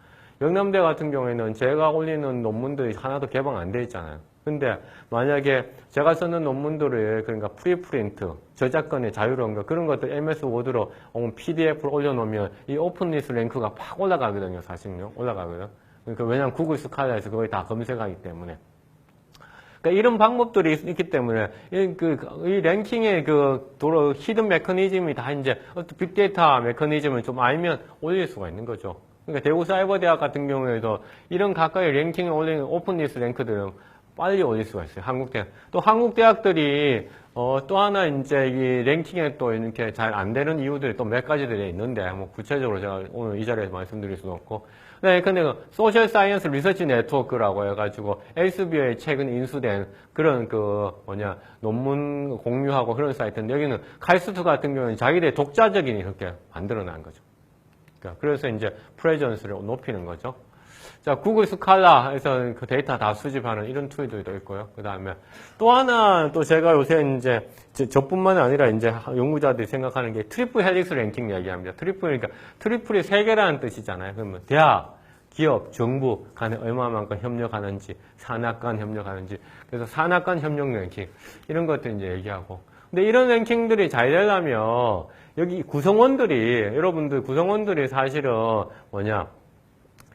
Speaker 1: 영남대 같은 경우에는 제가 올리는 논문들이 하나도 개방 안 돼 있잖아요. 근데 만약에 제가 쓰는 논문들을 그러니까 프리프린트, 저작권의 자유로운 거 그런 것들 MS 워드로 혹은 PDF로 올려놓으면 이 오픈리스 랭크가 팍 올라가거든요. 사실요. 올라가거든요. 그러니까 왜냐하면 구글 스칼라에서 그걸 다 검색하기 때문에. 그러니까 이런 방법들이 있기 때문에 이 랭킹의 히든 메커니즘이 다 이제 빅데이터 메커니즘을 좀 알면 올릴 수가 있는 거죠. 그러니까 대구 사이버대학 같은 경우에도 이런 가까이 랭킹을 올리는 오픈리스 랭크들은 빨리 올릴 수가 있어요. 한국대학. 또 한국대학들이 또 하나 이제 이 랭킹에 또 이렇게 잘 안 되는 이유들이 또 몇 가지들이 있는데 뭐 구체적으로 제가 오늘 이 자리에서 말씀드릴 수는 없고. 네, 근데 소셜 사이언스 리서치 네트워크라고 해가지고 엘스비어에 최근 인수된 그런 논문 공유하고 그런 사이트인데 여기는 칼스트 같은 경우는 자기들의 독자적인 이렇게 만들어낸 거죠. 그래서 이제 프레전스를 높이는 거죠. 자, 구글 스칼라에서 그 데이터 다 수집하는 이런 툴들도 있고요. 그 다음에 또 하나 또 제가 요새 이제 저뿐만 아니라 이제 연구자들이 생각하는 게 트리플 헬릭스 랭킹 이야기합니다. 그러니까 트리플이 3개라는 뜻이잖아요. 그러면 대학, 기업, 정부 간에 얼마만큼 협력하는지, 산학 간 협력하는지, 그래서 산학 간 협력 랭킹 이런 것들 이제 얘기하고. 근데 이런 랭킹들이 잘 되려면 여기 여러분들 구성원들이 사실은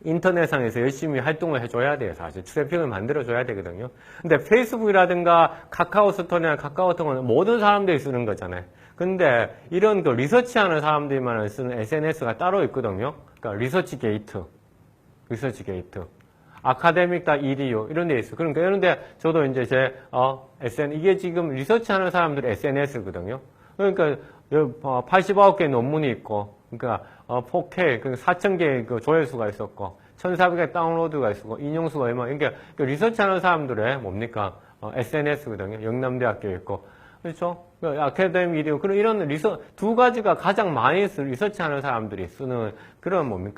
Speaker 1: 인터넷상에서 열심히 활동을 해줘야 돼요, 사실. 트래픽을 만들어줘야 되거든요. 근데 페이스북이라든가 카카오스토어나 카카오톡은 모든 사람들이 쓰는 거잖아요. 근데 이런 리서치하는 사람들만 쓰는 SNS가 따로 있거든요. 그러니까 리서치 게이트. 아카데믹.edu 이런 데 있어요. 그러니까 이런데 저도 이제 이게 지금 리서치하는 사람들의 SNS거든요. 그러니까 89개 논문이 있고, 그러니까 4K, 4,000개 조회수가 있었고, 1,400개 다운로드가 있었고, 인용수가 얼마, 그러니까 리서치하는 사람들의 SNS거든요. 영남대학교에 있고, 그렇죠? 아카데믹 이디오 그런 이런 두 가지가 가장 많이 리서치하는 사람들이 쓰는 그런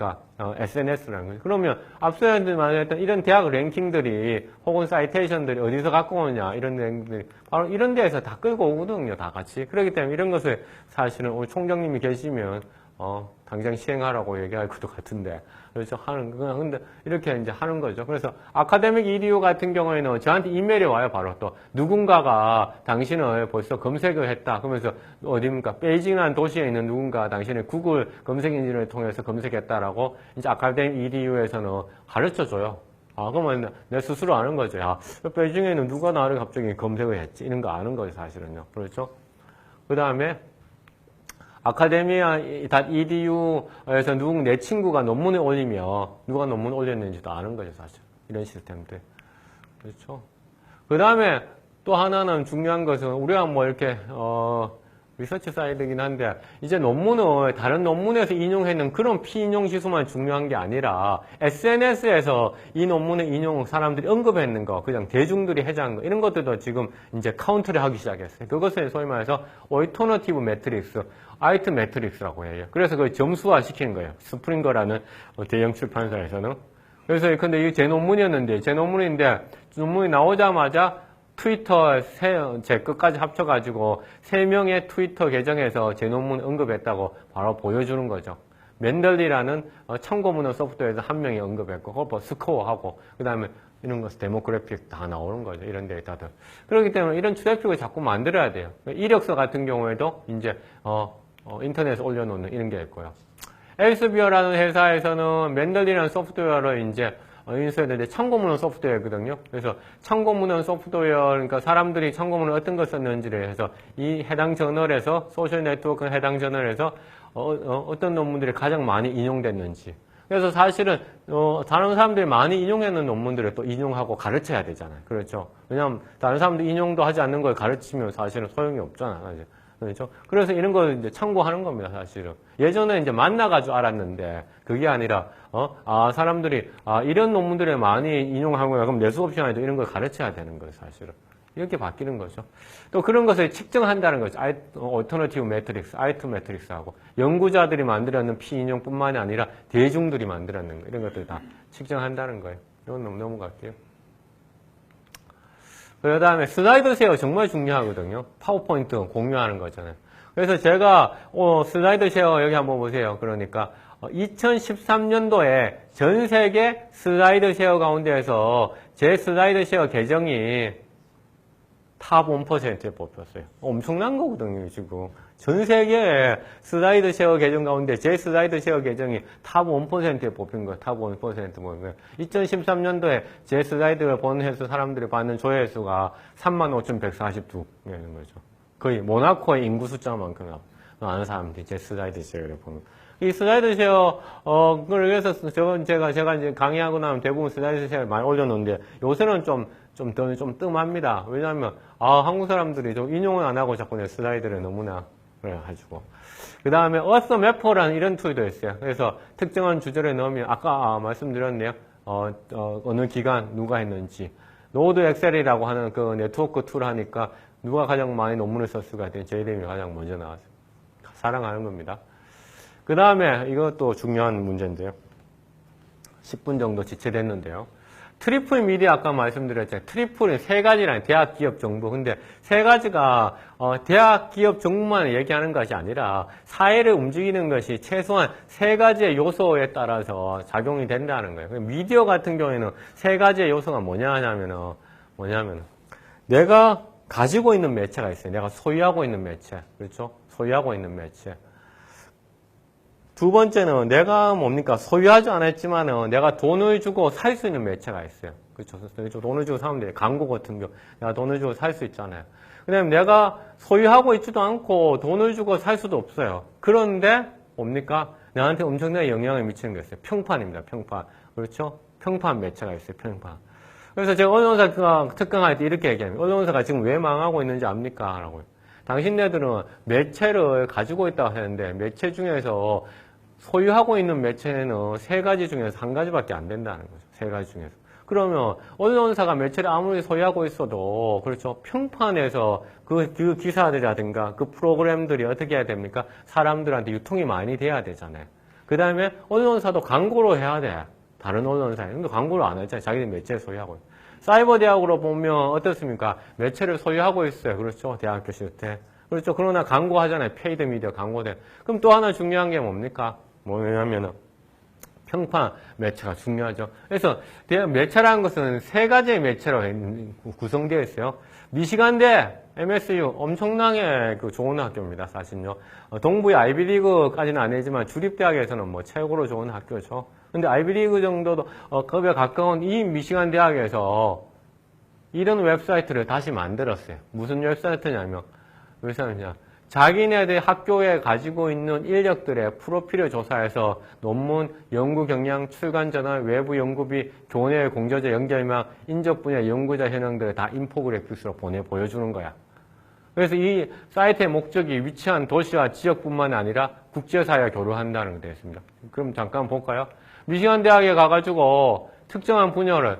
Speaker 1: SNS라는 거죠. 그러면 앞서 말했던 이런 대학 랭킹들이 혹은 사이테이션들이 어디서 갖고 오느냐 이런 랭킹들이 바로 이런 데에서 다 끌고 오거든요, 다 같이. 그렇기 때문에 이런 것을 사실은 오늘 총장님이 계시면 당장 시행하라고 얘기할 것도 같은데, 그래서 근데 이렇게 이제 하는 거죠. 그래서 아카데믹 이디오 같은 경우에는 저한테 이메일이 와요, 바로 또. 누군가가 당신을 벌써 검색을 했다. 그러면서 어디입니까? 베이징이라는 도시에 있는 누군가 당신의 구글 검색 엔진을 통해서 검색했다라고 이제 아카데믹 이디오에서는 가르쳐 줘요. 그러면 내 스스로 아는 거죠. 베이징에는 누가 나를 갑자기 검색을 했지? 이런 거 아는 거죠, 사실은요. 그렇죠? 그 다음에 아카데미아.edu에서 내 친구가 논문을 올리면 누가 논문을 올렸는지도 아는 거죠, 사실. 이런 시스템들. 그렇죠? 그 다음에 또 하나는 중요한 것은 우리가 이렇게 리서치 사이드이긴 한데 이제 논문을 다른 논문에서 인용했는 그런 피인용 지수만 중요한 게 아니라 SNS에서 이 논문의 인용 사람들이 언급했는 거, 그냥 대중들이 해제한 거 이런 것들도 지금 이제 카운트를 하기 시작했어요. 그것을 소위 말해서 얼터너티브 매트릭스, 아이트 매트릭스라고 해요. 그래서 그걸 점수화 시키는 거예요. 스프링거라는 대형 출판사에서는. 그래서 근데 이게 제 논문이었는데 논문이 나오자마자 트위터 제 끝까지 합쳐가지고 3명의 트위터 계정에서 제 논문 언급했다고 바로 보여주는 거죠. 맨들리라는 참고문헌 소프트웨어에서 1명이 언급했고, 그거 스코어하고, 그 다음에 이런 것은 데모그래픽 다 나오는 거죠. 이런 데이터들. 그렇기 때문에 이런 트래픽을 자꾸 만들어야 돼요. 이력서 같은 경우에도 이제, 인터넷에 올려놓는 이런 게 있고요. 엘스비어라는 회사에서는 맨들리라는 소프트웨어를 이제 인수했는데 참고문헌 소프트웨어거든요. 그래서 참고문헌 소프트웨어, 그러니까 사람들이 참고문헌 어떤 걸 썼는지를 해서 이 해당 저널에서 소셜 네트워크 해당 저널에서 어떤 논문들이 가장 많이 인용됐는지. 그래서 사실은 다른 사람들이 많이 인용하는 논문들을 또 인용하고 가르쳐야 되잖아요. 그렇죠? 왜냐하면 다른 사람들 인용도 하지 않는 걸 가르치면 사실은 소용이 없잖아요. 그렇죠? 그래서 이런 걸 이제 참고하는 겁니다, 사실은. 예전에 이제 만나가지고 알았는데, 그게 아니라, 사람들이, 이런 논문들을 많이 인용하고요. 그럼 내수 옵션에도 이런 걸 가르쳐야 되는 거예요, 사실은. 이렇게 바뀌는 거죠. 또 그런 것을 측정한다는 거죠. 얼터너티브 매트릭스, I2 매트릭스하고 연구자들이 만들어낸 피인용뿐만이 아니라 대중들이 만들어낸 거, 이런 것들 다 측정한다는 거예요. 이건 넘어갈게요. 그 다음에 슬라이드 쉐어 정말 중요하거든요. 파워포인트 공유하는 거잖아요. 그래서 제가 슬라이드 쉐어 여기 한번 보세요. 그러니까 2013년도에 전 세계 슬라이드 쉐어 가운데에서 제 슬라이드 쉐어 계정이 탑 1%에 뽑혔어요. 엄청난 거거든요, 지금. 전 세계 슬라이드 쉐어 계정 가운데 제 슬라이드 쉐어 계정이 탑 1%에 뽑힌 거예요. 탑 1% 보면. 2013년도에 제 슬라이드를 본 횟수, 사람들이 받는 조회수가 35,142개인 거죠. 거의 모나코의 인구 숫자만큼 많은 사람들이 제 슬라이드 쉐어를 보면. 이 슬라이드 쉐어, 그래서 제가 이제 강의하고 나면 대부분 슬라이드 쉐어를 많이 올려놓는데 요새는 좀 뜸합니다. 왜냐하면, 한국 사람들이 좀 인용은 안 하고 자꾸 내 슬라이드를 너무나 그래가지고. 그 다음에 어서 매퍼라는 이런 툴도 있어요. 그래서 특정한 주제를 넣으면, 아까 말씀드렸네요. 어느 기간 누가 했는지. 노드 엑셀이라고 하는 그 네트워크 툴 하니까 누가 가장 많이 논문을 썼을까 했더니 제 이름이 가장 먼저 나왔어요. 사랑하는 겁니다. 그 다음에 이것도 중요한 문제인데요. 10분 정도 지체됐는데요. 트리플 미디어 아까 말씀드렸잖아요. 트리플은 세 가지라는 대학, 기업, 정부. 근데 세 가지가 대학, 기업, 정부만 얘기하는 것이 아니라 사회를 움직이는 것이 최소한 세 가지의 요소에 따라서 작용이 된다는 거예요. 미디어 같은 경우에는 세 가지의 요소가 뭐냐면 내가 가지고 있는 매체가 있어요. 내가 소유하고 있는 매체. 그렇죠? 소유하고 있는 매체. 두 번째는 내가 뭡니까? 소유하지 않았지만은 내가 돈을 주고 살 수 있는 매체가 있어요. 그렇죠? 돈을 주고 사면 돼요. 광고 같은 경우. 내가 돈을 주고 살 수 있잖아요. 그 다음에 내가 소유하고 있지도 않고 돈을 주고 살 수도 없어요. 그런데 뭡니까? 나한테 엄청나게 영향을 미치는 게 있어요. 평판입니다. 평판. 그렇죠? 평판 매체가 있어요. 평판. 그래서 제가 언론사 특강할 때 이렇게 얘기합니다. 언론사가 지금 왜 망하고 있는지 압니까? 라고요. 당신네들은 매체를 가지고 있다고 하는데 매체 중에서 소유하고 있는 매체는 세 가지 중에서 한 가지밖에 안 된다는 거죠. 세 가지 중에서. 그러면 언론사가 매체를 아무리 소유하고 있어도 그렇죠. 평판에서 그 기사들이라든가 그 프로그램들이 어떻게 해야 됩니까? 사람들한테 유통이 많이 돼야 되잖아요. 그 다음에 언론사도 광고로 해야 돼. 다른 언론사에. 근데 광고를 안 하잖아요. 자기들 매체를 소유하고 있어요. 사이버 대학으로 보면 어떻습니까? 매체를 소유하고 있어요. 그렇죠? 대학교 시절. 그렇죠? 그러나 광고하잖아요. 페이드 미디어 광고대. 그럼 또 하나 중요한 게 뭡니까? 뭐냐면은 평판 매체가 중요하죠. 그래서 매체라는 것은 세 가지의 매체로 구성되어 있어요. 미시간대 MSU 엄청나게 좋은 학교입니다. 사실요. 동부의 아이비리그까지는 아니지만 주립대학에서는 뭐 최고로 좋은 학교죠. 근데 아이비리그 정도도 급에 가까운 이 미시간 대학에서 이런 웹사이트를 다시 만들었어요. 무슨 웹사이트냐면 자기네들 학교에 가지고 있는 인력들의 프로필을 조사해서 논문, 연구 경향, 출간 전환, 외부 연구비, 교내 공저자 연결망, 인적 분야 연구자 현황들을 다 인포그래픽스로 보여주는 거야. 그래서 이 사이트의 목적이 위치한 도시와 지역뿐만 아니라 국제사회와 교류한다는 게 되어 있습니다. 그럼 잠깐 볼까요? 미시간 대학에 가가지고 특정한 분야를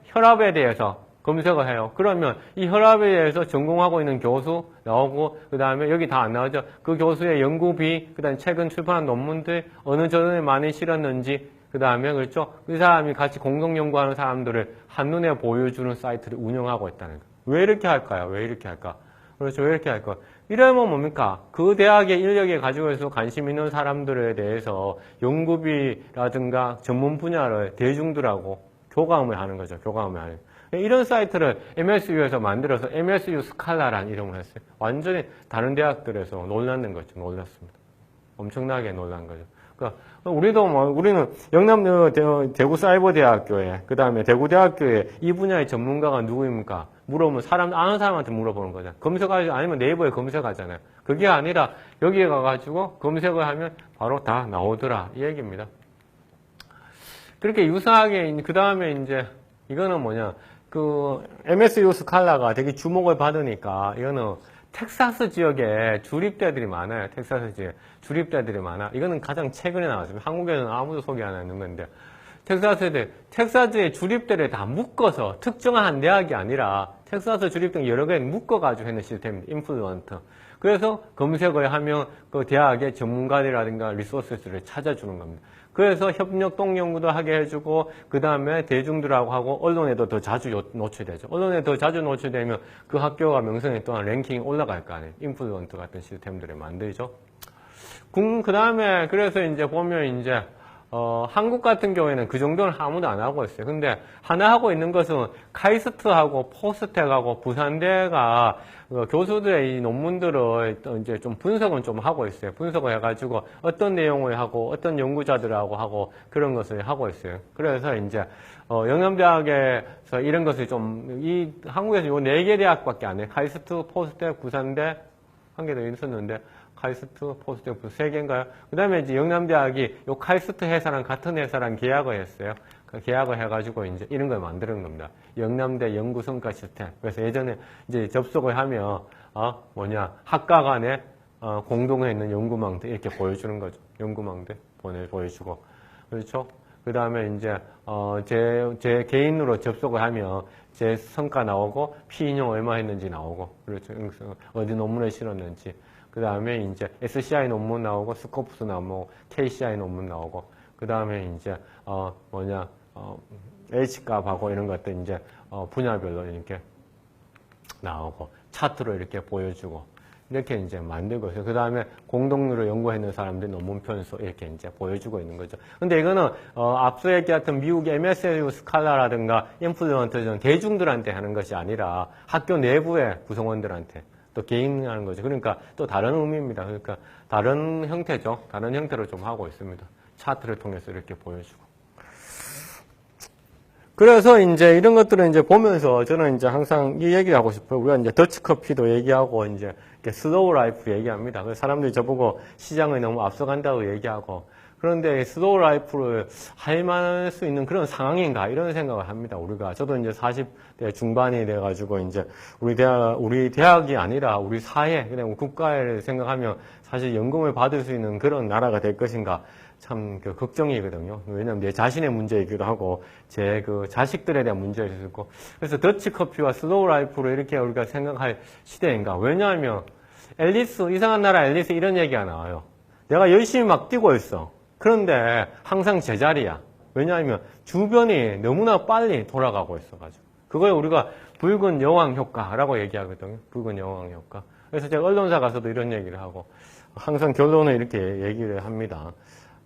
Speaker 1: 혈압에 대해서 검색을 해요. 그러면 이 혈압에 대해서 전공하고 있는 교수 나오고 그 다음에 여기 다 안 나오죠. 그 교수의 연구비, 그 다음에 최근 출판한 논문들 어느 저널에 많이 실었는지 그 다음에 그렇죠. 그 사람이 같이 공동 연구하는 사람들을 한눈에 보여주는 사이트를 운영하고 있다는 거예요. 왜 이렇게 할까요? 왜 이렇게 할까? 그렇죠. 왜 이렇게 할까? 이러면 뭡니까? 그 대학의 인력에 가지고 있어 관심 있는 사람들에 대해서 연구비라든가 전문 분야를 대중들하고 교감을 하는 거죠. 교감을 하는 거예요. 이런 사이트를 MSU에서 만들어서 MSU 스칼라라는 이름을 했어요. 완전히 다른 대학들에서 놀랐는 거죠. 놀랐습니다. 엄청나게 놀란 거죠. 그러니까 우리는 영남 대구 사이버대학교에 그 다음에 대구대학교에 이 분야의 전문가가 누구입니까? 물어보면 아는 사람한테 물어보는 거잖아요. 검색하지 아니면 네이버에 검색하잖아요. 그게 아니라 여기에 가가지고 검색을 하면 바로 다 나오더라 이 얘기입니다. 그렇게 유사하게 그 다음에 이제 이거는 뭐냐 그 MS 요스칼라가 되게 주목을 받으니까 이거는 텍사스 지역에 주립대들이 많아요. 텍사스 지역에 주립대들이 많아. 이거는 가장 최근에 나왔습니다. 한국에는 아무도 소개 안 하는 건데 텍사스의 주립대를 다 묶어서 특정한 한 대학이 아니라 텍사스 주립대 여러 개 묶어가지고 하는 시스템입니다. 인플루언트. 그래서 검색을 하면 그 대학의 전문가들이라든가 리소스를 찾아주는 겁니다. 그래서 협력동 연구도 하게 해주고 그 다음에 대중들하고 하고 언론에도 더 자주 노출되죠. 언론에 더 자주 노출되면 그 학교가 명성이 또한 랭킹이 올라갈 거 아니에요. 인플루언트 같은 시스템들을 만들죠. 그 다음에 그래서 이제 보면 이제 한국 같은 경우에는 그 정도는 아무도 안 하고 있어요. 근데 하나 하고 있는 것은 카이스트하고 포스텍하고 부산대가 교수들의 이 논문들을 이제 좀 분석은 좀 하고 있어요. 분석을 해가지고 어떤 내용을 하고 어떤 연구자들하고 하고 그런 것을 하고 있어요. 그래서 이제 영남대학에서 이런 것을 좀 한국에서 요 4개 대학밖에 안 해요. 카이스트, 포스텍, 부산대 한 개 더 있었는데 카이스트, 포스텍, 3개인가요? 그 다음에 이제 영남대학이 요 카이스트 회사랑 같은 회사랑 계약을 했어요. 그 계약을 해가지고 이제 이런 걸 만드는 겁니다. 영남대 연구성과 시스템. 그래서 예전에 이제 접속을 하면, 학과 간에, 공동에 있는 연구망들 이렇게 보여주는 거죠. 연구망들 보여주고. 그렇죠? 그 다음에 이제, 제 개인으로 접속을 하면 제 성과 나오고, 피인용 얼마 했는지 나오고, 그렇죠? 어디 논문에 실었는지. 그 다음에 이제 SCI 논문 나오고, 스코프스 나오고, KCI 논문 나오고, 그 다음에 이제, H값하고 이런 것들 이제, 분야별로 이렇게 나오고, 차트로 이렇게 보여주고, 이렇게 이제 만들고 있어요. 그 다음에 공동으로 연구했는 사람들 논문 편수 이렇게 이제 보여주고 있는 거죠. 근데 이거는, 앞서 얘기했던 미국 MSU 스칼라라든가 인플루언트 등 대중들한테 하는 것이 아니라 학교 내부의 구성원들한테 또 개인 하는 거죠. 그러니까 또 다른 의미입니다. 그러니까 다른 형태죠. 다른 형태로 좀 하고 있습니다. 차트를 통해서 이렇게 보여주고. 그래서 이제 이런 것들을 이제 보면서 저는 이제 항상 이 얘기를 하고 싶어요. 우리가 이제 더치커피도 얘기하고 이제 슬로우 라이프 얘기합니다. 그래서 사람들이 저보고 시장을 너무 앞서간다고 얘기하고 그런데 슬로우 라이프를 할 수 있는 그런 상황인가 이런 생각을 합니다. 우리가 저도 이제 40대 중반이 돼가지고 이제 우리 대학이 아니라 우리 사회 그냥 국가를 생각하면 사실 연금을 받을 수 있는 그런 나라가 될 것인가 참 걱정이거든요. 왜냐하면 내 자신의 문제이기도 하고 제 그 자식들에 대한 문제일 수 있고 그래서 더치커피와 슬로우 라이프로 이렇게 우리가 생각할 시대인가. 왜냐하면 앨리스 이상한 나라 앨리스 이런 얘기가 나와요. 내가 열심히 막 뛰고 있어. 그런데 항상 제자리야. 왜냐하면 주변이 너무나 빨리 돌아가고 있어가지고. 그걸 우리가 붉은 여왕 효과라고 얘기하거든요. 붉은 여왕 효과. 그래서 제가 언론사 가서도 이런 얘기를 하고 항상 결론을 이렇게 얘기를 합니다.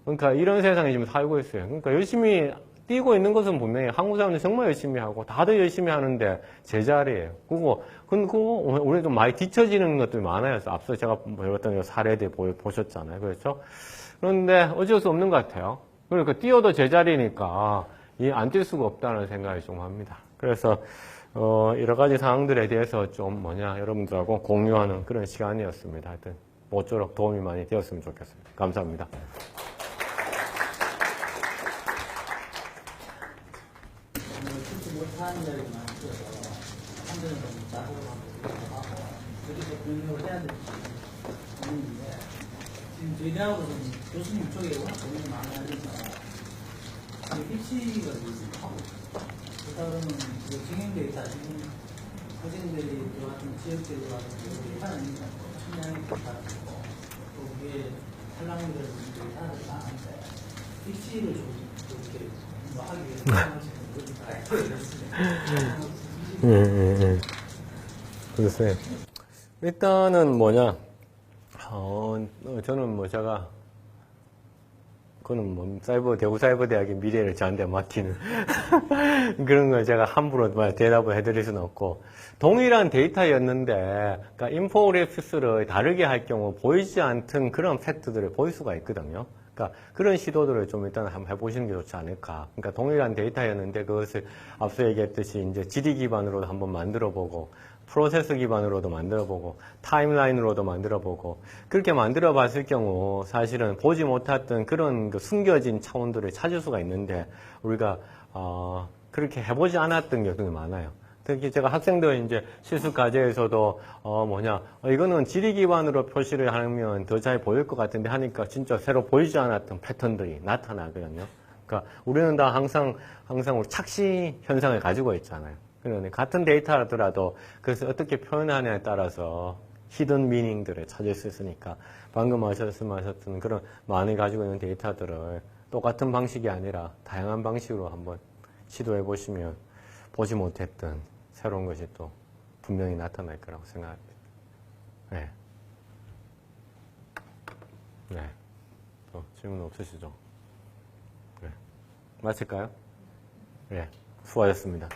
Speaker 1: 그러니까 이런 세상에 지금 살고 있어요. 그러니까 열심히 뛰고 있는 것은 분명히 한국 사람들 정말 열심히 하고 다들 열심히 하는데 제자리예요. 그거 우리 좀 많이 뒤처지는 것들이 많아요. 앞서 제가 보였던 사례들 보셨잖아요. 그렇죠? 그런데 어쩔 수 없는 것 같아요. 그러니까 뛰어도 제자리니까 안 뛸 수가 없다는 생각이 좀 합니다. 그래서 여러 가지 상황들에 대해서 좀 여러분들하고 공유하는 그런 시간이었습니다. 하여튼 모쪼록 도움이 많이 되었으면 좋겠습니다. 감사합니다.
Speaker 8: 못하는 자리가 많아서 한전을 좀 자극을 하고 그래서 병역을 해야 될지 있는데 지금 저희 대학으로는 교수님 쪽에 워낙 고민이 많이 하니까 입시가 하고 그러다 그러면 정형되어 있다 지금 학생들이 들어왔던 지역들이 들어왔던 그들이 하나니까 청량이 달라지고 또 그게 탈락들이 하나도 많은데 입시를 좀 이렇게 하기 위해서
Speaker 1: 글쎄. 일단은 저는 제가, 그거는 대구 사이버대학의 미래를 저한테 맡기는 그런 걸 제가 함부로 대답을 해드릴 수는 없고, 동일한 데이터였는데, 그러니까 인포그래픽스를 다르게 할 경우 보이지 않던 그런 팩트들을 볼 수가 있거든요. 그러니까 그런 시도들을 좀 일단 한번 해보시는 게 좋지 않을까. 그러니까 동일한 데이터였는데 그것을 앞서 얘기했듯이 이제 지리 기반으로도 한번 만들어보고 프로세스 기반으로도 만들어보고 타임라인으로도 만들어보고 그렇게 만들어봤을 경우 사실은 보지 못했던 그런 그 숨겨진 차원들을 찾을 수가 있는데 우리가 그렇게 해보지 않았던 경우가 많아요. 특히 제가 학생들 이제 실습 과제에서도 이거는 지리 기반으로 표시를 하면 더 잘 보일 것 같은데 하니까 진짜 새로 보이지 않았던 패턴들이 나타나거든요. 그러니까 우리는 다 항상 우리 착시 현상을 가지고 있잖아요. 그러니 같은 데이터라도 그래서 어떻게 표현하냐에 따라서 히든 미닝들을 찾을 수 있으니까 방금 말씀하셨던 그런 많이 가지고 있는 데이터들을 똑같은 방식이 아니라 다양한 방식으로 한번 시도해 보시면 보지 못했던 새로운 것이 또 분명히 나타날 거라고 생각합니다. 네. 네. 또 질문 없으시죠? 네. 마칠까요? 네. 수고하셨습니다.